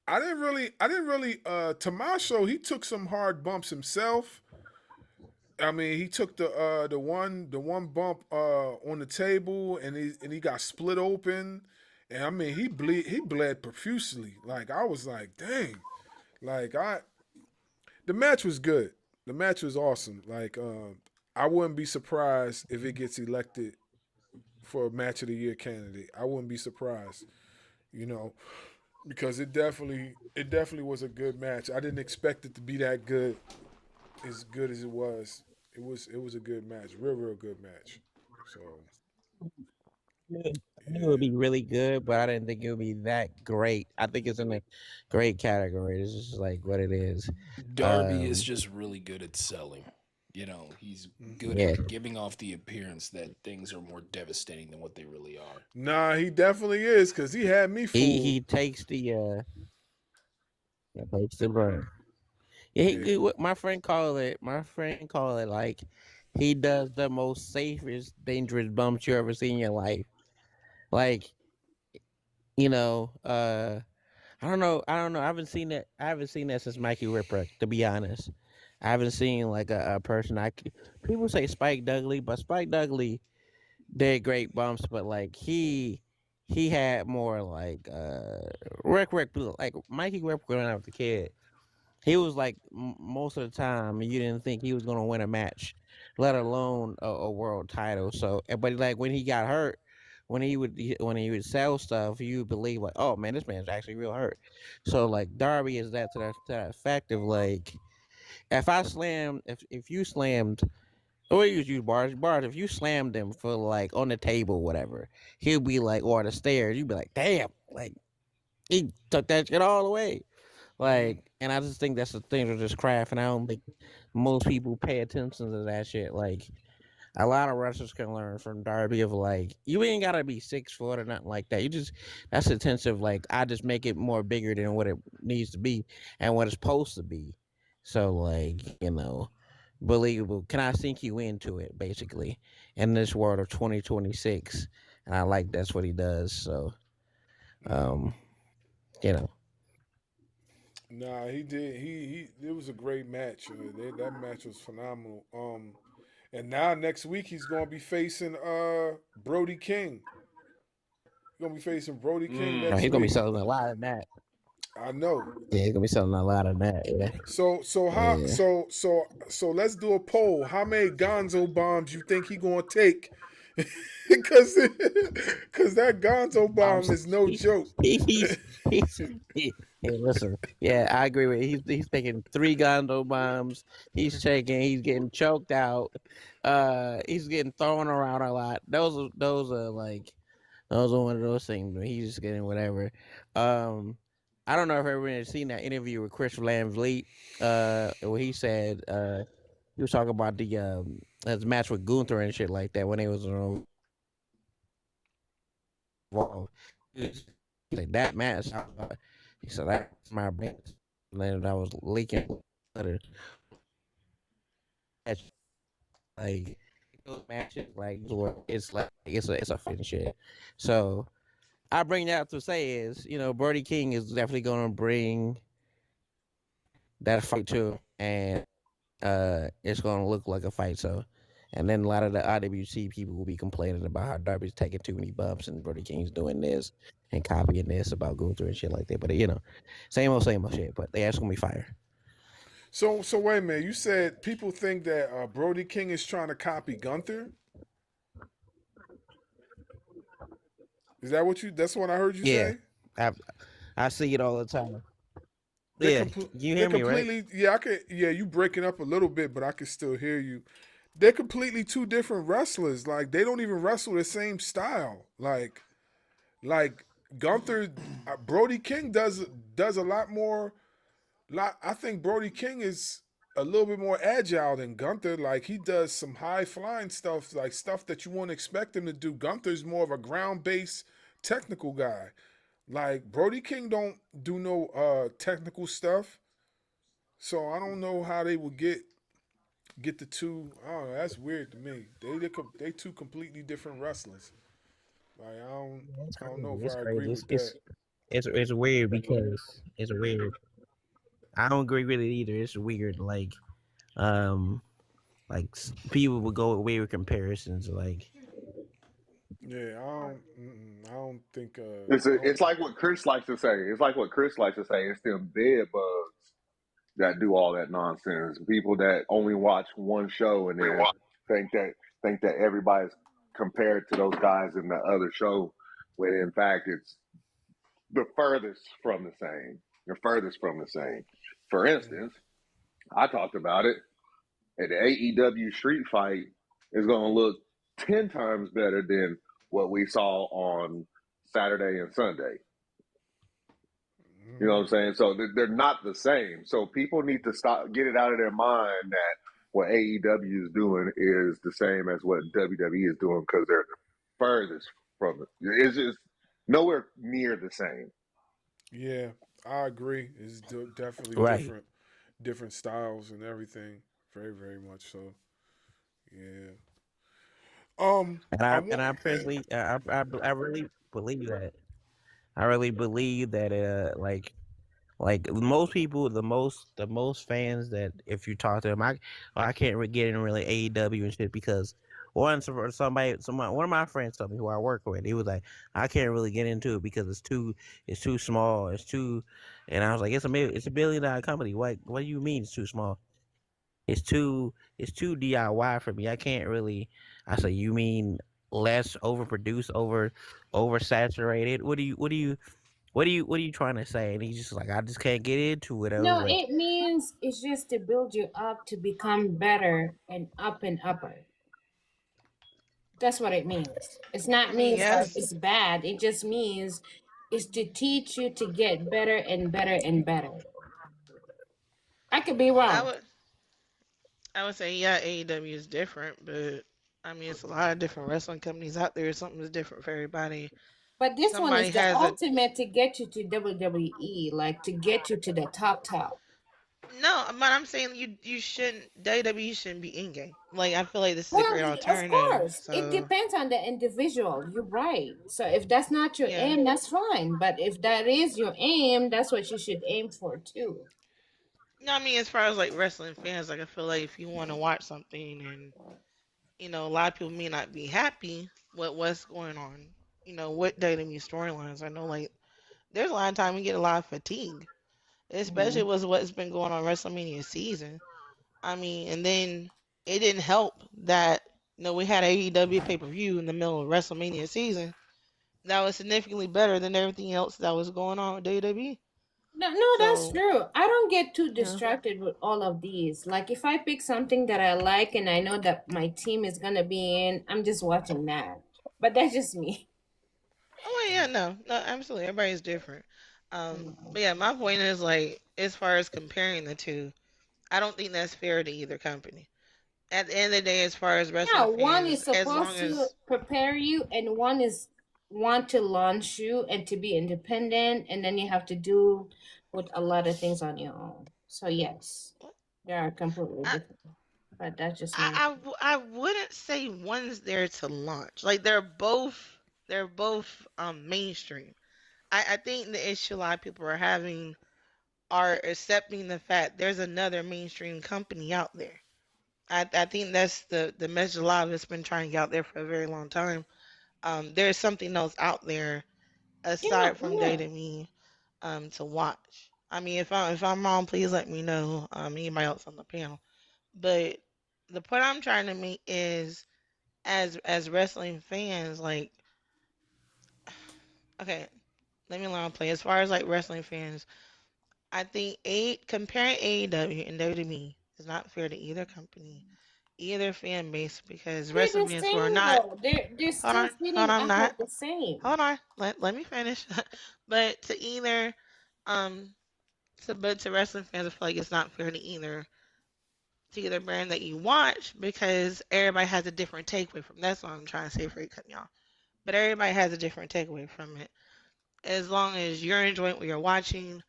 I didn't really Tommaso, he took some hard bumps himself. I mean, he took the one bump on the table, and he got split open, and I mean he bled profusely. Like I was like, dang, like the match was good. The match was awesome. Like I wouldn't be surprised if it gets elected for a match of the year candidate. I wouldn't be surprised, you know, because it definitely was a good match. I didn't expect it to be that good, as good as it was. It was a good match, real good match. So I knew it would be really good, but I didn't think it would be that great. I think it's in a great category. It's just like what it is. Darby is just really good at selling. He's good Yeah. at giving off the appearance that things are more devastating than what they really are. nah, he definitely is because he had me fooled. He takes the burn. Yeah, my friend called it. My friend called it like he does the most safest, dangerous bumps you ever see in your life. Like you know, I don't know. I don't know. I haven't seen that. I haven't seen that since Mikey Whipwreck. To be honest, I haven't seen like a person. People say Spike Dudley, but Spike Dudley did great bumps, but like he had more like Rick like Mikey Whipwreck when I was a kid. He was like most of the time you didn't think he was gonna win a match, let alone a world title. So, but like when he got hurt, when he would sell stuff, you believe like, oh man, this man's actually real hurt. So like Darby is that to that effect of like, if you slammed. Or you use bars. If you slammed him for like on the table, whatever, he'll be like, or the stairs, you'd be like, damn, like he took that shit all the way. Like, and I just think that's the thing with this craft, and I don't think most people pay attention to that shit. Like, a lot of wrestlers can learn from Darby of like, you ain't gotta be 6 foot or nothing like that. You just that's attentive. Like, I just make it more bigger than what it needs to be and what it's supposed to be. So, like, believable. Can I sink you into it, basically, in this world of 2026? And I like that's what he does. So, um, you know. Nah, he did. He. It was a great match. That match was phenomenal. And now next week he's gonna be facing Brody King. He's gonna be facing Brody King No, next he's gonna be week. selling a lot of that. I know. Yeah, he's gonna be selling a lot of that. Yeah. Yeah. So let's do a poll. How many Gonzo bombs you think he gonna take? Because that Gonzo bomb is no joke. He's hey, listen. Yeah, I agree with you. He's taking 3 Gondo bombs. He's getting choked out. He's getting thrown around a lot. Those are one of those things. But he's just getting whatever. Um, I don't know if everyone has seen that interview with Chris Van Vliet, where he said he was talking about his match with Gunther and shit like that when he was on Raw. He said that match. He said that's my brain. And I was leaking. Like those matches, like it's a fin shit. So I bring that up to say is, Brody King is definitely going to bring that fight too, and it's going to look like a fight. So, and then a lot of the IWC people will be complaining about how Darby's taking too many bumps and Brody King's doing this and copying this about Gunther and shit like that. But same old shit. But they actually gonna be fire. So wait a minute. You said people think that Brody King is trying to copy Gunther. Is that what you? That's what I heard you say. I see it all the time. They're You hear me, right? completely. Yeah, I could. Yeah, you breaking up a little bit, but I can still hear you. They're completely two different wrestlers. Like they don't even wrestle the same style. Like Gunther, Brody King does a lot more. I think Brody King is a little bit more agile than Gunther. Like he does some high flying stuff, like stuff that you wouldn't expect him to do. Gunther's more of a ground based technical guy. Like Brody King don't do no technical stuff. So I don't know how they would get the two. I don't know. That's weird to me. They two completely different wrestlers. Like I don't know if It's I agree crazy. with that. It's weird because it's weird. I don't agree with it either. It's weird. People would go with weird comparisons. Yeah, I don't think. It's like what Chris likes to say. It's like what Chris likes to say. It's them bed bugs that do all that nonsense. People that only watch one show and then think that everybody's compared to those guys in the other show, when in fact it's the furthest from the same. The furthest from the same. For instance, I talked about it. An AEW street fight is going to look 10 times better than what we saw on Saturday and Sunday. You know what I'm saying? So they're not the same. So people need to get it out of their mind that what AEW is doing is the same as what WWE is doing, because they're the furthest from it. It's just nowhere near the same. Yeah, I agree. It's definitely Right. different styles and everything. Very, very much so. Yeah. I personally, I really believe that. I really believe that like most people, the most fans that if you talk to them, I can't get in really AEW and shit because one of my friends told me who I work with, he was like, I can't really get into it because it's too small, and I was like, it's a $1 billion company. What do you mean it's too small? It's too DIY for me. I can't really. I say, you mean less overproduced, oversaturated? What are you trying to say? And he's just like, I just can't get into it. I was No, like, it means it's just to build you up to become better and upper. That's what it means. It's not means that it's bad. It just means it's to teach you to get better and better and better. I could be wrong. I would say AEW is different, but I mean it's a lot of different wrestling companies out there. Something is different for everybody. But this one Somebody is the has ultimate to get you to WWE, like to get you to the top. No, but I'm saying you shouldn't WWE shouldn't be in game. Like I feel like this is a Well, great of alternative. course, it So depends on the individual. You're right. So if that's not your aim, that's fine. But if that is your aim, that's what you should aim for too. no, I mean as far as like wrestling fans, like I feel like if you want to watch something and a lot of people may not be happy with what's going on, what WWE storylines. I know like there's a lot of time we get a lot of fatigue, especially with what's been going on WrestleMania season. I mean, and then it didn't help that we had AEW pay-per-view in the middle of WrestleMania season that was significantly better than everything else that was going on with WWE. No, that's So true. I don't get too distracted with all of these. Like if I pick something that I like and I know that my team is gonna be in, I'm just watching that. But that's just me. oh yeah, no, absolutely, everybody's different. But yeah, my point is like, as far as comparing the two, I don't think that's fair to either company. At the end of the day, as far as Yeah, wrestling one is fans, as long supposed to as prepare you, and one is want to launch you and to be independent, and then you have to do with a lot of things on your own. So yes, they are completely different. But that's just my. I wouldn't say one's there to launch. Like they're both mainstream. I think the issue a lot of people are having are accepting the fact there's another mainstream company out there. I think that's the message a lot of us been trying to get out there for a very long time. There's something else out there Yeah, aside from yeah. WWE to watch. I mean, if I'm wrong, please let me know. Anybody else on the panel. But the point I'm trying to make is, as wrestling fans, like, okay, let me allow play. As far as like wrestling fans, I think comparing AEW and WWE is not fair to either company, either fan base, because They're wrestling the fans who are same not, though. They're hold still on, hold feeling on, act not, like the same. hold on, let me finish. But to either, um, but to wrestling fans, I feel like it's not fair to either brand that you watch, because everybody has a different takeaway from. That's what I'm trying to say for you, cutting y'all. But everybody has a different takeaway from it. As long as you're enjoying what you're watching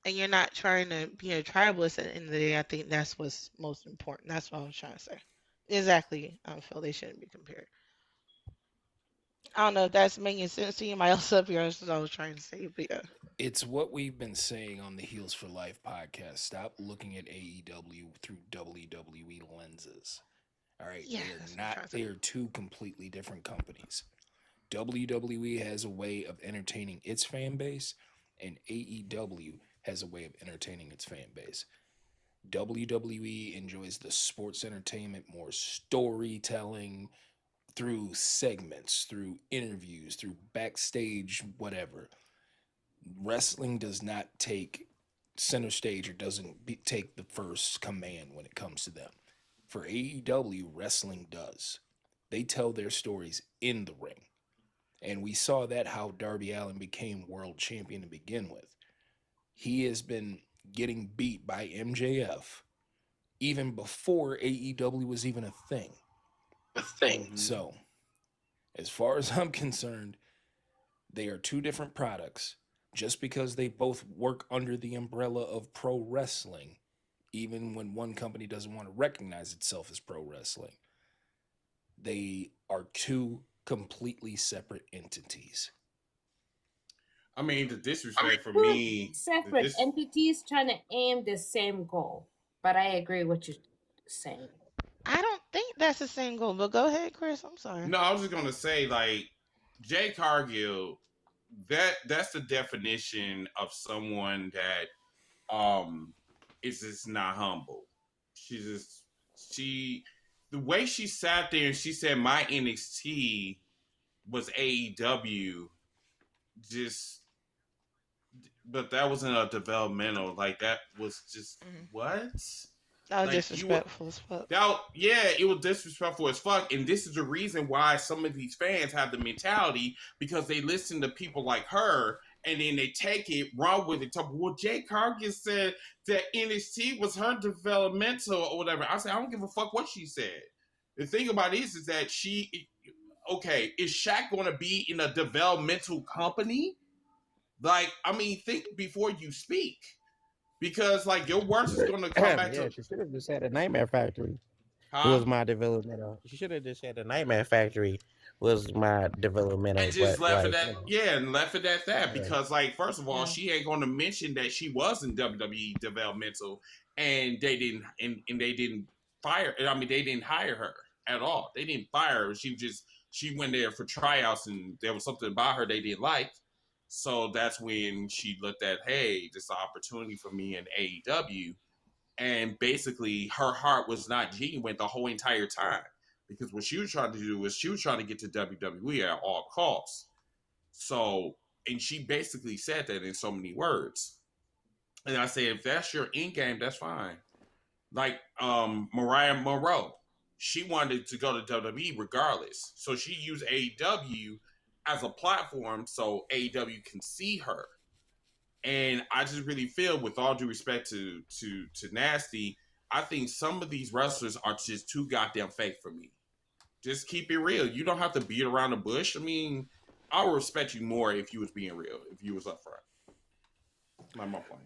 and you're not trying to be a tribalist at the end of the day, I think that's what's most important. That's what I was trying to say. Exactly. I feel they shouldn't be compared. I don't know if that's making sense to anybody else up here. That's what I was trying to say. But yeah. It's what we've been saying on the Heels for Life podcast. Stop looking at AEW through WWE lenses. All right, Yeah, they that's are what I'm trying not. to say. They are two completely different companies. WWE has a way of entertaining its fan base, and AEW has a way of entertaining its fan base. WWE enjoys the sports entertainment, more storytelling through segments, through interviews, through backstage, whatever. Wrestling does not take center stage or take the first command when it comes to them. For AEW, wrestling does. They tell their stories in the ring. And we saw that how Darby Allin became world champion to begin with. He has been getting beat by MJF even before AEW was even a thing. So, as far as I'm concerned, they are two different products. Just because they both work under the umbrella of pro wrestling, even when one company doesn't want to recognize itself as pro wrestling, they are two completely separate entities. I mean, the disrespect for Two me. separate entities trying to aim the same goal. But I agree with you saying. I don't think that's the same goal. But go ahead, Chris. I'm sorry. No, I was just gonna say, like, Jay Cargill, that's the definition of someone that is just not humble. She the way she sat there and she said my NXT was AEW, just, but that wasn't a developmental, like, that was just what? That was Like, disrespectful as fuck. Yeah, it was disrespectful as fuck, and this is the reason why some of these fans have the mentality, because they listen to people like her, and then they take it, run with it. Well, Jay Cargill said that NXT was her developmental or whatever. I said, I don't give a fuck what she said. The thing about it is that okay, is Shaq going to be in a developmental company? Like, I mean, think before you speak. Because, like, your words is going to come back Yeah, to... she should have just had a Nightmare Factory. Huh? Was my developmental. She should have just had a Nightmare Factory. Was my developmental. And just but left like, it at, yeah, and left it at that. Yeah. Because, like, first of all, she ain't going to mention that she was in WWE developmental, and they didn't, and they didn't fire. I mean, they didn't hire her at all. They didn't fire her. She went there for tryouts, and there was something about her they didn't like. So that's when she looked at, hey, this is an opportunity for me in AEW. And basically, her heart was not genuine the whole entire time. Because what she was trying to do was she was trying to get to WWE at all costs. So, and she basically said that in so many words. And I said, if that's your end game, that's fine. Like Mariah Monroe, she wanted to go to WWE regardless. So she used AEW as a platform so AEW can see her. And I just really feel, with all due respect to Nasty, I think some of these wrestlers are just too goddamn fake for me. Just keep it real. You don't have to beat around the bush. I mean, I would respect you more if you was being real, if you was up front. Not my point.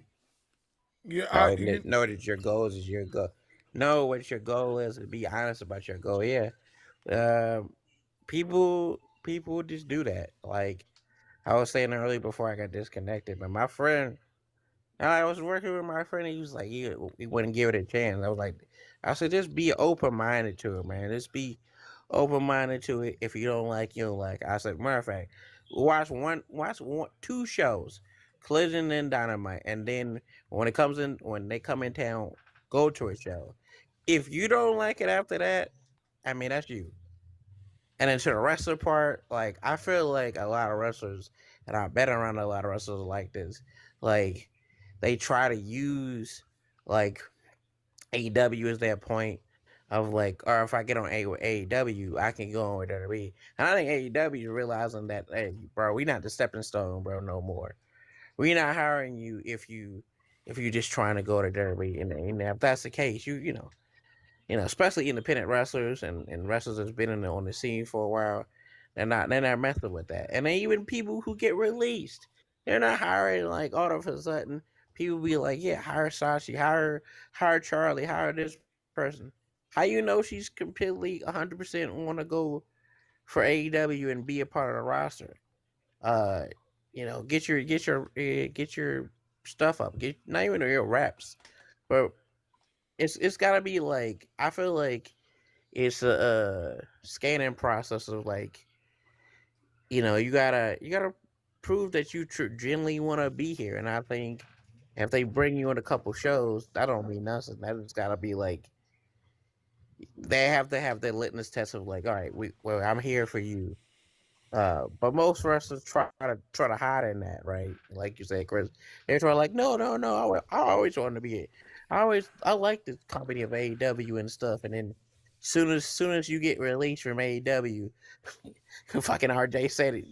Yeah, know that your goals is your goal. Know what your goal is and be honest about your goal. Yeah. People just do that. Like I was saying earlier before I got disconnected, but my friend, I was working with my friend and he was like, he wouldn't give it a chance. I said, just be open minded to it, man. Just be open minded to it. If you don't like, you don't like. I said, matter of fact, watch two shows, Collision and Dynamite, and then when they come in town, go to a show. If you don't like it after that, I mean that's you. And then to the wrestler part, like I feel like a lot of wrestlers, and I've been around a lot of wrestlers like this, like they try to use like AEW as their point of like, or if I get on AEW, I can go on with WWE. And I think AEW is realizing that, hey, bro, we not the stepping stone, bro, no more. We not hiring you if you just trying to go to WWE. And if that's the case, you know, especially independent wrestlers and wrestlers that's been on the scene for a while, they're not messing with that. And then even people who get released, they're not hiring like all of a sudden. People be like, yeah, hire Sashi, hire Charlie, hire this person. How you know she's completely 100% want to go for AEW and be a part of the roster? Get your stuff up. Get not even your reps, but it's gotta be like, I feel like it's a scanning process of like, you gotta prove that you genuinely want to be here. And I think if they bring you in a couple shows, that don't mean nothing. That just gotta be like, they have to have their litmus test of like, all right, I'm here for you. But most wrestlers try to hide in that, right? Like you said, Chris, they're trying like, no. I always wanted to be it. I like the company of AEW and stuff, and then soon as you get released from AEW, fucking RJ said it.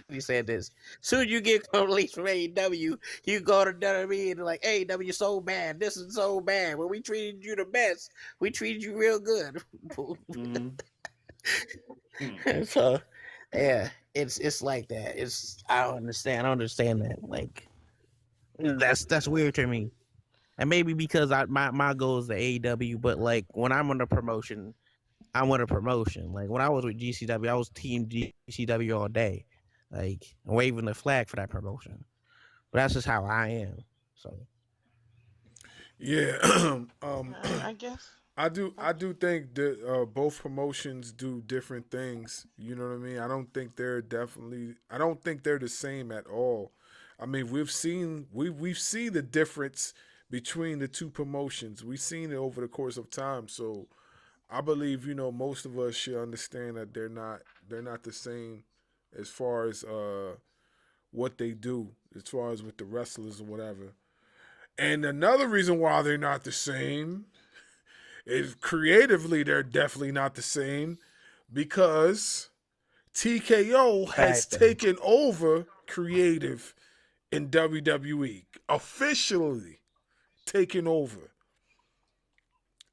He said this. Soon as you get released from AEW, you go to WWE and like, AEW so bad. This is so bad. When we treated you the best, we treated you real good. So, yeah, it's like that. I don't understand that. Like, that's weird to me. And maybe because my goal is the AEW, but like when I'm on a promotion, I want a promotion. Like when I was with GCW, I was team GCW all day, like waving the flag for that promotion. But that's just how I am. So yeah, I guess I do think that both promotions do different things. You know what I mean? I don't think they're the same at all. I mean, we've seen the difference between the two promotions. We've seen it over the course of time. So I believe, most of us should understand that they're not the same as far as what they do, as far as with the wrestlers or whatever. And another reason why they're not the same is creatively they're definitely not the same, because TKO has taken over creative in WWE, officially taken over.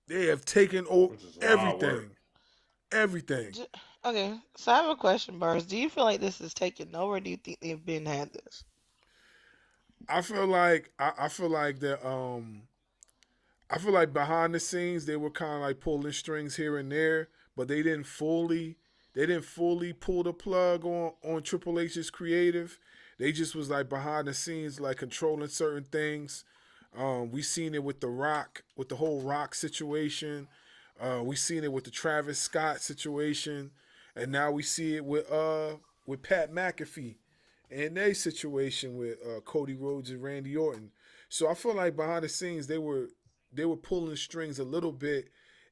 They have taken over everything. Everything. Okay, so I have a question, Barz. Do you feel like this is taking over, or do you think they've been had this? I feel like behind the scenes they were kind of like pulling strings here and there, but they didn't fully pull the plug on Triple H's creative. They just was like behind the scenes, like controlling certain things. We seen it with The Rock, with the whole Rock situation. We seen it with the Travis Scott situation, and now we see it with Pat McAfee and their situation with Cody Rhodes and Randy Orton. So I feel like behind the scenes they were pulling strings a little bit.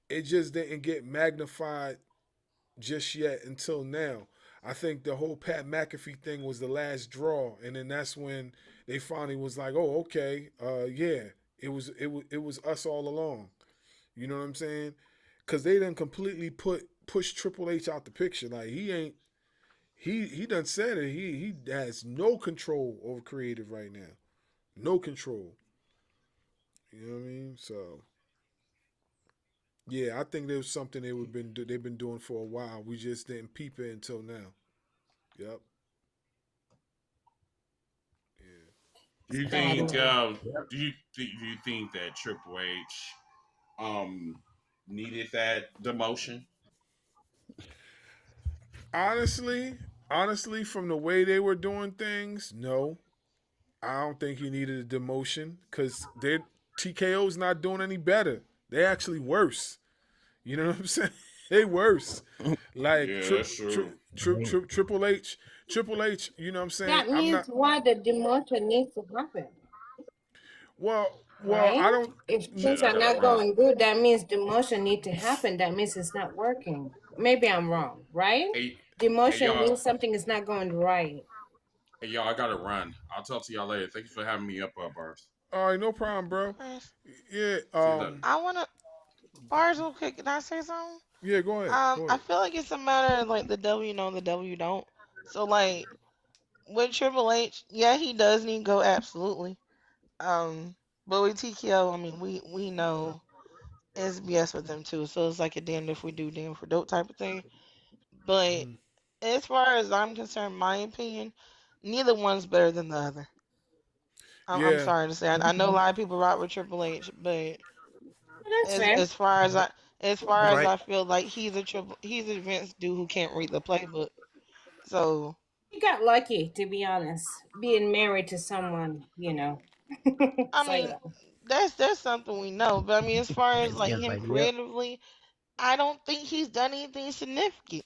It just didn't get magnified just yet until now. I think the whole Pat McAfee thing was the last draw, and then that's when they finally was like, "Oh, okay, yeah, it was us all along." You know what I'm saying? Because they done completely push Triple H out the picture. Like he done said it. He has no control over creative right now. no control. You know what I mean? So yeah, I think there was something they've been doing for a while. We just didn't peep it until now. Yep. Do you Got think? it. Do you think that Triple H needed that demotion? Honestly, from the way they were doing things, no. I don't think he needed a demotion because their TKO's not doing any better. They're actually worse. You know what I'm saying? They worse. Like Yeah, that's true. Triple H. You know what I'm saying? That I'm means not. why the demotion needs to happen, Well, right? I don't. If Said things I are gotta not run. going good, that means demotion need to happen. That means it's not working. Maybe I'm wrong, right? Hey Demotion y'all. means something is not going right. Hey y'all, I gotta run. I'll talk to y'all later. Thank you for having me up, Bars. All right, no problem, bro. Yeah. See you later. I wanna Bars real quick. Can I say something? Yeah. Go ahead. Go I ahead. feel like it's a matter of like the W know, the W don't. So like with Triple H, yeah, he does need to go absolutely. Um, but with TKO, I mean, we know it's BS with them too. So it's like a damned if we do, damned if we don't type of thing. But Mhm. as far as I'm concerned, my opinion, neither one's better than the other. I'm Yeah. sorry to say. I know a lot of people rock with Triple H, but That's fair. as far as Right. I feel like he's a Vince dude who can't read the playbook. So You got lucky, to be honest, being married to someone. I So mean, yeah. that's something we know. But I mean, as far as like Yeah, him like yep. creatively, I don't think he's done anything significant.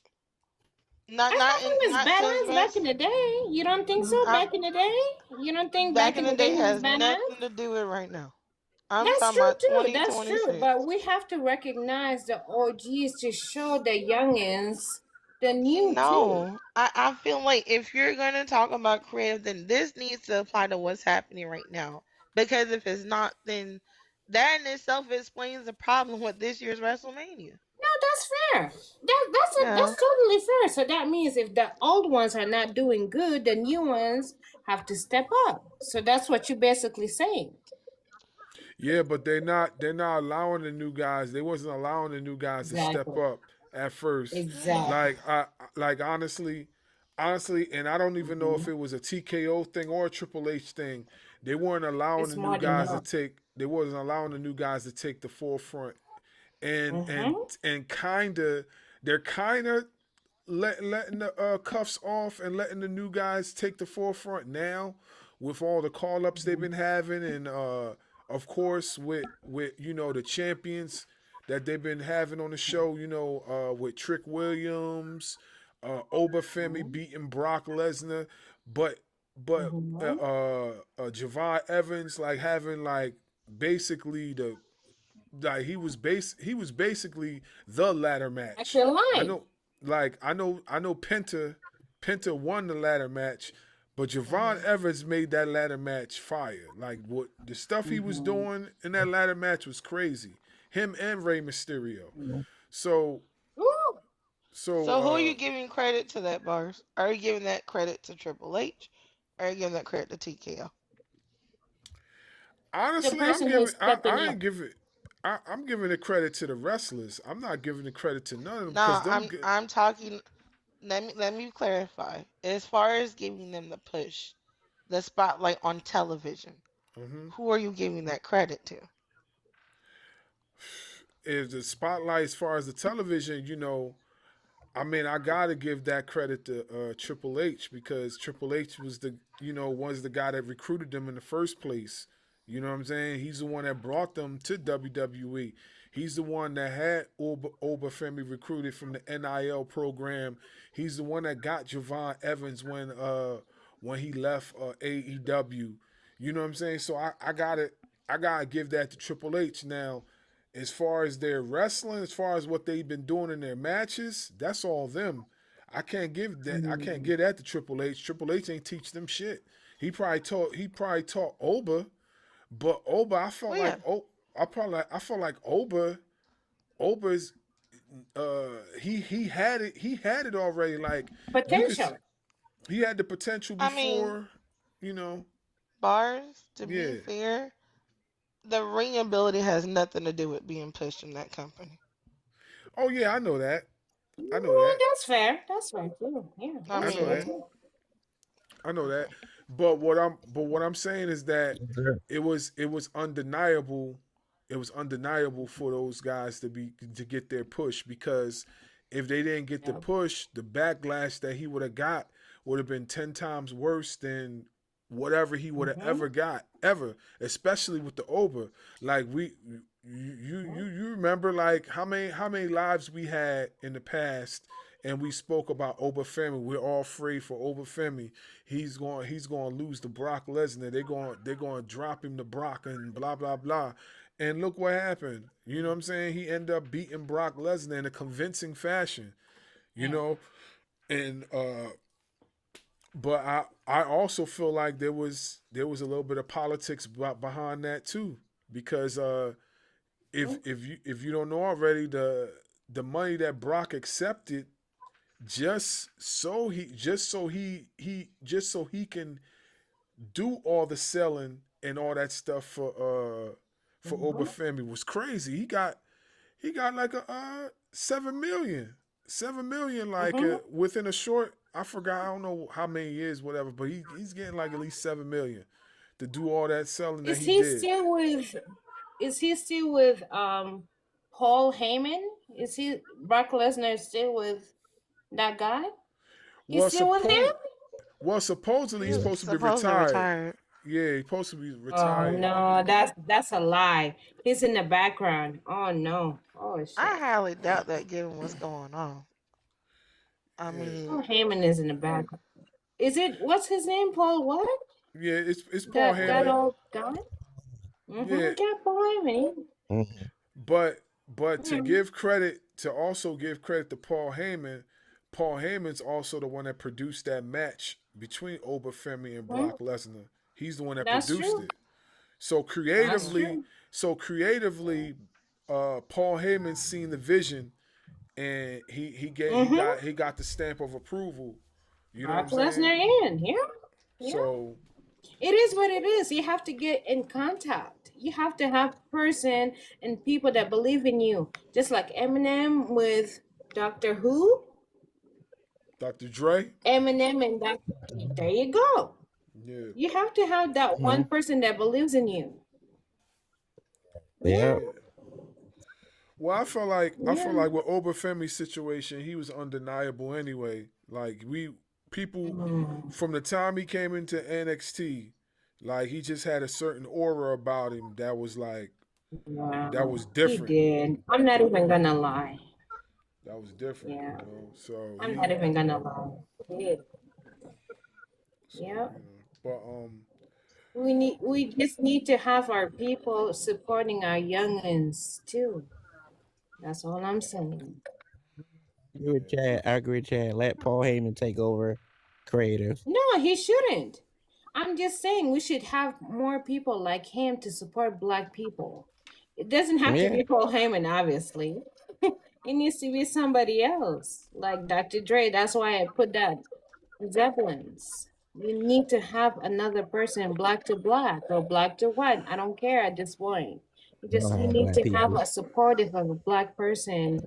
I thought he was Not since badass back Vince. in the day. You don't think so? I'm Back in the day? You don't think back back in in the the day day he was has badass? nothing to do with right now. I'm That's talking true about too. That's true. 2026. But we have to recognize the OGs to show the youngins the new too. No, I feel like if you're gonna talk about creative, then this needs to apply to what's happening right now. Because if it's not, then that in itself explains the problem with this year's WrestleMania. No, that's fair. That's Yeah. totally fair. So that means if the old ones are not doing good, the new ones have to step up. So that's what you're basically saying. Yeah, but they're not allowing the new guys. They wasn't allowing the new guys to step Exactly. up at first. Exactly. Like honestly, and I don't even know if it was a TKO thing or a Triple H thing. They weren't allowing It's the new more than guys to that. take. They wasn't allowing the new guys to take the forefront, and and Mm-hmm. and they're kind of letting the cuffs off and letting the new guys take the forefront now with all the call ups they've been having and of course with the champions that they've been having on the show, with Trick Williams, Obafemi beating Brock Lesnar, but Mm-hmm. Javon Evans like having like basically the like he was basically the ladder match. Actually, I lying. know I know Penta won the ladder match, but Javon Mm-hmm. Evans made that ladder match fire. Like what the stuff he was Mm-hmm. doing in that ladder match was crazy. Him and Rey Mysterio. So Ooh. so So who are you giving credit to that, Bars? Are you giving that credit to Triple H? Or are you giving that credit to TKO? The honestly I'm person giving who's stepping I up. ain't giving I'm giving the credit to the wrestlers. I'm not giving the credit to none of them because No, them. I'm talking. Let me clarify. As far as giving them the push, the spotlight on television, Mhm. who are you giving that credit to? Is the spotlight as far as the television, I mean, I gotta give that credit to Triple H because Triple H was the guy that recruited them in the first place. You know what I'm saying? He's the one that brought them to WWE. He's the one that had Obafemi recruited from the NIL program. He's the one that got Javon Evans when he left AEW. You know what I'm saying? So I gotta give that to Triple H now. As far as their wrestling, as far as what they've been doing in their matches, that's all them. I can't give that. I can't Mm-hmm. give that to Triple H. Triple H ain't teach them shit. He probably taught Oba, but Oba, I felt Well, like yeah. I felt like Oba's he had it already. Like you could, Potential. he had the potential I mean, before, you know. Bars, to be Yeah. fair, the ring ability has nothing to do with being pushed in that company. Oh yeah, I know that. I know Well, that. that's fair. That's fair too. Yeah, I I that's know fair that. mean, too. I know that. But what I'm saying is that it was undeniable. It was undeniable for those guys to get their push, because if they didn't get the Yeah. push, the backlash that he would have got would have been 10 times worse than whatever he would have Mm-hmm. ever got ever, especially with the Oba. Like you remember like how many lives we had in the past, and we spoke about Oba Femi. We're all afraid for Oba Femi. He's going to lose to Brock Lesnar. They're going to drop him to Brock and blah blah blah. And look what happened. You know what I'm saying? He ended up beating Brock Lesnar in a convincing fashion. You know, and but I also feel like there was a little bit of politics behind that too, because if you don't know already, the money that Brock accepted just so he can do all the selling and all that stuff for Obafemi was crazy. He got like a 7 million. 7 million like Mm-hmm. within a short, I forgot, I don't know how many years, whatever, but he's getting like at least 7 million to do all that selling that Is he he did. still with? Is he still with Paul Heyman? Is he Brock Lesnar still with that guy? He's Well, still with him? supposedly he's he's supposed to be supposedly retired. retired. Yeah, he's supposed to be Oh retired. no, that's a lie. He's in the background. Oh no. Oh I shit. highly doubt that, given what's going on. I Yeah, Paul mean, Heyman is in the background. Is it what's his name? Paul what? yeah, it's Paul That Heyman. old guy? Yeah, Mm-hmm. Yeah, Paul Heyman. but Yeah. to also give credit to Paul Heyman. Paul Heyman's also the one that produced that match between Obafemi and Mhm. Brock Lesnar. He's the one that That's produced true. it. So That's creatively, true. so creatively, Paul Heyman seen the vision, and Mm-hmm. he got the stamp of approval. You know what I'm Brock saying? Lesnar in. Yeah. Yeah. So It is what it is. You have to get in contact. You have to have person and people that believe in you. Just like Eminem with Doctor Who. Dr. Dre, Eminem and Doctor. There you go. yeah, You have to have that one person that believes in you. Yeah. Yeah. yeah. Well, I feel Yeah. like with Obafemi's situation, he was undeniable anyway. Like people Mm. from the time he came into NXT, like he just had a certain aura about him that was like that Wow. was He different. did. I'm not even gonna lie. That was different, Yeah. So I'm not even gonna lie. He did. so Yeah. but We just need to have our people supporting our youngins too. That's all I'm saying. Agree with Chad. I agree with Chad. Let Paul Heyman take over creative. No, he shouldn't. I'm just saying we should have more people like him to support black people. It doesn't have to Yeah. be Paul Heyman, obviously. It needs to be somebody else, like Dr. Dre. That's why I put that Zeppelins. We need to have another person, black to black or black to white. I don't care at this point. You need Black to have people. a supportive of a black person.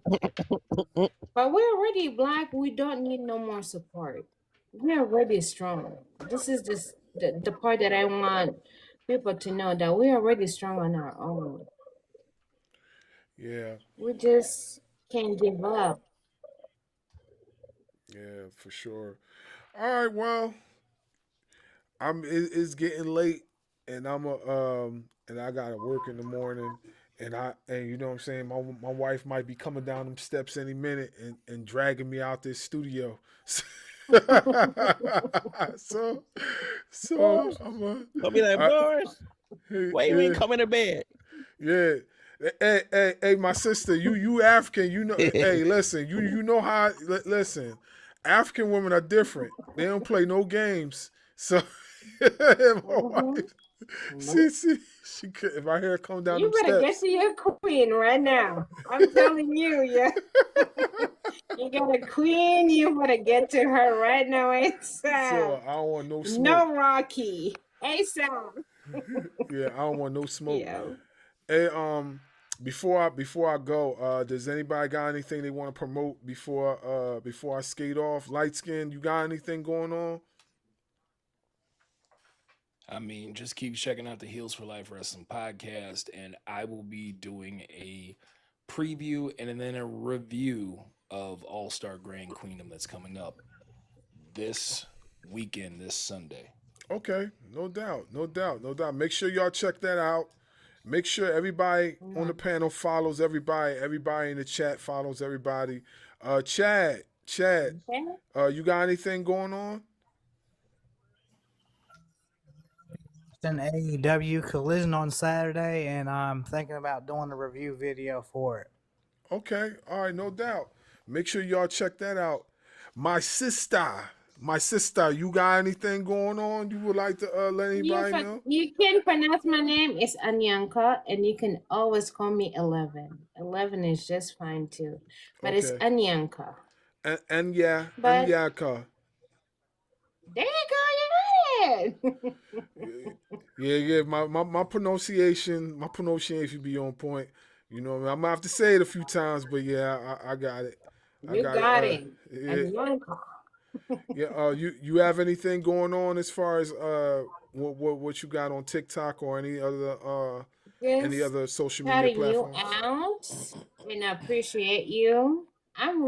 But we're already black. We don't need no more support. We're already strong. This is the part that I want people to know that we're already strong on our own. yeah, We just can't give up. yeah, for sure. All right, well, it's getting late, and and I gotta work in the morning, and you know what I'm saying, my wife might be coming down them steps any minute and dragging me out this studio. so I'll be like, Boris, why you ain't yeah, coming to bed? yeah. Hey, my sister, you African, hey, listen, you know how, listen, African women are different. They don't play no games. So, my wife, she could, if I hear her come down You them better get steps. to your queen right now. I'm telling you, yeah. You got a queen, you better get to her right now. It's So I don't want no smoke. no Rocky. ASAP. Yeah, I don't want no smoke. Yeah. Hey, before I go, does anybody got anything they want to promote before I skate off? Light skin, you got anything going on? I mean, just keep checking out the Heels for Life Wrestling podcast, and I will be doing a preview and then a review of All Star Grand Queendom that's coming up this weekend, this Sunday. Okay, no doubt, no doubt, no doubt. Make sure y'all check that out. Make sure everybody on the panel follows everybody. Everybody in the chat follows everybody. Chad, you got anything going on? It's an AEW collision on Saturday, and I'm thinking about doing a review video for it. Okay, all right, no doubt. Make sure y'all check that out. My sister, you got anything going on you would like to let anybody know? You can pronounce my name. It's Anyanka, and you can always call me 11. 11 is just fine too, but it's Okay. Anyanka. And yeah, But- Anyaka. There you go. You got it. Yeah. My pronunciation be on point. You know, I'm gonna have to say it a few times, but yeah, I got it. You got it. Yeah. Anyanka. Yeah. You have anything going on as far as what you got on TikTok or any other social media Shouting you platforms? out, and I appreciate you. I'm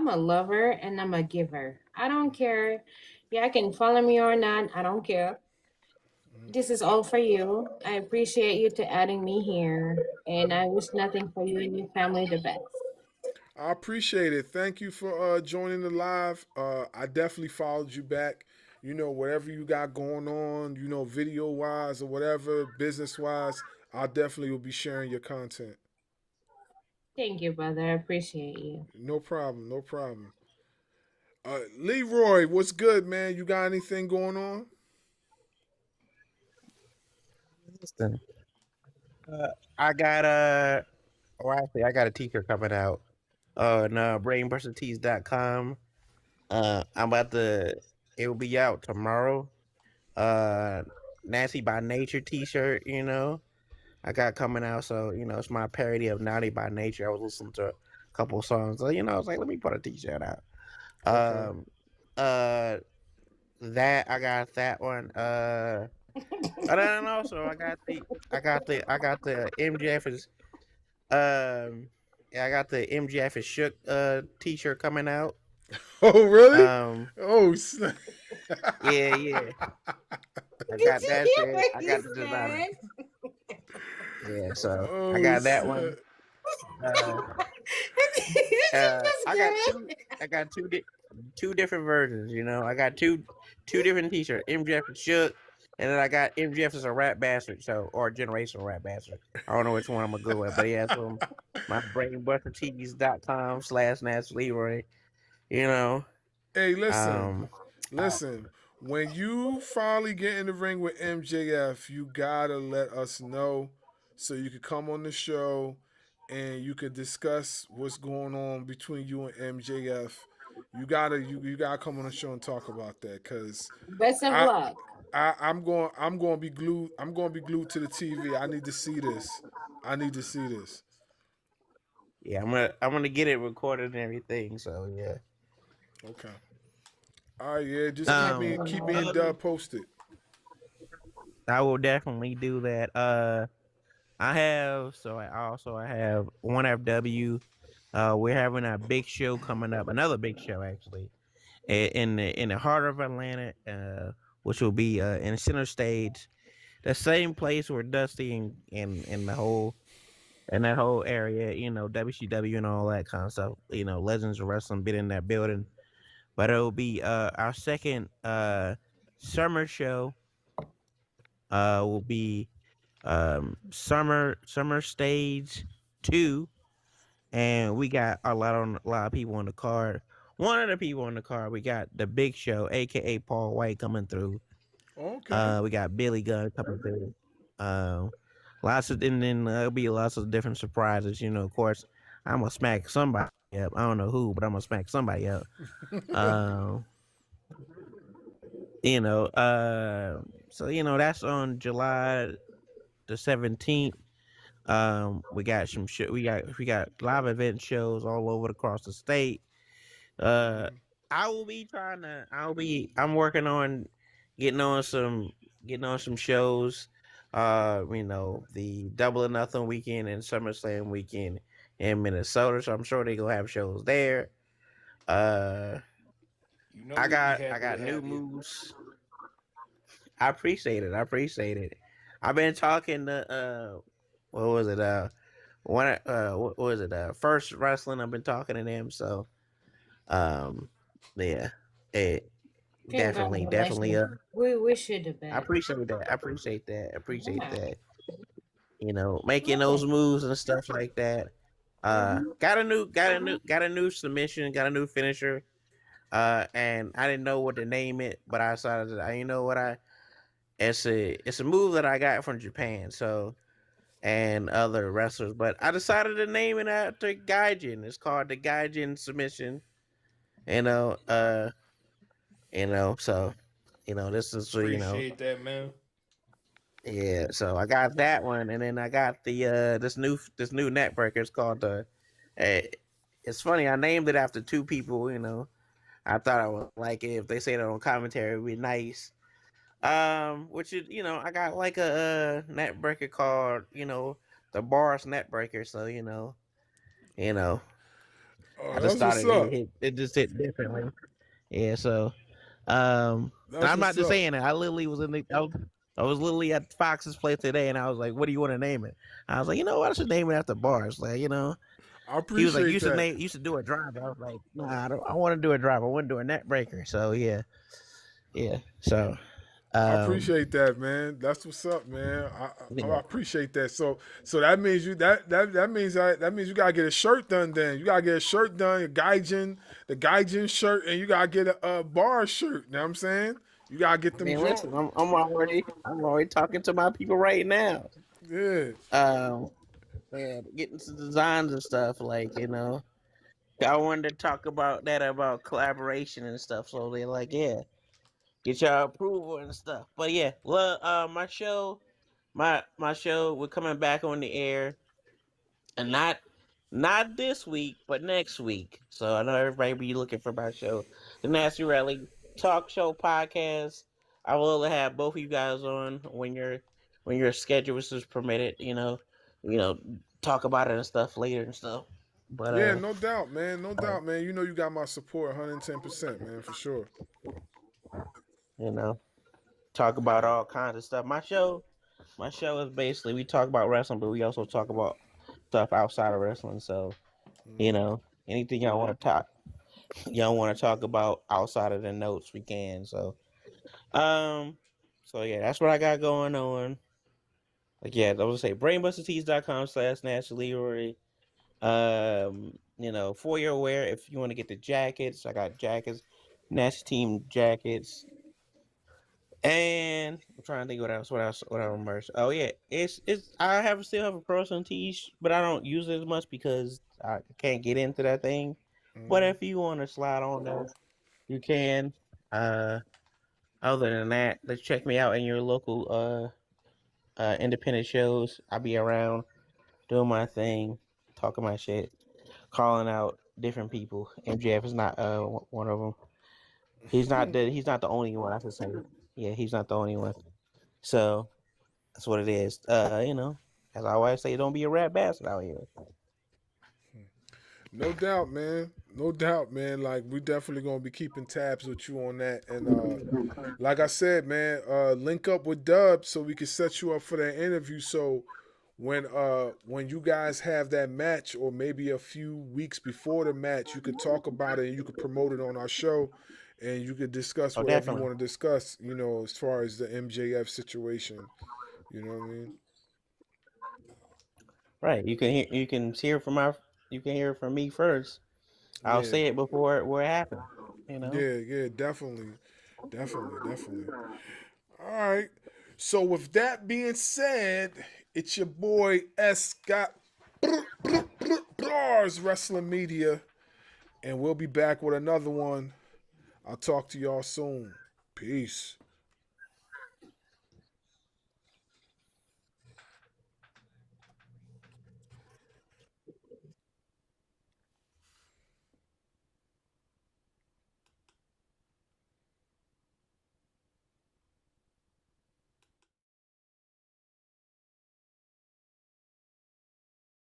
a lover and I'm a giver. I don't care. Yeah, I can follow me or not. I don't care. This is all for you. I appreciate you to adding me here, and I wish nothing for you and your family the best. I appreciate it. Thank you for joining the live. I definitely followed you back. You know, whatever you got going on, you know, video wise or whatever, business wise, I definitely will be sharing your content. Thank you, brother. I appreciate you. No problem. No problem. Leroy, what's good, man? You got anything going on? Listen, I got I got a t-shirt coming out on brainbustertees.com. It will be out tomorrow. Nancy by Nature t-shirt, you know, I got coming out. So, you know, it's my parody of Naughty by Nature. I was listening to a couple of songs. So, you know, I was like, let me put a t-shirt out. Okay. That I got that one. And then also I got the MJF is I got the MJF is shook t-shirt coming out. Oh really? Oh snap. Yeah. I got that shit. I got the designer. Yeah, so I got that one. I got two different versions, you know. I got two different t-shirts. MJF is shook, and then I got MJF is a rap bastard, or generational rap bastard. I don't know which one I'm gonna go with, but yeah, so my brainbustertees.com/NatsLeroy. You know. Hey, listen. When you finally get in the ring with MJF, you gotta let us know so you can come on the show and you can discuss what's going on between you and MJF. You gotta come on the show and talk about that because best of luck. I'm going to be glued. I'm going to be glued to the TV. I need to see this. Yeah, I'm gonna get it recorded and everything. So yeah. Okay. All right, yeah. Just keep me and Dub posted. I will definitely do that. I have 1FW. We're having a big show coming up, another big show actually, in the heart of Atlanta, which will be in center stage, the same place where Dusty and that whole area, you know, WCW and all that kind of stuff, you know, Legends of Wrestling been in that building. But it'll be our second summer show. Will be summer stage 2, and we got a lot of people on the card. One of the people on the card, we got the Big Show, aka Paul White, coming through. Okay. We got Billy Gunn coming through. There'll be lots of different surprises. You know, of course, I'm gonna smack somebody up. I don't know who, but I'm gonna smack somebody up. So that's on July the 17th. We got some we got live event shows all over across the state. I will be I'm working on getting on some shows. The Double or Nothing weekend and SummerSlam weekend in Minnesota. So I'm sure they gonna have shows there. I got new moves. I appreciate it. I've been talking to what was it? What was it? First Wrestling. I've been talking to them. So yeah, it definitely. Congratulations. We wish you the I best. appreciate that. Yeah. Making those moves and stuff like that. Got a new submission. Got a new finisher. And I didn't know what to name it, but I decided it's a move that I got from Japan, so and other wrestlers, but I decided to name it after Gaijin. It's called the Gaijin submission. So this is Appreciate that, man. yeah. So I got that one, and then I got the this new neck breaker. It's called the. It's funny. I named it after two people. I thought I would like it if they say that on commentary. It'd be nice. Which is, I got like a net breaker called, the Barz net breaker. So, I just thought it just hit differently. Yeah. So, and I'm not just saying it. I literally was I was literally at Fox's place today, and I was like, "What do you want to name it?" I was like, "You know what? I should name it after Barz." Like, I appreciate he was like, that. "You should do a drive." I was like, "Nah, I want to do a drive. I want to do a net breaker." So yeah. So. I appreciate that, man. That's what's up, man. I appreciate that. So that means that means you gotta get a shirt done. Then you gotta get a shirt done, the Gaijin shirt, and you gotta get a Barz shirt. You know what I'm saying? You gotta get them. Listen, I'm already talking to my people right now. Yeah. Getting some designs and stuff. Like I wanted to talk about collaboration and stuff. So they're like, yeah. Get your approval and stuff. But yeah, my show, we're coming back on the air, and not this week, but next week. So I know everybody be looking for my show, the Nasty Rally Talk Show Podcast. I will have both of you guys on when your schedule is permitted. Talk about it and stuff later and stuff. But yeah, no doubt, man. No doubt, man. You got my support 110%, man, for sure. Talk about all kinds of stuff. My show is basically we talk about wrestling, but we also talk about stuff outside of wrestling. So, anything y'all want to talk about outside of the notes, we can. So, yeah, that's what I got going on. Like, yeah, I was gonna say brainbustertees.com/NastyLeroy. For your wear, if you want to get the jackets, I got jackets, Nasty Team jackets. And I'm trying to think what else merch. Oh yeah, it's I still have a personal tees, but I don't use it as much because I can't get into that thing. But if you want to slide on there, you can. Other than that, let's check me out in your local independent shows. I'll be around doing my thing, talking my shit, calling out different people. MJF is not one of them. He's not the only one, I should say. Yeah, he's not the only one. So that's what it is. As I always say, don't be a rat bastard out here. No doubt, man. No doubt, man. Like, we definitely gonna be keeping tabs with you on that. And like I said, man, link up with Dub so we can set you up for that interview. So when you guys have that match, or maybe a few weeks before the match, you could talk about it and you could promote it on our show, and you could discuss whatever definitely. you want to discuss. As far as the MJF situation. You know what I mean? Right. You can hear from me first. I'll say it before it happens. Yeah, definitely. All right. So with that being said, it's your boy Scott Barz Wrestling Media, and we'll be back with another one. I'll talk to y'all soon. Peace.